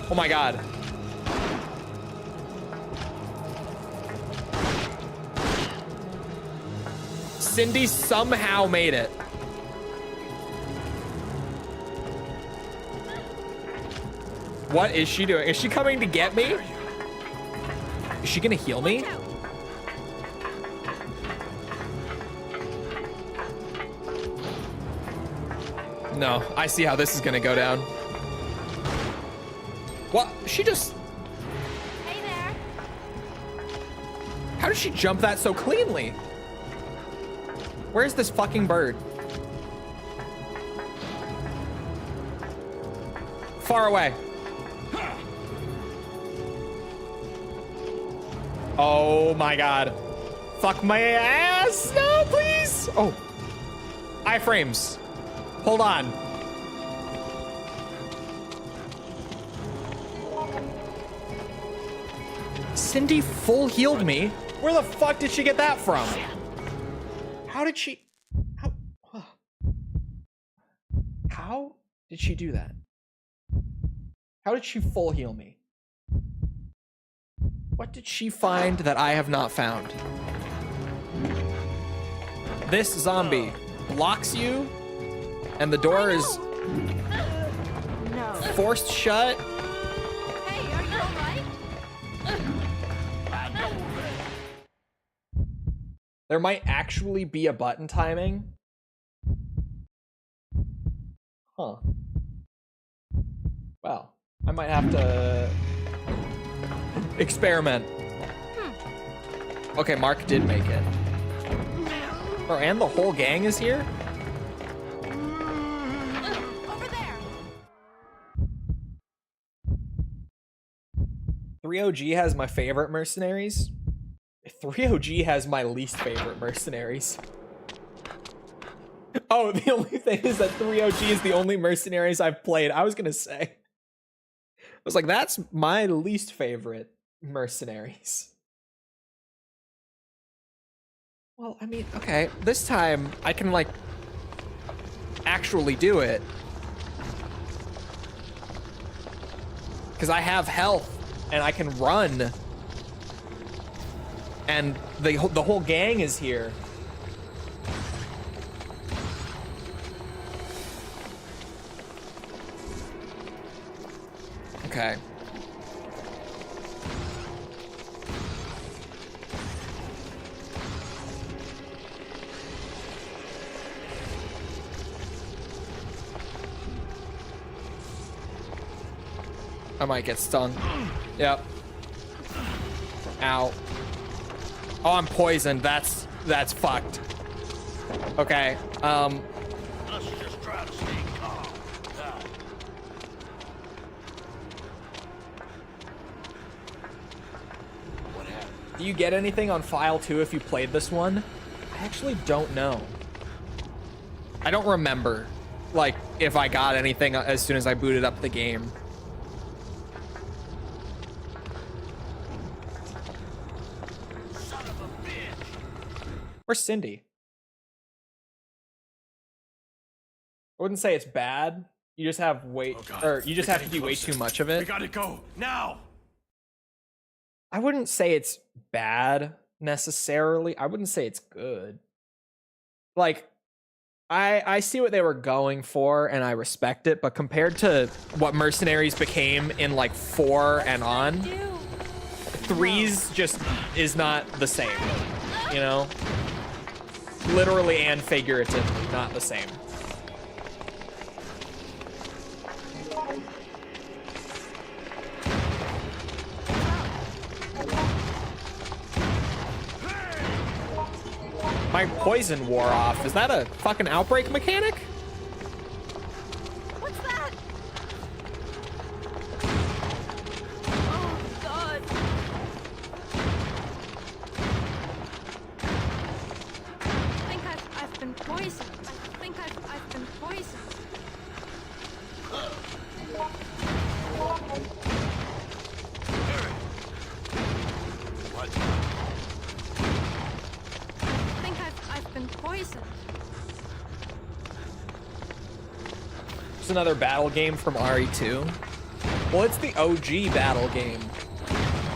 [SPEAKER 1] Oh my god. Cindy somehow made it. What is she doing? Is she coming to get me? Is she gonna heal me? No, I see how this is gonna go down. What? She just...
[SPEAKER 2] Hey there.
[SPEAKER 1] How did she jump that so cleanly? Where's this fucking bird? Far away. Oh my god. Fuck my ass. No, please. Oh. Iframes. Hold on. Cindy full healed me. Where the fuck did she get that from? How did she... How did she do that? How did she full heal me? What did she find that I have not found? This zombie locks you, and the door is
[SPEAKER 2] No.
[SPEAKER 1] forced shut.
[SPEAKER 2] Hey, are you alright?
[SPEAKER 1] There might actually be a button timing. Huh. Well, I might have to experiment. Okay, Mark did make it. Oh, and the whole gang is here?
[SPEAKER 2] Over there.
[SPEAKER 1] 3OG has my favorite mercenaries. 3OG has my least favorite mercenaries. Oh, the only thing is that 3OG is the only mercenaries I've played. I was gonna say. I was like, that's my least favorite mercenaries. Well, I mean, okay, this time I can, like, actually do it. Because I have health, and I can run. And the whole gang is here. Okay. I might get stung. Yep. Ow. Oh, I'm poisoned. That's fucked. Okay.
[SPEAKER 8] Let's just try to stay calm. What happened?
[SPEAKER 1] Do you get anything on file 2 if you played this one? I actually don't know. I don't remember, like, if I got anything as soon as I booted up the game.
[SPEAKER 8] Son of a bitch!
[SPEAKER 1] Where's Cindy? I wouldn't say it's bad. You just have way,
[SPEAKER 9] Oh God,
[SPEAKER 1] or you just
[SPEAKER 9] they're
[SPEAKER 1] have to
[SPEAKER 9] getting
[SPEAKER 1] do way
[SPEAKER 9] closer.
[SPEAKER 1] too much of
[SPEAKER 9] We
[SPEAKER 1] it.
[SPEAKER 9] gotta go now.
[SPEAKER 1] I wouldn't say it's bad necessarily. I wouldn't say it's good. Like, I see what they were going for and I respect it, but compared to what Mercenaries became in like 4 and on, 3's just is not the same, you know? Literally and figuratively, not the same. My poison wore off. Is that a fucking outbreak mechanic?
[SPEAKER 2] What's that? Oh, God. I think I've been poisoned. I think I've been poisoned.
[SPEAKER 8] What?
[SPEAKER 2] I think I've been poisoned.
[SPEAKER 1] It's another battle game from RE2. Well, it's the OG battle game.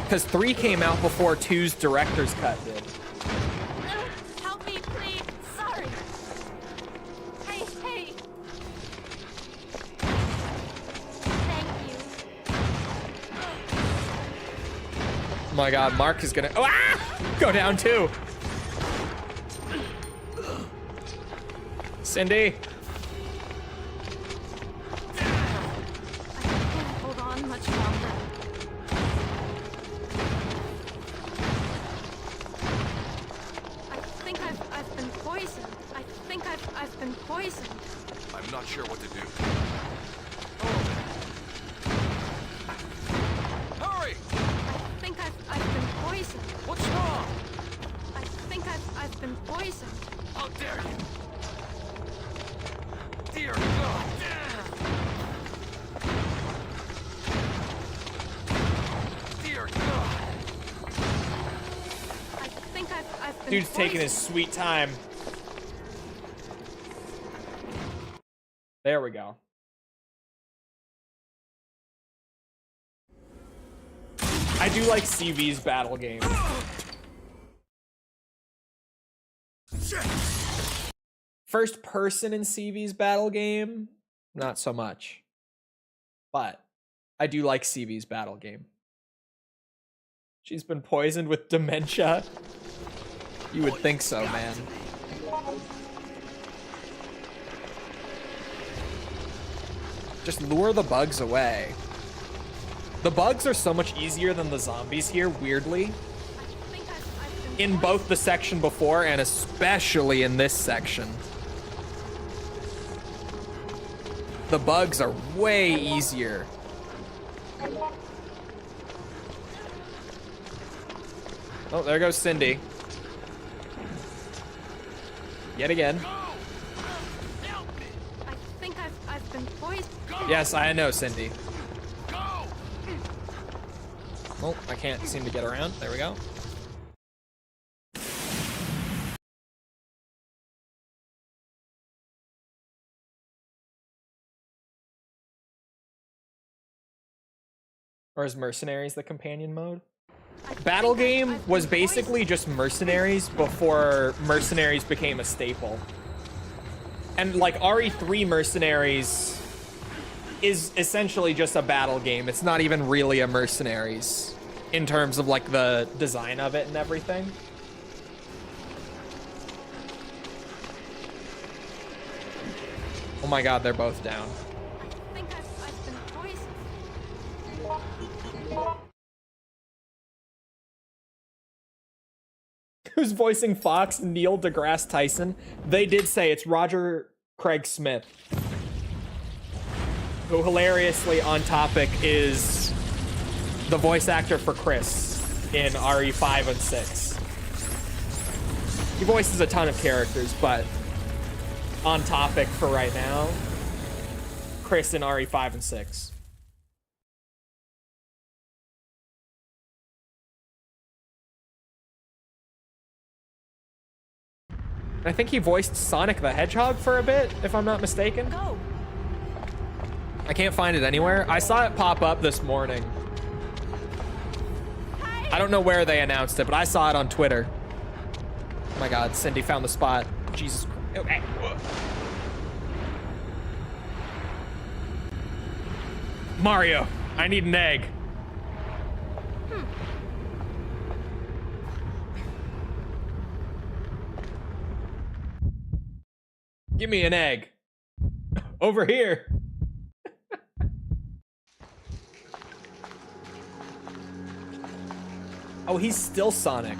[SPEAKER 1] Because 3 came out before 2's director's cut did.
[SPEAKER 2] No, help me, please. Sorry. Hey, hey. Thank you.
[SPEAKER 1] Oh my god, Mark is gonna go down too. Cindy.
[SPEAKER 2] I can't hold on much longer. I think I've been poisoned. I think I've been poisoned.
[SPEAKER 3] I'm not sure what to do. Hurry!
[SPEAKER 2] I think I've been poisoned.
[SPEAKER 3] What's wrong?
[SPEAKER 2] I think I've been poisoned.
[SPEAKER 3] How dare you! Dear God! Dear God!
[SPEAKER 2] I think I've been
[SPEAKER 1] Dude's taking
[SPEAKER 2] poisoned.
[SPEAKER 1] his sweet time. There we go. I do like CV's battle games. First person in CV's battle game, not so much. But I do like CV's battle game. She's been poisoned with dementia. You would think so, man. Just lure the bugs away. The bugs are so much easier than the zombies here, weirdly. In both the section before and especially in this section. The bugs are way easier. Oh, there goes Cindy. Yet again.
[SPEAKER 2] I think I've been poisoned.
[SPEAKER 1] Yes, I know, Cindy. Oh, I can't seem to get around. There we go. Or is Mercenaries the companion mode? Battle game was basically just Mercenaries before Mercenaries became a staple. And like RE3 Mercenaries is essentially just a battle game. It's not even really a Mercenaries in terms of like the design of it and everything. Oh my god, they're both down.
[SPEAKER 2] I think I've been poisoned.
[SPEAKER 1] Who's voicing Fox? Neil deGrasse Tyson. They did say it's Roger Craig Smith, who hilariously on topic is the voice actor for Chris in RE5 and 6. He voices a ton of characters, but on topic for right now, Chris in RE5 and 6. I think he voiced Sonic the Hedgehog for a bit, if I'm not mistaken.
[SPEAKER 2] Go.
[SPEAKER 1] I can't find it anywhere. I saw it pop up this morning. I don't know where they announced it, but I saw it on Twitter. Oh my god, Cindy found the spot. Jesus Christ. Okay. Mario, I need an egg. Give me an egg. Over here. Oh, he's still Sonic.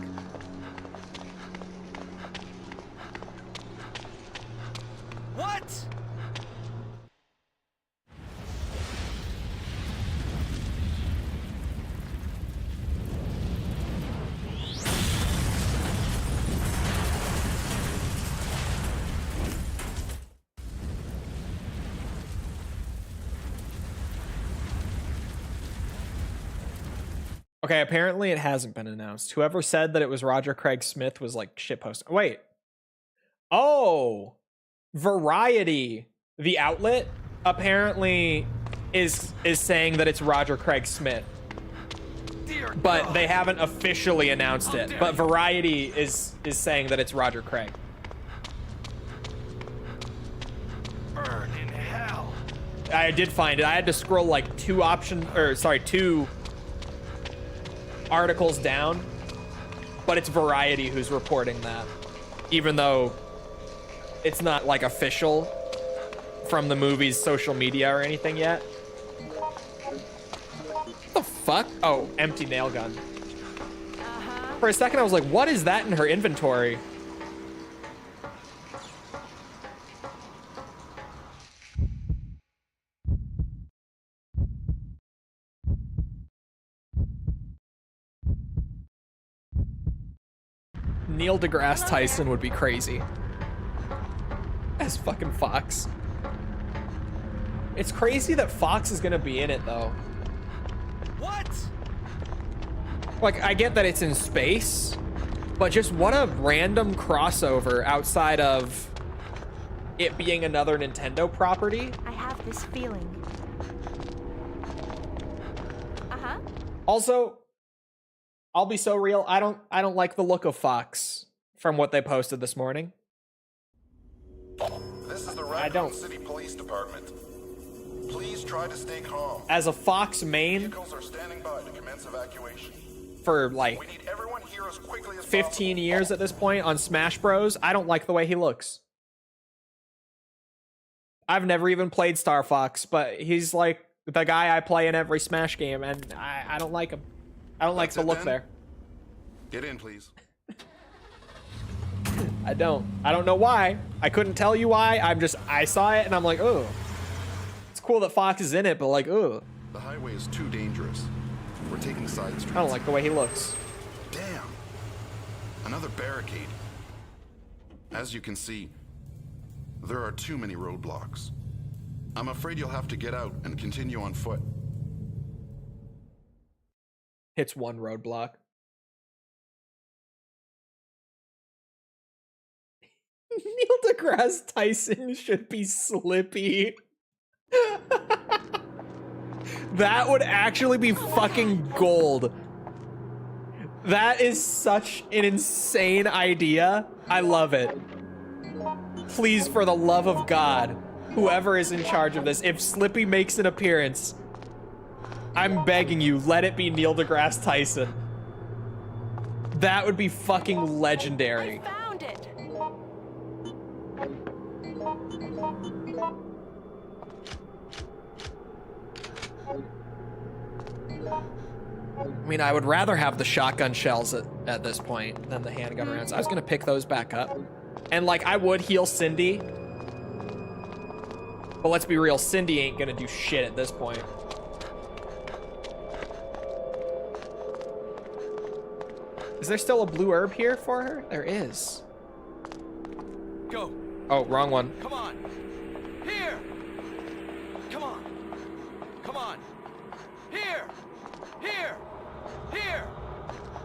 [SPEAKER 3] What?
[SPEAKER 1] Okay, apparently it hasn't been announced. Whoever said that it was Roger Craig Smith was like shitpost. Wait. Oh, Variety, the outlet, apparently is saying that it's Roger Craig Smith,
[SPEAKER 3] Dear
[SPEAKER 1] but
[SPEAKER 3] God.
[SPEAKER 1] they haven't officially announced it. But Variety is saying that it's Roger Craig.
[SPEAKER 3] Burn in hell.
[SPEAKER 1] I did find it. I had to scroll like two articles down, but it's Variety who's reporting that, even though it's not like official from the movie's social media or anything yet. What the fuck? Oh, empty nail gun. For a second I was like, what is that in her inventory? Neil deGrasse Tyson would be crazy. As fucking Fox. It's crazy that Fox is gonna be in it though.
[SPEAKER 3] What?
[SPEAKER 1] Like, I get that it's in space, but just what a random crossover outside of it being another Nintendo property.
[SPEAKER 2] I have this feeling. Uh-huh.
[SPEAKER 1] Also, I'll be so real, I don't like the look of Fox from what they posted this morning.
[SPEAKER 10] This is the
[SPEAKER 1] I
[SPEAKER 10] Raccoon
[SPEAKER 1] don't.
[SPEAKER 10] City Police Department. Please try to stay calm.
[SPEAKER 1] As a Fox main
[SPEAKER 10] Vehicles are standing by to commence evacuation.
[SPEAKER 1] for like
[SPEAKER 10] We need everyone here as quickly as
[SPEAKER 1] 15 years at this point on Smash Bros, I don't like the way he looks. I've never even played Star Fox, but he's like the guy I play in every Smash game, and I don't like him. I don't like the look there.
[SPEAKER 10] Get in, please.
[SPEAKER 1] I don't know why. I couldn't tell you why. I saw it and I'm like, oh. It's cool that Fox is in it, but like, oh.
[SPEAKER 10] The highway is too dangerous. We're taking side streets.
[SPEAKER 1] I don't like the way he looks.
[SPEAKER 10] Damn. Another barricade. As you can see, there are too many roadblocks. I'm afraid you'll have to get out and continue on foot.
[SPEAKER 1] Hits one roadblock. Neil deGrasse Tyson should be Slippy. That would actually be fucking gold. That is such an insane idea. I love it. Please, for the love of God, whoever is in charge of this, if Slippy makes an appearance, I'm begging you, let it be Neil deGrasse Tyson. That would be fucking legendary.
[SPEAKER 2] I found it.
[SPEAKER 1] I mean, I would rather have the shotgun shells at this point than the handgun rounds. I was gonna pick those back up. And like, I would heal Cindy. But let's be real, Cindy ain't gonna do shit at this point. Is there still a blue herb here for her? There is.
[SPEAKER 3] Go.
[SPEAKER 1] Oh, wrong one.
[SPEAKER 3] Come on. Here. Come on. Come on. Here. Here. Here.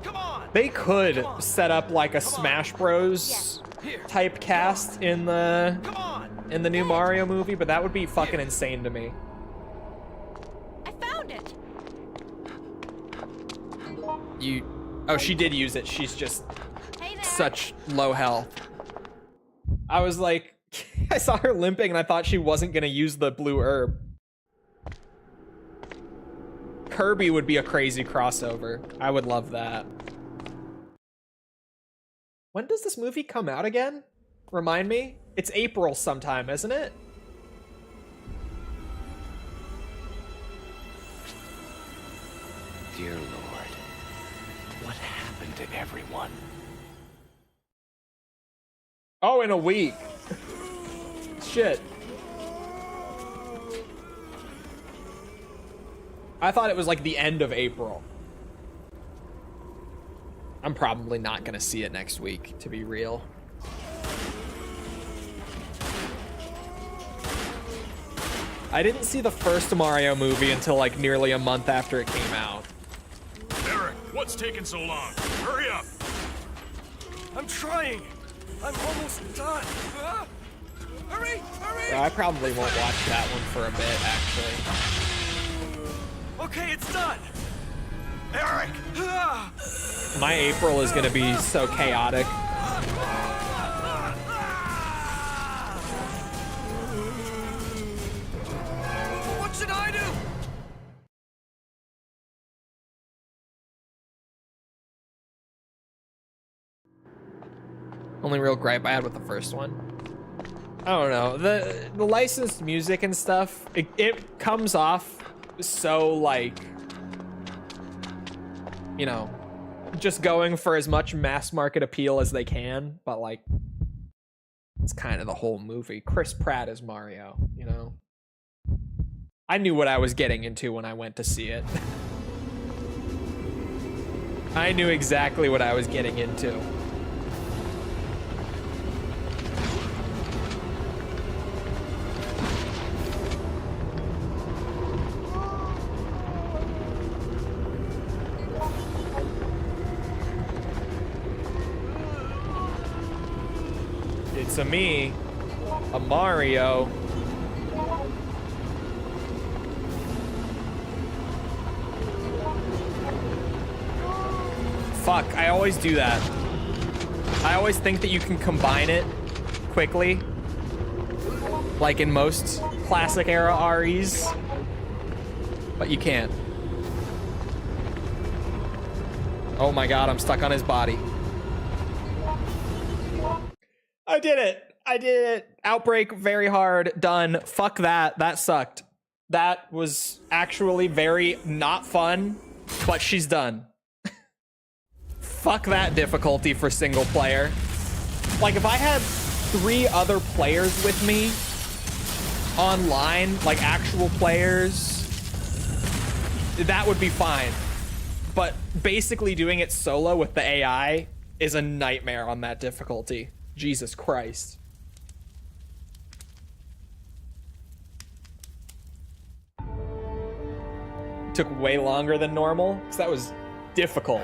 [SPEAKER 3] Come on.
[SPEAKER 1] They could
[SPEAKER 3] Come on.
[SPEAKER 1] set up like a
[SPEAKER 3] Come on.
[SPEAKER 1] Smash Bros
[SPEAKER 3] Here.
[SPEAKER 1] type cast in the
[SPEAKER 3] Come on.
[SPEAKER 1] new Mario movie, but that would be fucking insane to me.
[SPEAKER 2] I found it.
[SPEAKER 1] Oh, she did use it. She's just
[SPEAKER 2] Hey there.
[SPEAKER 1] such low health. I was like, I saw her limping and I thought she wasn't gonna use the blue herb. Kirby would be a crazy crossover. I would love that. When does this movie come out again? Remind me? It's April sometime, isn't it?
[SPEAKER 8] Dear Lord, what happened to everyone?
[SPEAKER 1] Oh, in a week. Shit. I thought it was like the end of April. I'm probably not gonna see it next week, to be real. I didn't see the first Mario movie until like nearly a month after it came out.
[SPEAKER 11] Eric, what's taking so long? Hurry up!
[SPEAKER 3] I'm trying. I'm almost done. Hurry! Hurry!
[SPEAKER 1] I probably won't watch that one for a bit, actually.
[SPEAKER 3] Okay, it's done. Eric!
[SPEAKER 1] My April is gonna be so chaotic.
[SPEAKER 3] What should I do?
[SPEAKER 1] Only real gripe I had with the first one. I don't know. The licensed music and stuff, it comes off so like, you know, just going for as much mass market appeal as they can, but like, it's kind of the whole movie. Chris Pratt is Mario, you know? I knew what I was getting into when I went to see it. I knew exactly what I was getting into. It's a me, a Mario. Fuck, I always do that. I always think that you can combine it quickly, like in most classic era REs, but you can't. Oh my god, I'm stuck on his body. I did it. I did it. Outbreak, very hard, done. Fuck that. That sucked. That was actually very not fun, but she's done. Fuck that difficulty for single player. Like, if I had 3 other players with me online, like actual players, that would be fine. But basically doing it solo with the AI is a nightmare on that difficulty. Jesus Christ. Took way longer than normal, because that was difficult.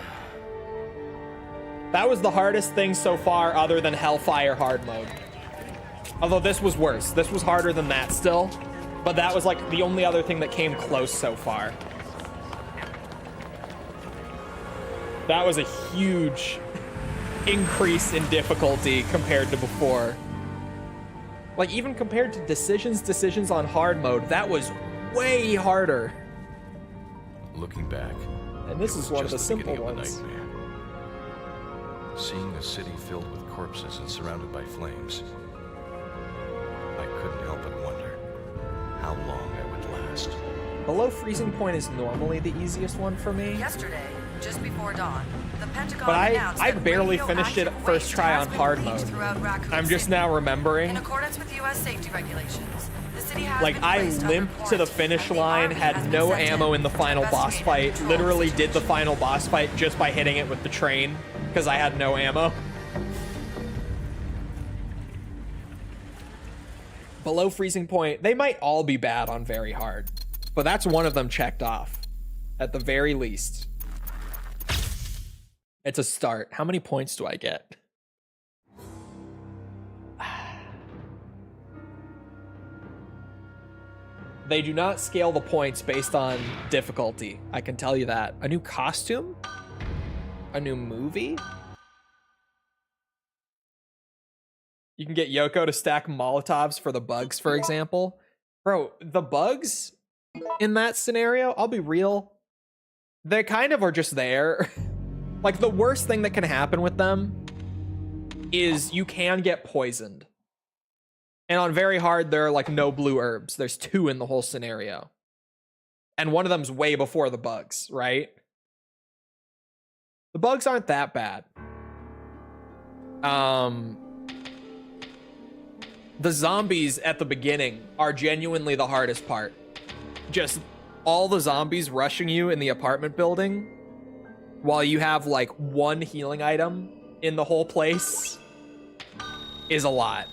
[SPEAKER 1] That was the hardest thing so far other than Hellfire hard mode. Although this was worse. This was harder than that still. But that was like the only other thing that came close so far. That was a huge increase in difficulty compared to before. Like even compared to decisions on hard mode, that was way harder.
[SPEAKER 5] Looking back,
[SPEAKER 1] and this is one of the simple ones.
[SPEAKER 5] Seeing a city filled with corpses and surrounded by flames, I couldn't help but wonder how long I would last.
[SPEAKER 1] Below freezing point is normally the easiest one for me.
[SPEAKER 12] Yesterday, just before dawn, the Pentagon
[SPEAKER 1] but
[SPEAKER 12] announced
[SPEAKER 1] I
[SPEAKER 12] that
[SPEAKER 1] barely finished it first try on hard mode. I'm just now remembering.
[SPEAKER 12] In accordance with U.S. safety regulations, the city has
[SPEAKER 1] like I limped to the finish line, had no ammo in the final boss fight. Literally did the final boss fight just by hitting it with the train because I had no ammo. Below freezing point, they might all be bad on very hard, but that's one of them checked off at the very least. It's a start. How many points do I get? They do not scale the points based on difficulty. I can tell you that. A new costume? A new movie? You can get Yoko to stack Molotovs for the bugs, for example. Bro, the bugs in that scenario, I'll be real, they kind of are just there. Like, the worst thing that can happen with them is you can get poisoned. And on very hard, there are like no blue herbs. There's 2 in the whole scenario. And one of them's way before the bugs, right? The bugs aren't that bad. The zombies at the beginning are genuinely the hardest part. Just all the zombies rushing you in the apartment building while you have like 1 healing item in the whole place is a lot.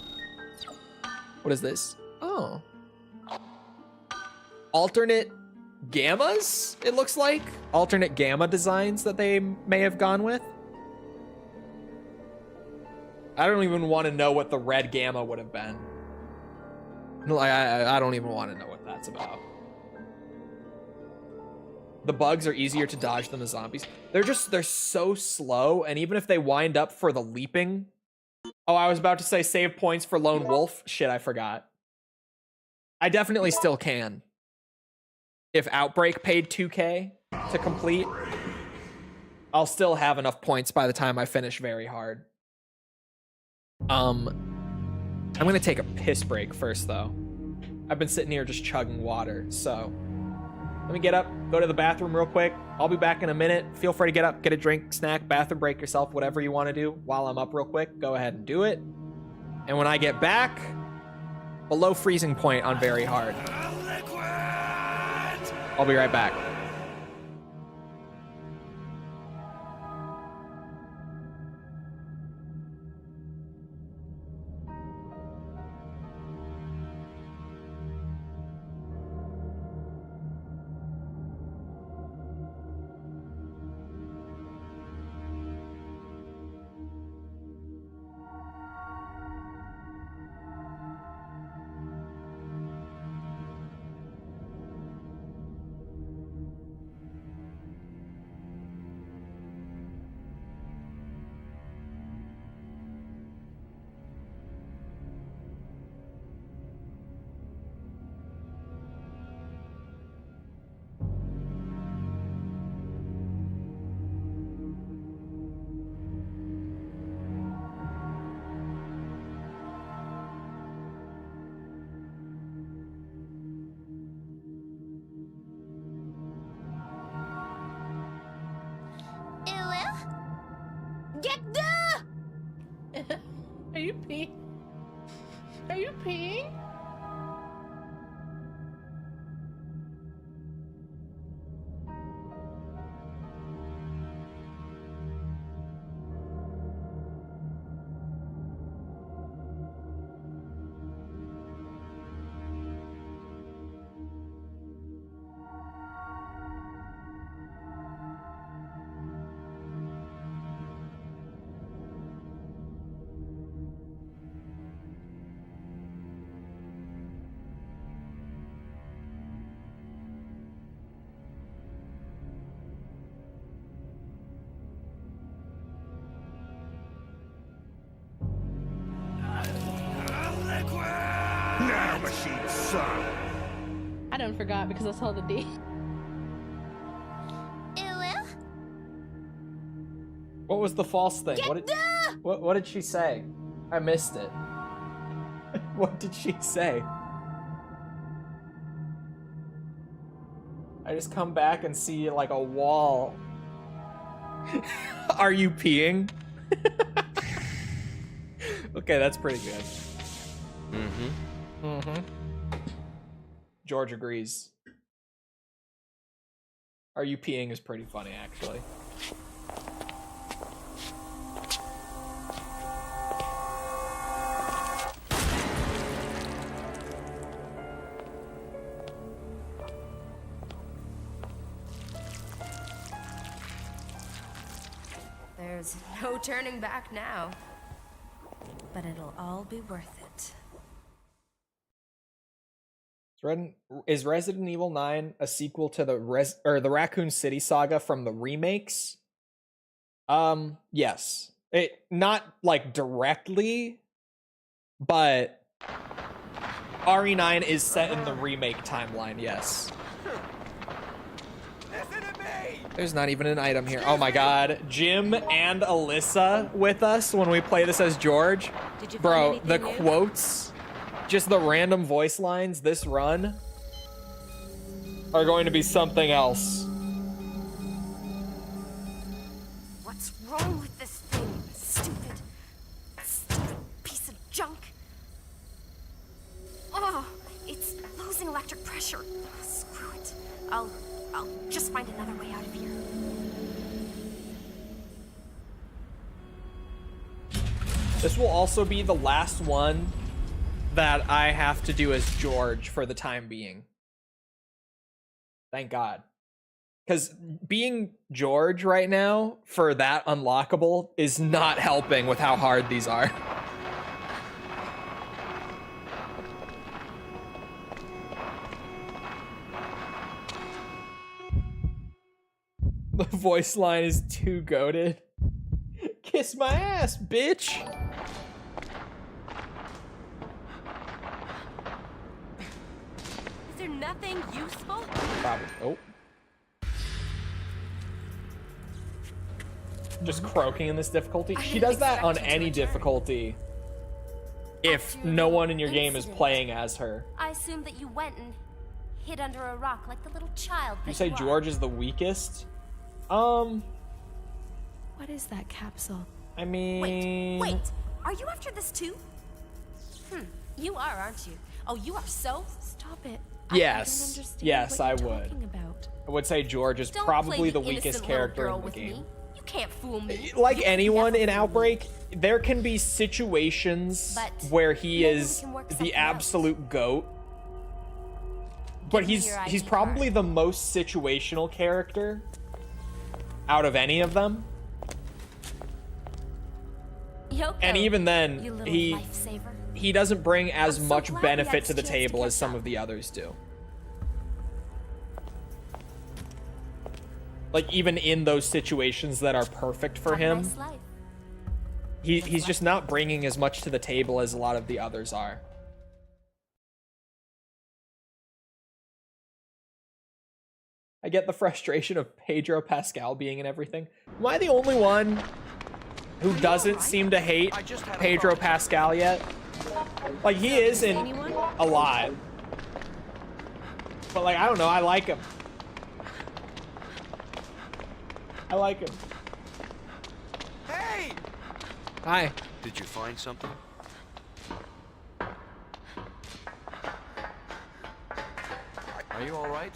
[SPEAKER 1] What is this? Oh. Alternate gammas, it looks like. Alternate gamma designs that they may have gone with. I don't even want to know what the red gamma would have been. I don't even want to know what that's about. The bugs are easier to dodge than the zombies. They're so slow, and even if they wind up for the leaping... Oh, I was about to say save points for Lone Wolf. Shit, I forgot. I definitely still can. If Outbreak paid 2K to complete, I'll still have enough points by the time I finish very hard. I'm gonna take a piss break first, though. I've been sitting here just chugging water, so... Let me get up, go to the bathroom real quick. I'll be back in a minute. Feel free to get up, get a drink, snack, bathroom break yourself, whatever you want to do. While I'm up real quick, go ahead and do it. And when I get back, below freezing point on very hard. I'll be right back.
[SPEAKER 13] Are you peeing? Are you peeing?
[SPEAKER 11] Nanomachine, son!
[SPEAKER 13] I done forgot because I saw the D.
[SPEAKER 1] What was the false thing? What did she say? I missed it. What did she say? I just come back and see like a wall. Are you peeing? Okay, that's pretty good. George agrees. Are you peeing is pretty funny, actually.
[SPEAKER 14] There's no turning back now. But it'll all be worth it.
[SPEAKER 1] Is Resident Evil 9 a sequel to the Raccoon City saga from the remakes? Yes. It not like directly, but RE9 is set in the remake timeline, yes. There's not even an item here. Oh my god. Jim and Alyssa with us when we play this as George. Bro, the quotes, just the random voice lines this run are going to be something else.
[SPEAKER 14] What's wrong with this thing? Stupid piece of junk. Oh, it's losing electric pressure. Oh, screw it. I'll just find another way out of here.
[SPEAKER 1] This will also be the last one that I have to do as George for the time being. Thank God. Because being George right now for that unlockable is not helping with how hard these are. The voice line is too goated. Kiss my ass, bitch!
[SPEAKER 14] Is there nothing useful?
[SPEAKER 1] Probably. Oh. Just croaking in this difficulty. She does that on any difficulty if no one in your game is playing as her.
[SPEAKER 14] I assume that you went and hid under a rock like the little child that
[SPEAKER 1] You say
[SPEAKER 14] are.
[SPEAKER 1] George is the weakest?
[SPEAKER 2] What is that capsule?
[SPEAKER 1] I mean...
[SPEAKER 14] Wait, are you after this too? You are, aren't you? Oh, you are so...
[SPEAKER 2] Stop it.
[SPEAKER 1] Yes. Yes, I would. I would say George is
[SPEAKER 14] Don't
[SPEAKER 1] probably
[SPEAKER 14] play
[SPEAKER 1] the
[SPEAKER 14] the
[SPEAKER 1] weakest
[SPEAKER 14] innocent
[SPEAKER 1] character
[SPEAKER 14] little
[SPEAKER 1] in
[SPEAKER 14] girl
[SPEAKER 1] the
[SPEAKER 14] with
[SPEAKER 1] game.
[SPEAKER 14] me. You can't fool me.
[SPEAKER 1] Like
[SPEAKER 14] You
[SPEAKER 1] anyone
[SPEAKER 14] never
[SPEAKER 1] in
[SPEAKER 14] fool me.
[SPEAKER 1] Outbreak, there can be situations
[SPEAKER 14] But
[SPEAKER 1] where he
[SPEAKER 14] maybe we
[SPEAKER 1] is
[SPEAKER 14] can work
[SPEAKER 1] the
[SPEAKER 14] something
[SPEAKER 1] absolute goat. But
[SPEAKER 14] me
[SPEAKER 1] he's
[SPEAKER 14] your ID
[SPEAKER 1] probably the most situational character out of any of them.
[SPEAKER 14] Yoko,
[SPEAKER 1] And even then,
[SPEAKER 14] you little
[SPEAKER 1] he
[SPEAKER 14] lifesaver.
[SPEAKER 1] doesn't bring as
[SPEAKER 14] I'm so
[SPEAKER 1] much
[SPEAKER 14] glad we had
[SPEAKER 1] benefit
[SPEAKER 14] this
[SPEAKER 1] to the
[SPEAKER 14] chance to
[SPEAKER 1] table as
[SPEAKER 14] catch
[SPEAKER 1] some
[SPEAKER 14] up.
[SPEAKER 1] of the others do. Like even in those situations that are perfect for
[SPEAKER 14] Have a
[SPEAKER 1] him,
[SPEAKER 14] nice life.
[SPEAKER 1] he's just not bringing as much to the table as a lot of the others are. I get the frustration of Pedro Pascal being in everything. Am I the only one who doesn't seem to hate Pedro Pascal yet? Like, he is in a lot. But, like, I don't know, I like him. I like him.
[SPEAKER 3] Hey!
[SPEAKER 1] Hi.
[SPEAKER 3] Did you find something? Are you all right?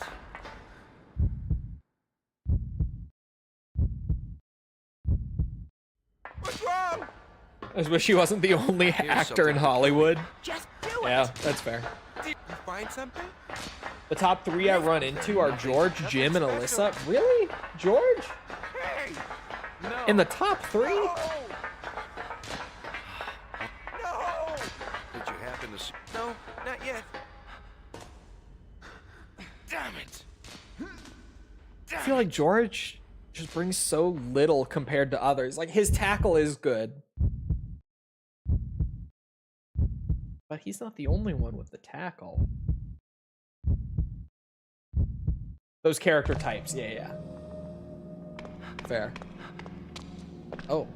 [SPEAKER 3] What's wrong?
[SPEAKER 1] I just wish he wasn't the only actor in Hollywood.
[SPEAKER 3] Just do it.
[SPEAKER 1] Yeah, that's fair.
[SPEAKER 3] Did you find something?
[SPEAKER 1] The top 3 I run into are George, Jim, and Alyssa. Really? George?
[SPEAKER 3] Hey! No.
[SPEAKER 1] In the top 3?
[SPEAKER 3] No! Did you happen to see? No, not yet. Damn it.
[SPEAKER 1] I feel like George just brings so little compared to others. Like, his tackle is good. But he's not the only one with the tackle. Those character types, yeah. Fair. Oh.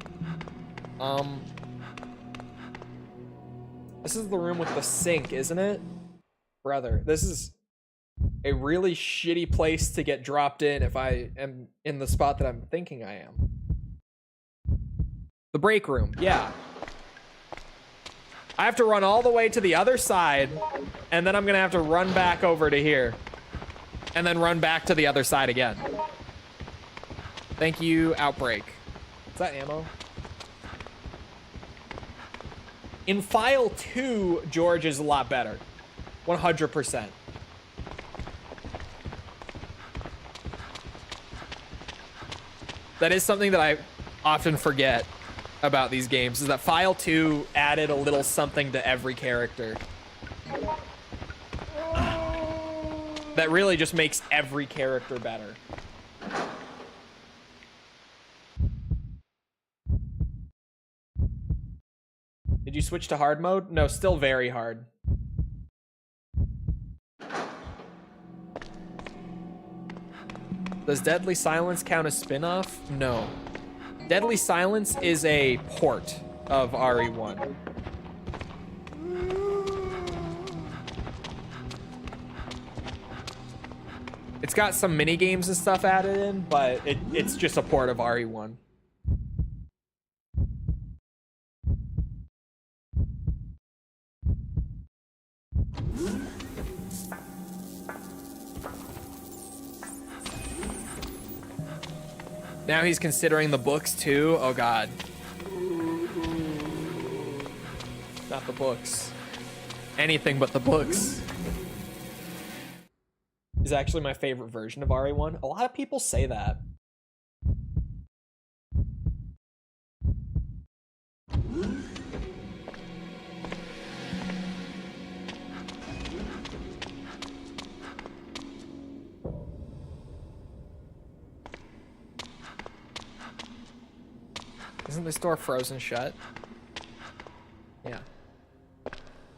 [SPEAKER 1] This is the room with the sink, isn't it? Brother, this is a really shitty place to get dropped in if I am in the spot that I'm thinking I am. The break room, yeah. I have to run all the way to the other side, and then I'm gonna have to run back over to here. And then run back to the other side again. Thank you, Outbreak. Is that ammo? In File 2, George is a lot better. 100%. That is something that I often forget about these games, is that File 2 added a little something to every character. That really just makes every character better. Did you switch to hard mode? No, still very hard. Does Deadly Silence count as spin-off? No. Deadly Silence is a port of RE1. It's got some mini games and stuff added in, but it's just a port of RE1. Now he's considering the books too. Oh God. Not the books. Anything but the books. Is actually my favorite version of RE1. A lot of people say that. Isn't this door frozen shut? Yeah.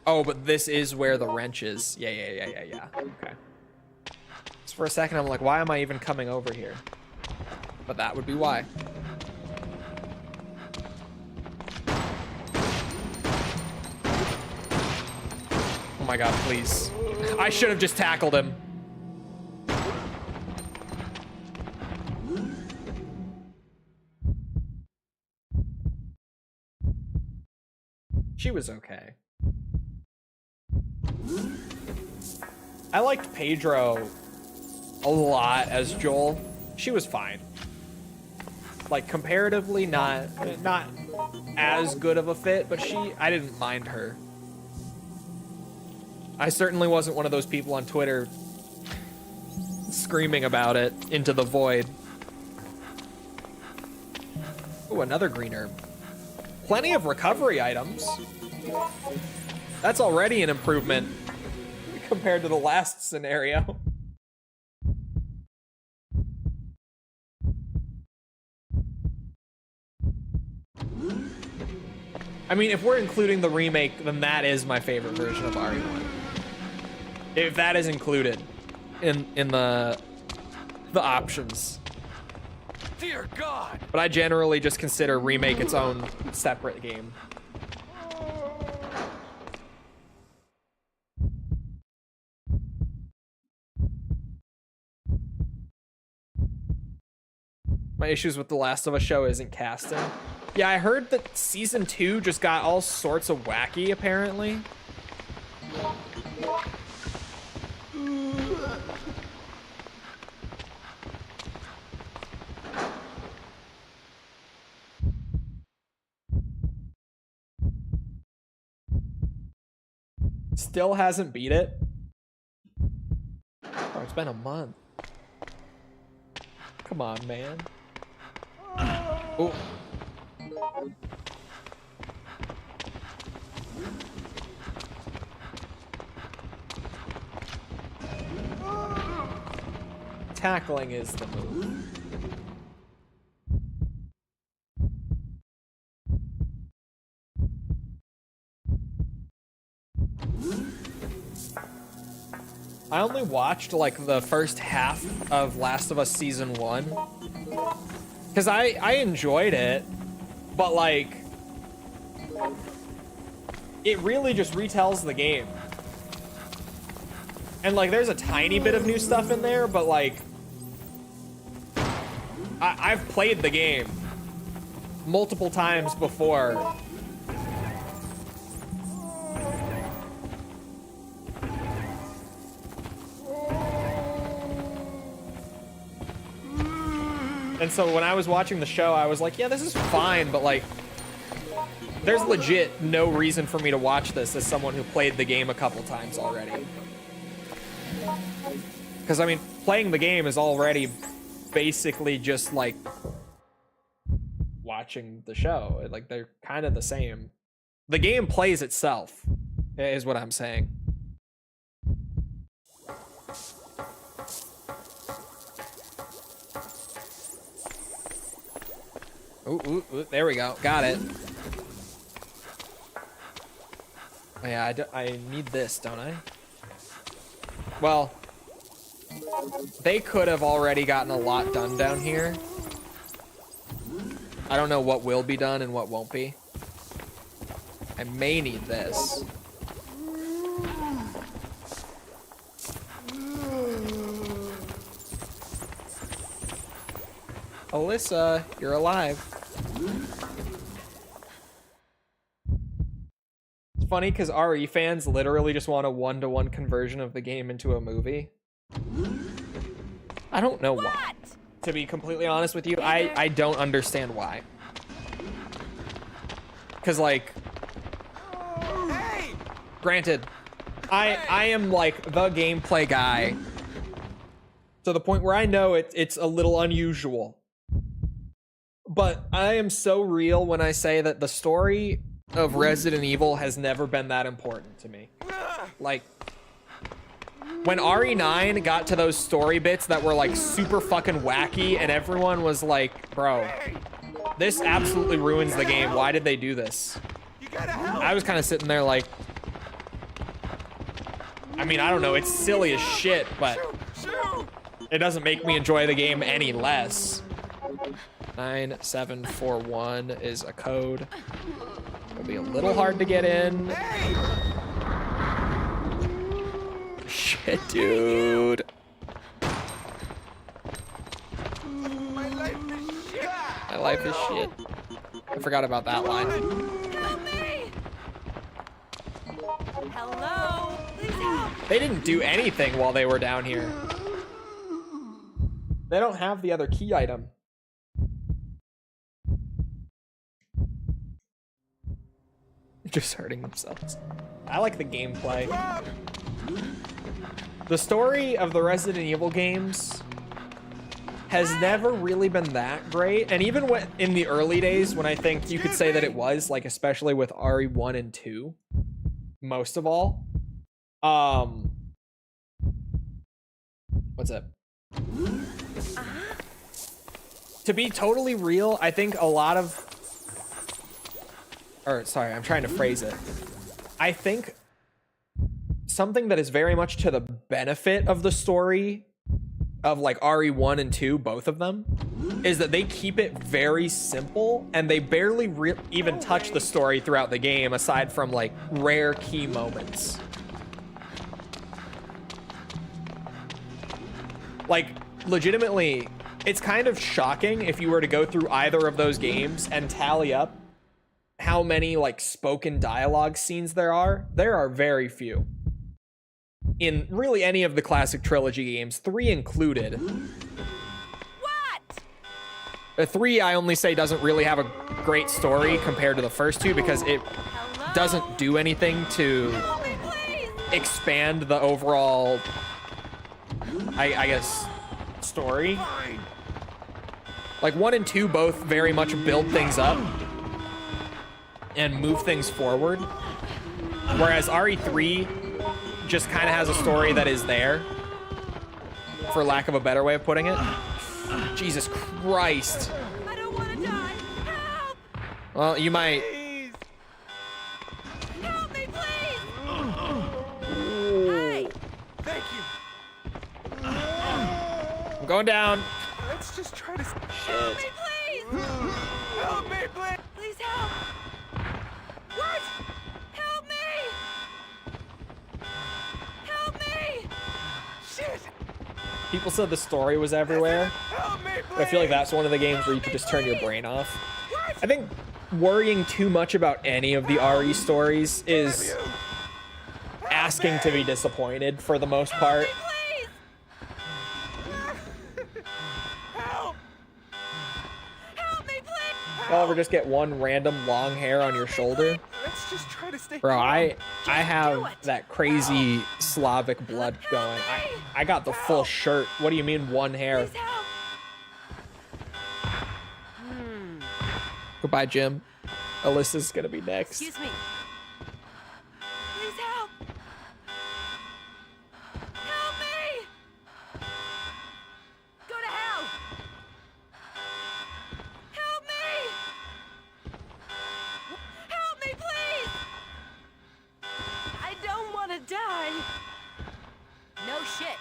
[SPEAKER 1] Oh, but this is where the wrench is. Yeah. Okay. Just for a second, I'm like, why am I even coming over here? But that would be why. Oh my God, please. I should have just tackled him. She was okay. I liked Pedro a lot as Joel. She was fine. Like, comparatively, not as good of a fit, but I didn't mind her. I certainly wasn't one of those people on Twitter screaming about it into the void. Ooh, another green herb. Plenty of recovery items. That's already an improvement compared to the last scenario. I mean, if we're including the remake, then that is my favorite version of RE1. If that is included in the options.
[SPEAKER 3] Dear God.
[SPEAKER 1] But I generally just consider remake its own separate game. My issues with The Last of Us show isn't casting. Yeah, I heard that season 2 just got all sorts of wacky, apparently. Still hasn't beat it. Oh, it's been a month. Come on, man. Oh. Tackling is the move. I only watched like the first half of Last of Us Season 1 because I enjoyed it, but like it really just retells the game. And like there's a tiny bit of new stuff in there, but like I've played the game multiple times before. And so when I was watching the show, I was like, yeah, this is fine, but like, there's legit no reason for me to watch this as someone who played the game a couple times already. Because, I mean, playing the game is already basically just like watching the show. Like, they're kind of the same. The game plays itself, is what I'm saying. Ooh, there we go. Got it. Oh, yeah, I need this, don't I? Well, they could have already gotten a lot done down here. I don't know what will be done and what won't be. I may need this. Alyssa, you're alive. It's funny because RE fans literally just want a one-to-one conversion of the game into a movie. I don't know why. To be completely honest with you, I don't understand why. Because like, granted, I am like the gameplay guy to the point where I know it's a little unusual. But I am so real when I say that the story of Resident Evil has never been that important to me. Like, when RE9 got to those story bits that were like super fucking wacky and everyone was like, bro, this absolutely ruins the game. Why did they do this? I was kind of sitting there like, I mean, I don't know, it's silly as shit, but it doesn't make me enjoy the game any less. 9741 is a code. It'll be a little hard to get in. Shit, dude. My life is shit. I forgot about that line.
[SPEAKER 2] Hello? Please help.
[SPEAKER 1] They didn't do anything while they were down here. They don't have the other key item. Just hurting themselves. I like the gameplay. The story of the Resident Evil games has never really been that great. And even when, in the early days, when I think you could say that it was, like especially with RE1 and 2, most of all. What's up? To be totally real, I think a lot of... Or, sorry, I'm trying to phrase it. I think something that is very much to the benefit of the story of like RE1 and 2, both of them, is that they keep it very simple and they barely even touch the story throughout the game aside from like rare key moments. Like, legitimately, it's kind of shocking if you were to go through either of those games and tally up how many like spoken dialogue scenes there are. There are very few. In really any of the classic trilogy games, 3 included. What? 3, I only say, doesn't really have a great story compared to the first 2 because it doesn't do anything to expand the overall, I guess, story. Like 1 and 2 both very much build things up and move things forward, whereas RE3 just kind of has a story that is there, for lack of a better way of putting it. Jesus Christ.
[SPEAKER 2] I don't want to die. Help!
[SPEAKER 1] Well, you might.
[SPEAKER 2] Help me, please! Hey!
[SPEAKER 3] Thank you.
[SPEAKER 1] I'm going down.
[SPEAKER 3] Let's just try to.
[SPEAKER 2] Help me, please!
[SPEAKER 3] Help me, please!
[SPEAKER 2] Please help! What? Help me! Help me!
[SPEAKER 3] Shit!
[SPEAKER 1] People said the story was everywhere.
[SPEAKER 3] Help me,
[SPEAKER 1] But I feel like that's one of the games where you could just turn your brain off. I think worrying too much about any of the RE stories is asking to be disappointed for the most part.
[SPEAKER 3] Help!
[SPEAKER 2] Help me, please!
[SPEAKER 1] I'll ever just get one random long hair on your shoulder.
[SPEAKER 3] Let's just try to stay.
[SPEAKER 1] Bro, I have that crazy Slavic blood going. I got the full shirt. What do you mean one hair?
[SPEAKER 2] Please help!
[SPEAKER 1] Goodbye, Jim. Alyssa's gonna be next.
[SPEAKER 2] Excuse me. Please help! Help me! Go to hell! Help me! Help me, please! I don't want to die. No shit.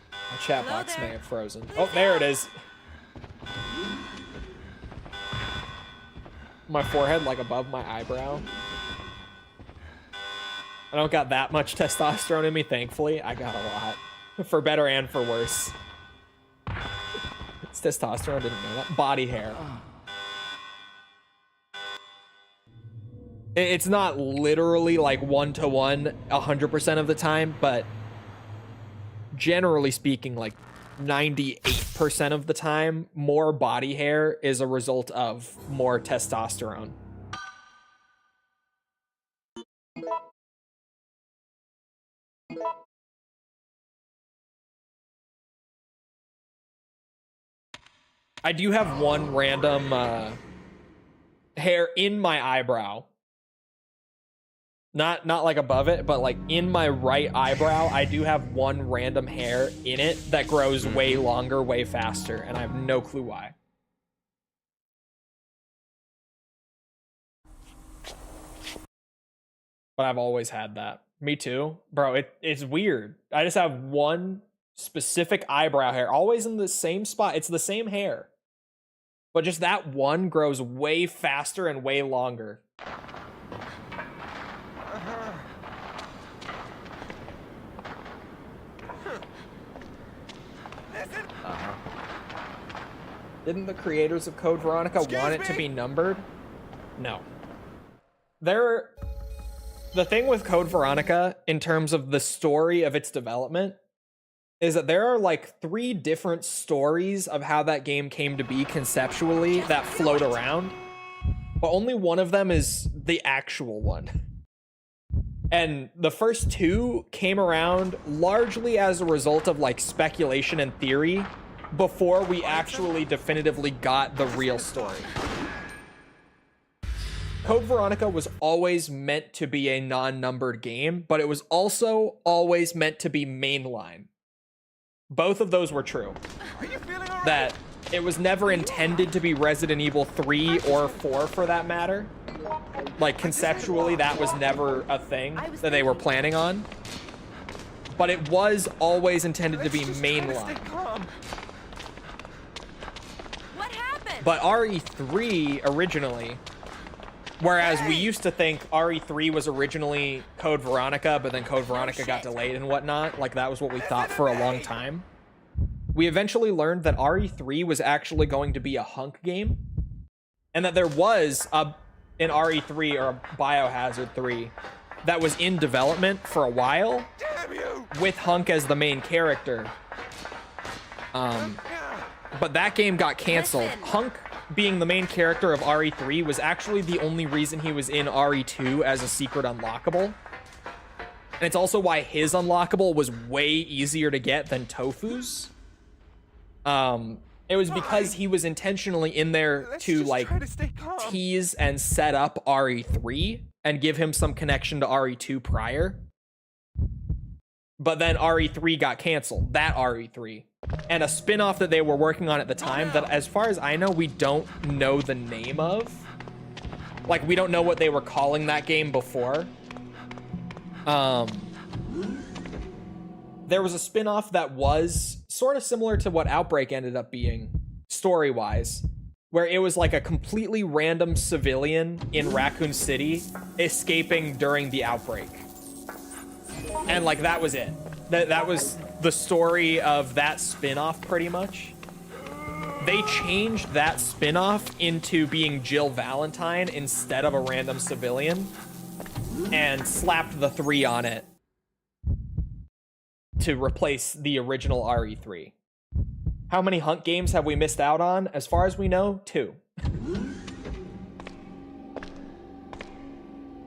[SPEAKER 1] My chat
[SPEAKER 2] Hello
[SPEAKER 1] box
[SPEAKER 2] there.
[SPEAKER 1] may have frozen.
[SPEAKER 2] Please
[SPEAKER 1] Oh, there it
[SPEAKER 2] help.
[SPEAKER 1] is. My forehead, like above my eyebrow. I don't got that much testosterone in me, thankfully. I got a lot. For better and for worse. It's testosterone, didn't know that. Body hair. It's not literally like 1-to-1 100% of the time, but generally speaking, like 98% of the time, more body hair is a result of more testosterone. I do have one random hair in my eyebrow. Not like above it, but like in my right eyebrow, I do have one random hair in it that grows way longer, way faster, and I have no clue why. But I've always had that. Me too. Bro, it's weird. I just have one specific eyebrow hair, always in the same spot. It's the same hair. But just that one grows way faster and way longer. Didn't the creators of Code Veronica want it to be numbered? No. The thing with Code Veronica, in terms of the story of its development, is that there are like 3 different stories of how that game came to be conceptually that float around, but only one of them is the actual one. And the first 2 came around largely as a result of like speculation and theory before we actually definitively got the real story. Code Veronica was always meant to be a non-numbered game, but it was also always meant to be mainline. Both of those were true. That it was never intended to be Resident Evil 3 or 4 for that matter. Like conceptually, that was never a thing that they were planning on. But it was always intended to be mainline.
[SPEAKER 2] What happened?
[SPEAKER 1] But RE3 originally, whereas we used to think RE3 was originally Code Veronica, but then Code Veronica got delayed and whatnot, like that was what we thought for a long time. We eventually learned that RE3 was actually going to be a hunk game, and that there was an RE3 or a Biohazard 3 that was in development for a while with Hunk as the main character. But that game got canceled. Hunk being the main character of RE3 was actually the only reason he was in RE2 as a secret unlockable. And it's also why his unlockable was way easier to get than Tofu's. It was because he was intentionally in there to like tease and set up RE3 and give him some connection to RE2 prior. But then RE3 got canceled, that RE3. And a spin-off that they were working on at the time that, as far as I know, we don't know the name of. Like, we don't know what they were calling that game before. There was a spin-off that was sort of similar to what Outbreak ended up being, story-wise, where it was like a completely random civilian in Raccoon City escaping during the outbreak. And like that was it. That was the story of that spin-off pretty much. They changed that spin-off into being Jill Valentine instead of a random civilian and slapped the 3 on it to replace the original RE3. How many Hunk games have we missed out on? As far as we know, 2.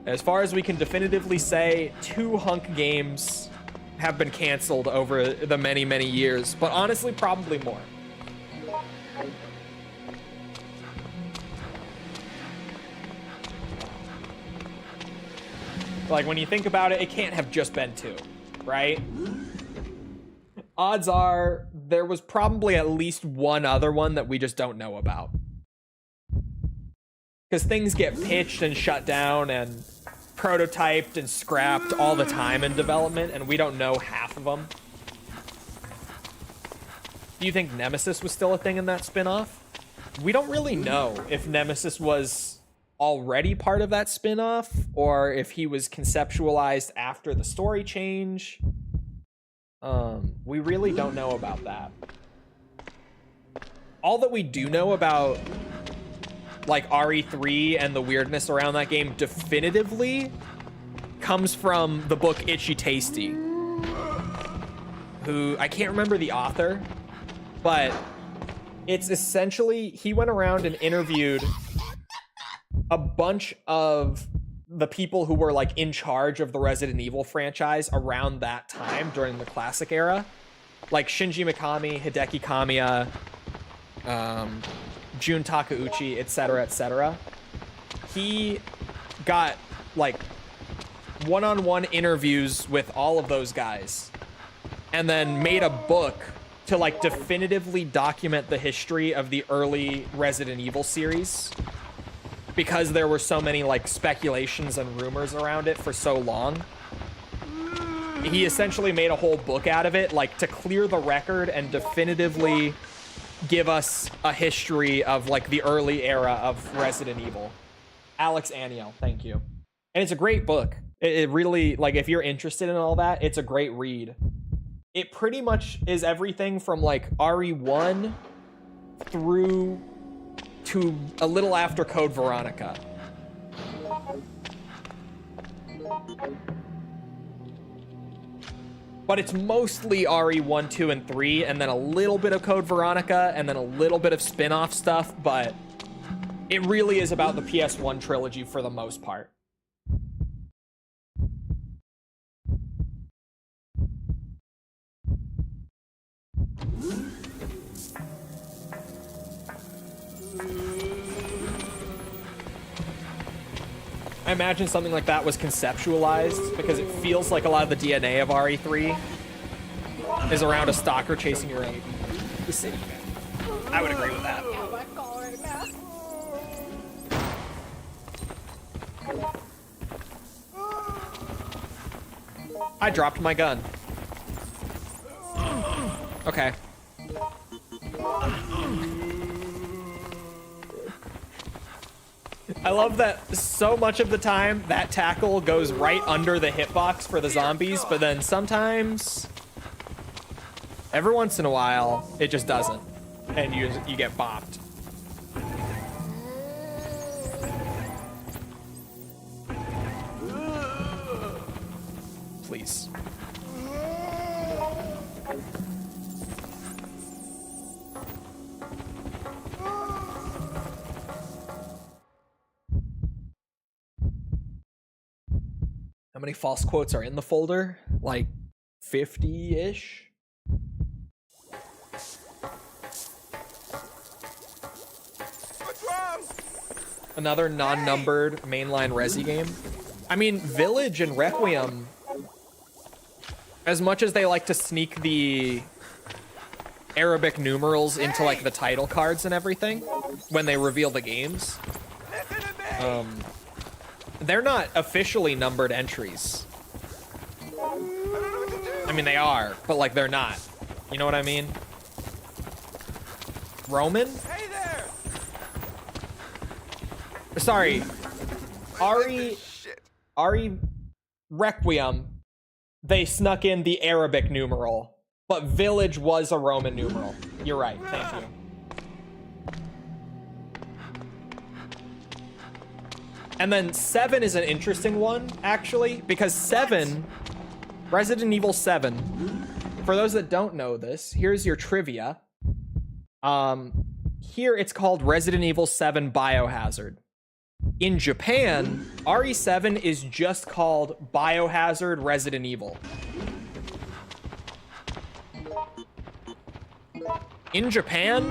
[SPEAKER 1] As far as we can definitively say, 2 Hunk games have been canceled over the many, many years, but honestly, probably more. Like, when you think about it, it can't have just been 2, right? Odds are there was probably at least one other one that we just don't know about. Because things get pitched and shut down and prototyped and scrapped all the time in development, and we don't know half of them. Do you think Nemesis was still a thing in that spin-off? We don't really know if Nemesis was already part of that spin-off or if he was conceptualized after the story change. We really don't know about that. All that we do know about like RE3 and the weirdness around that game definitively comes from the book Itchy Tasty, who I can't remember the author, but it's essentially he went around and interviewed a bunch of the people who were like in charge of the Resident Evil franchise around that time during the classic era, like Shinji Mikami, Hideki Kamiya, Jun Takeuchi, etc., etc. He got like one-on-one interviews with all of those guys and then made a book to like definitively document the history of the early Resident Evil series, because there were so many like speculations and rumors around it for so long. He essentially made a whole book out of it, like to clear the record and definitively give us a history of like the early era of Resident Evil. Alex Aniel, thank you. And it's a great book. It really, like, if you're interested in all that, it's a great read. It pretty much is everything from like RE1 through to a little after Code Veronica. But it's mostly RE1, 2, and 3, and then a little bit of Code Veronica, and then a little bit of spin-off stuff, but it really is about the PS1 trilogy for the most part. I imagine something like that was conceptualized because it feels like a lot of the DNA of RE3 is around a stalker chasing your own the city. I would agree with that. I dropped my gun. Okay. I love that so much of the time that tackle goes right under the hitbox for the zombies, but then sometimes, every once in a while, it just doesn't, and you get bopped. Please. How many false quotes are in the folder? Like 50-ish? Another non-numbered mainline Resi game. I mean, Village and Requiem, as much as they like to sneak the Arabic numerals into like the title cards and everything when they reveal the games, they're not officially numbered entries. I mean, they are, but like they're not. You know what I mean? Roman?
[SPEAKER 3] Hey there!
[SPEAKER 1] Sorry. RE Requiem, they snuck in the Arabic numeral, but Village was a Roman numeral. You're right. Thank you. And then 7 is an interesting one, actually, because 7, Resident Evil 7, for those that don't know this, here's your trivia. Here it's called Resident Evil 7 Biohazard. In Japan, RE7 is just called Biohazard Resident Evil. In Japan,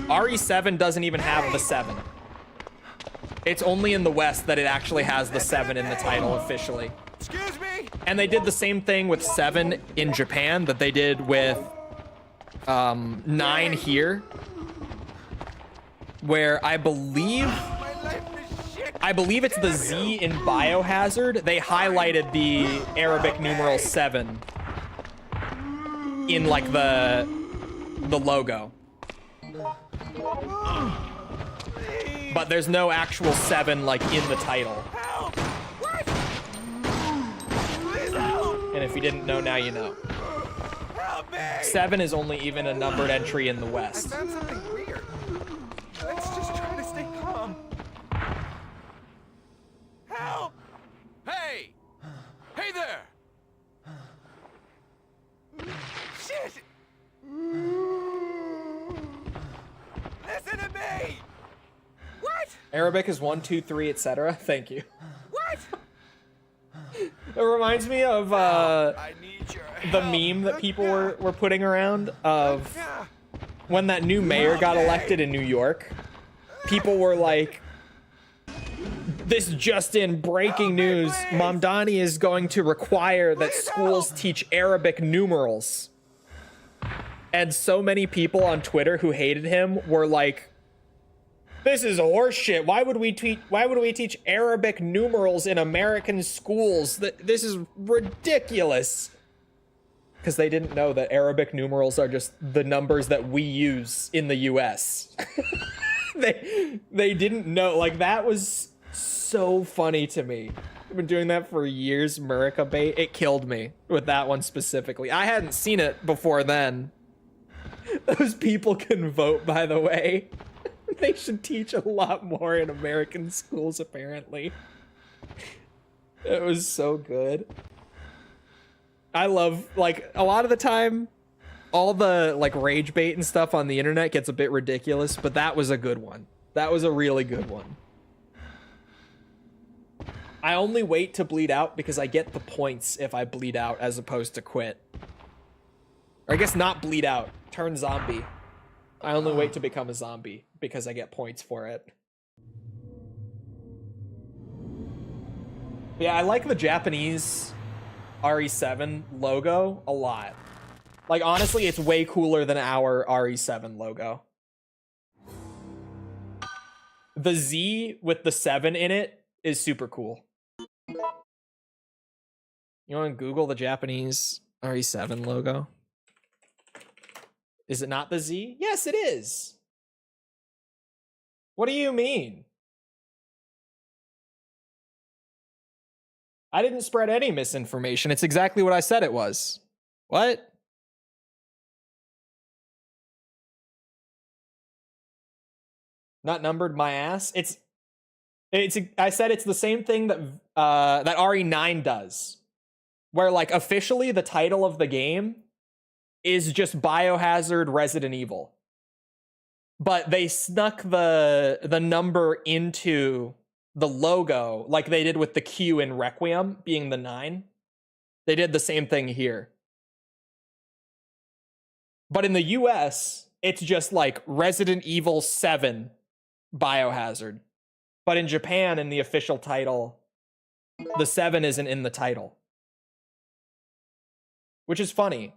[SPEAKER 1] RE7 doesn't even have the 7. It's only in the West that it actually has the 7 in the title officially.
[SPEAKER 3] Excuse me.
[SPEAKER 1] And they did the same thing with 7 in Japan that they did with 9 here, where I believe it's the Z in Biohazard. They highlighted the Arabic numeral 7 in like the logo. But there's no actual 7 like in the title. And if you didn't know, now you know. 7 is only even a numbered entry in the West.
[SPEAKER 3] I found something weird. Let's just try to stay calm. Help! Hey! Hey there! Shit! Listen to me! What?
[SPEAKER 1] Arabic is 1, 2, 3, etc. Thank you.
[SPEAKER 3] What?
[SPEAKER 1] It reminds me of the meme that people were putting around of when that new mayor got elected in New York. People were like, this just in breaking news, Mamdani is going to require that schools teach Arabic numerals. And so many people on Twitter who hated him were like, this is horseshit. Why would we teach Arabic numerals in American schools? This is ridiculous. Because they didn't know that Arabic numerals are just the numbers that we use in the US. They didn't know. Like, that was so funny to me. I've been doing that for years, Murica bait. It killed me with that one specifically. I hadn't seen it before then. Those people can vote, by the way. They should teach a lot more in American schools, apparently. It was so good. I love, like, a lot of the time, all the, like, rage bait and stuff on the internet gets a bit ridiculous, but that was a good one. That was a really good one. I only wait to bleed out because I get the points if I bleed out as opposed to quit. Or I guess not bleed out, turn zombie. I only wait to become a zombie because I get points for it. Yeah, I like the Japanese RE7 logo a lot. Like, honestly, it's way cooler than our RE7 logo. The Z with the 7 in it is super cool. You want to Google the Japanese RE7 logo? Is it not the Z? Yes, it is. What do you mean? I didn't spread any misinformation. It's exactly what I said it was. What? Not numbered my ass? It's I said it's the same thing that that RE9 does. Where, like, officially the title of the game is just Biohazard Resident Evil. But they snuck the number into the logo, like they did with the Q in Requiem being the 9. They did the same thing here. But in the US, it's just like Resident Evil 7 Biohazard. But in Japan, in the official title, the 7 isn't in the title. Which is funny.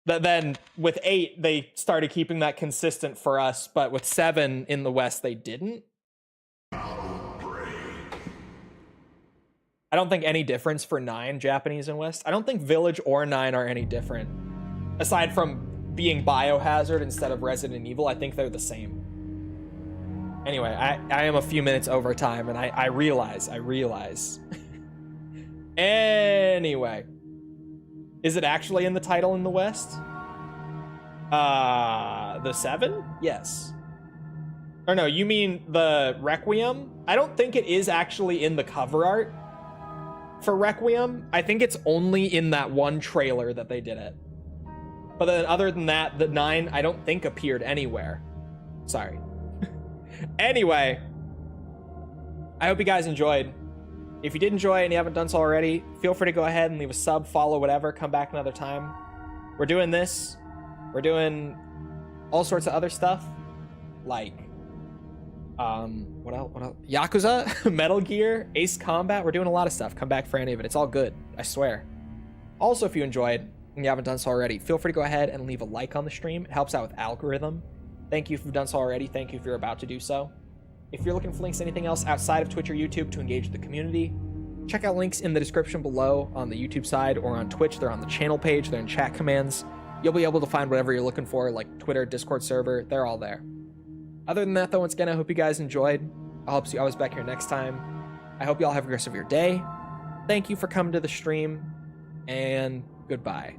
[SPEAKER 1] That then with 8, they started keeping that consistent for us, but with 7 in the West, they didn't. I don't think any difference for 9 Japanese and West. I don't think Village or 9 are any different. Aside from being Biohazard instead of Resident Evil, I think they're the same. Anyway, I am a few minutes over time, and I realize. Anyway. Is it actually in the title in the West? The 7? Yes. Or no, you mean the Requiem? I don't think it is actually in the cover art for Requiem. I think it's only in that one trailer that they did it. But then other than that, the 9 I don't think appeared anywhere. Sorry. Anyway, I hope you guys enjoyed. If you did enjoy and you haven't done so already, feel free to go ahead and leave a sub, follow, whatever, come back another time. We're doing this. We're doing all sorts of other stuff. Like, what else? Yakuza, Metal Gear, Ace Combat. We're doing a lot of stuff. Come back for any of it. It's all good, I swear. Also, if you enjoyed and you haven't done so already, feel free to go ahead and leave a like on the stream. It helps out with algorithm. Thank you if you've done so already. Thank you if you're about to do so. If you're looking for links to anything else outside of Twitch or YouTube to engage with the community, check out links in the description below on the YouTube side or on Twitch. They're on the channel page. They're in chat commands. You'll be able to find whatever you're looking for, like Twitter, Discord server. They're all there. Other than that, though, once again, I hope you guys enjoyed. I hope to see you always back here next time. I hope you all have a good rest of your day. Thank you for coming to the stream, and goodbye.